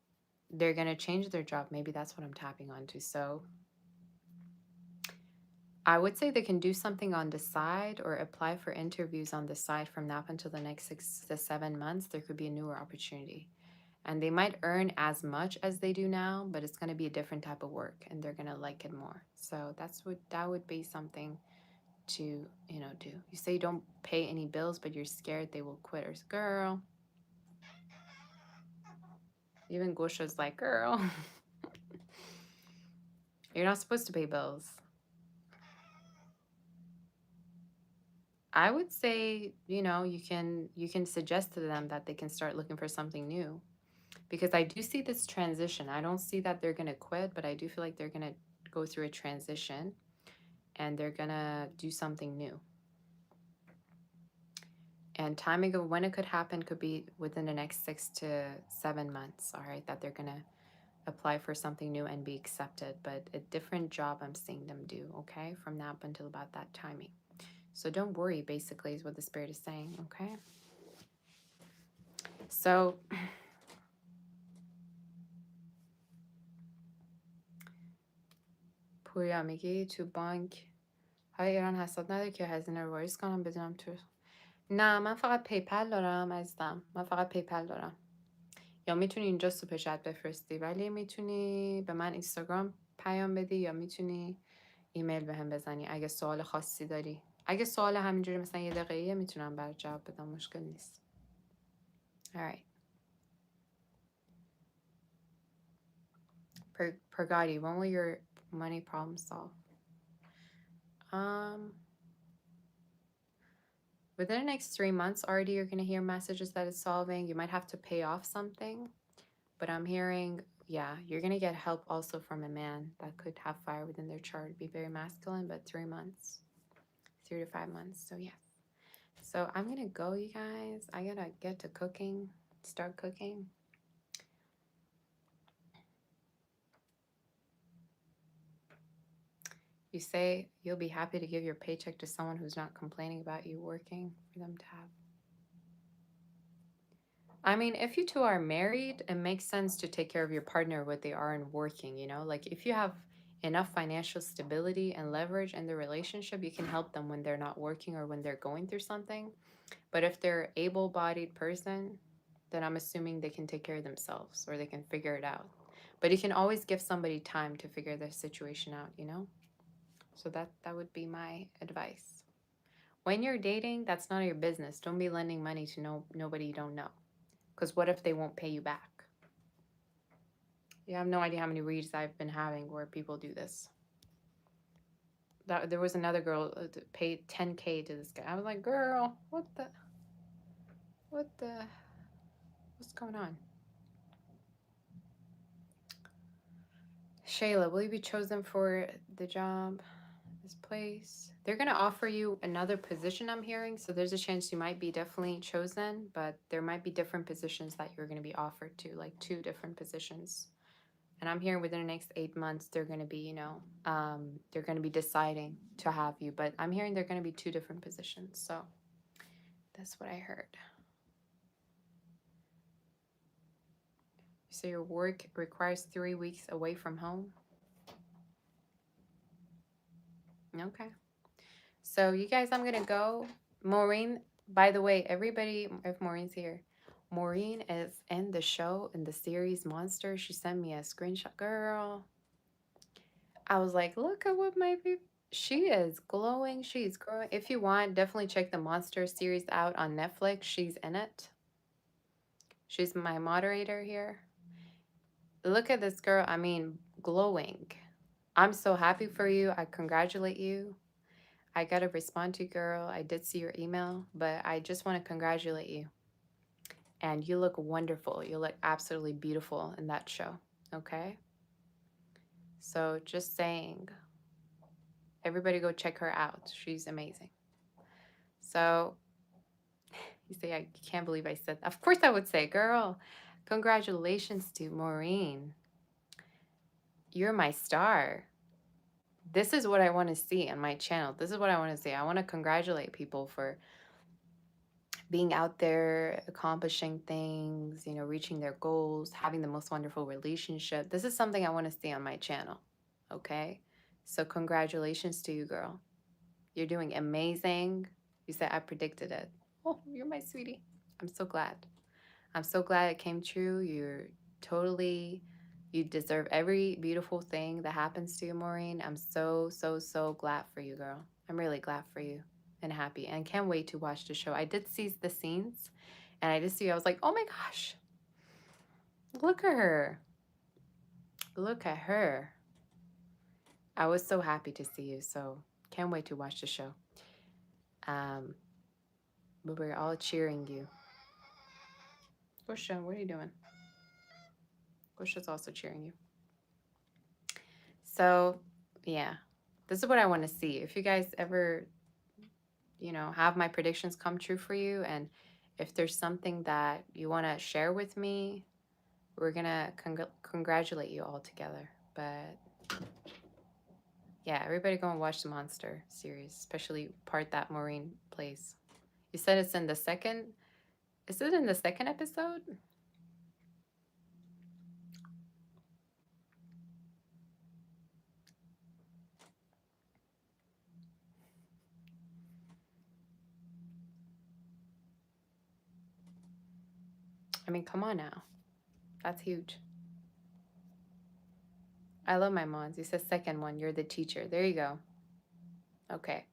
they're going to change their job. Maybe that's what I'm tapping onto. So I would say they can do something on the side or apply for interviews on the side from now up until the next 6 to 7 months. There could be a newer opportunity. And they might earn as much as they do now, but it's going to be a different type of work and they're going to like it more. So that would be something to, do. You say you don't pay any bills, but you're scared they will quit. Or girl. Even Gosha's like, girl, you're not supposed to pay bills. I would say, you can suggest to them that they can start looking for something new. Because I do see this transition. I don't see that they're going to quit, but I do feel like they're going to go through a transition and they're going to do something new. And timing of when it could happen could be within the next 6 to 7 months, all right, that they're going to apply for something new and be accepted. But a different job I'm seeing them do, okay, from now up until about that timing. So don't worry, basically, is what the Spirit is saying, okay? So پوریا میگی تو بانک های ایران حساب نداره که هزینه رو واریز کنم بدونم تو. نه، من فقط پیپل دارم عزیزم. من فقط پیپل دارم. یا میتونی اینجا سوپر چت بفرستی، ولی میتونی به من اینستاگرام پیام بدی یا میتونی ایمیل بهم بزنی اگه سوال خاصی داری. اگه سوال همینجوری مثلا 1 دقیقه‌ایه میتونم برات جواب بدم، مشکل نیست. Alright. Pergati, when will your money problem solve? Within the next 3 months, already you're going to hear messages that it's solving. You might have to pay off something, but I'm hearing, yeah, you're going to get help also from a man that could have fire within their chart, be very masculine, but 3 months, 3 to 5 months. So yeah. So I'm going to go, you guys. I got to get to cooking, start cooking. You say you'll be happy to give your paycheck to someone who's not complaining about you working for them to have. I mean, if you two are married, it makes sense to take care of your partner what they are in working, Like if you have enough financial stability and leverage in the relationship, you can help them when they're not working or when they're going through something. But if they're able-bodied person, then I'm assuming they can take care of themselves or they can figure it out. But you can always give somebody time to figure their situation out, you know? So that would be my advice. When you're dating, that's none of your business. Don't be lending money to nobody you don't know. Because what if they won't pay you back? You have no idea how many reads I've been having where people do this. There was another girl that paid 10K to this guy. I was like, girl, what's going on? Shayla, will you be chosen for the job, this place? They're going to offer you another position, I'm hearing. So there's a chance you might be definitely chosen, but there might be different positions that you're going to be offered to, like 2 different positions. And I'm hearing within the next 8 months, they're going to be, they're going to be deciding to have you. But I'm hearing they're going to be 2 different positions. So that's what I heard. So your work requires 3 weeks away from home? Okay. So you guys, I'm going to go. Maureen, by the way, everybody, if Maureen's here, Maureen is in the show, in the series Monster. She sent me a screenshot. Girl, I was like, look at what my people. She is glowing. She's growing. If you want, definitely check the Monster series out on Netflix. She's in it. She's my moderator here. Look at this girl. I mean, glowing. I'm so happy for you. I congratulate you. I got to respond to you, girl. I did see your email, but I just want to congratulate you. And you look wonderful. You look absolutely beautiful in that show. Okay? So just saying, everybody go check her out. She's amazing. So you say, I can't believe I said that. Of course I would say, girl, congratulations to Maureen. You're my star. This is what I want to see on my channel. This is what I want to see. I want to congratulate people for being out there, accomplishing things, reaching their goals, having the most wonderful relationship. This is something I want to see on my channel. Okay? So congratulations to you, girl. You're doing amazing. You said I predicted it. Oh, you're my sweetie. I'm so glad. I'm so glad it came true. You deserve every beautiful thing that happens to you, Maureen. I'm so, so, so glad for you, girl. I'm really glad for you and happy and can't wait to watch the show. I did see the scenes and I was like, oh my gosh, look at her. Look at her. I was so happy to see you. So can't wait to watch the show. But we're all cheering you. Gosha, what are you doing? Gosha's also cheering you. So, yeah, this is what I want to see. If you guys ever, have my predictions come true for you, and if there's something that you want to share with me, we're going to congratulate you all together. But, yeah, everybody go and watch the Monster series, especially part that Maureen plays. You said it's in the second... Is it in the second episode? I mean, come on now. That's huge. I love my Mons. You said second one. You're the teacher. There you go. Okay.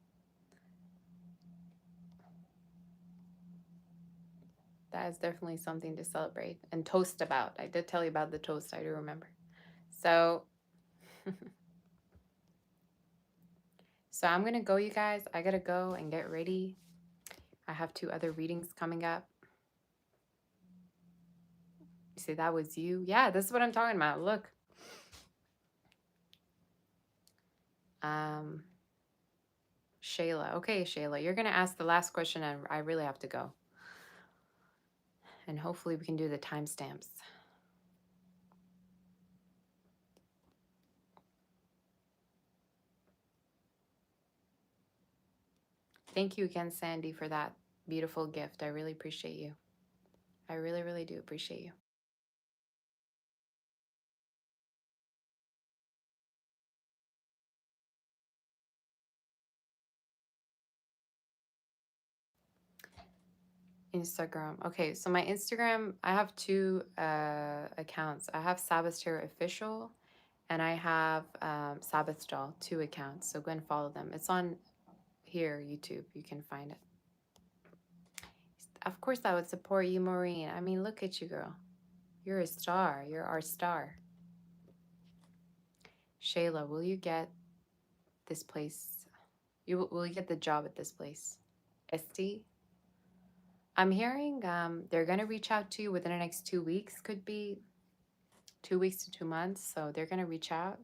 That is definitely something to celebrate and toast about. I did tell you about the toast. I do remember. So, so I'm going to go, you guys. I got to go and get ready. I have 2 other readings coming up. You say that was you? Yeah, this is what I'm talking about. Look. Shayla. Okay, Shayla, you're going to ask the last question and I really have to go. And hopefully we can do the timestamps. Thank you again, Sandy, for that beautiful gift. I really appreciate you. I really, really do appreciate you. Instagram. Okay, so my Instagram, I have two accounts. I have Sabbath Official and I have Sabbath Doll, two accounts. So go and follow them. It's on here, YouTube. You can find it. Of course, I would support you, Maureen. I mean, look at you, girl. You're a star. You're our star. Shayla, will you get this place? Will you get the job at this place? Esty? I'm hearing they're gonna reach out to you within the next 2 weeks. Could be 2 weeks to 2 months. So they're gonna reach out.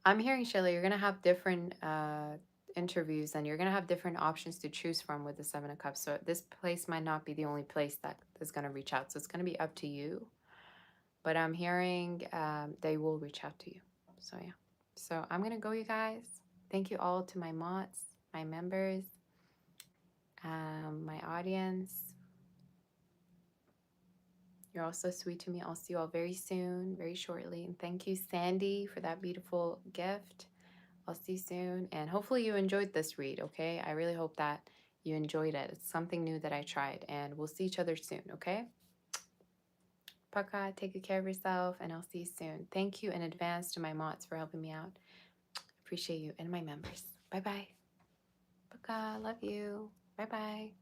I'm hearing, Shayla, you're gonna have different interviews and you're gonna have different options to choose from with the Seven of Cups. So this place might not be the only place that is gonna reach out. So it's gonna be up to you. But I'm hearing they will reach out to you. So yeah. So I'm gonna go, you guys. Thank you all to my mods, my members, my audience. You're all so sweet to me. I'll see you all very soon, very shortly. And thank you, Sandy, for that beautiful gift. I'll see you soon. And hopefully you enjoyed this read, okay? I really hope that you enjoyed it. It's something new that I tried. And we'll see each other soon, okay? Paka, take good care of yourself, and I'll see you soon. Thank you in advance to my mods for helping me out. Appreciate you and my members. Bye-bye. Paka, love you. Bye-bye.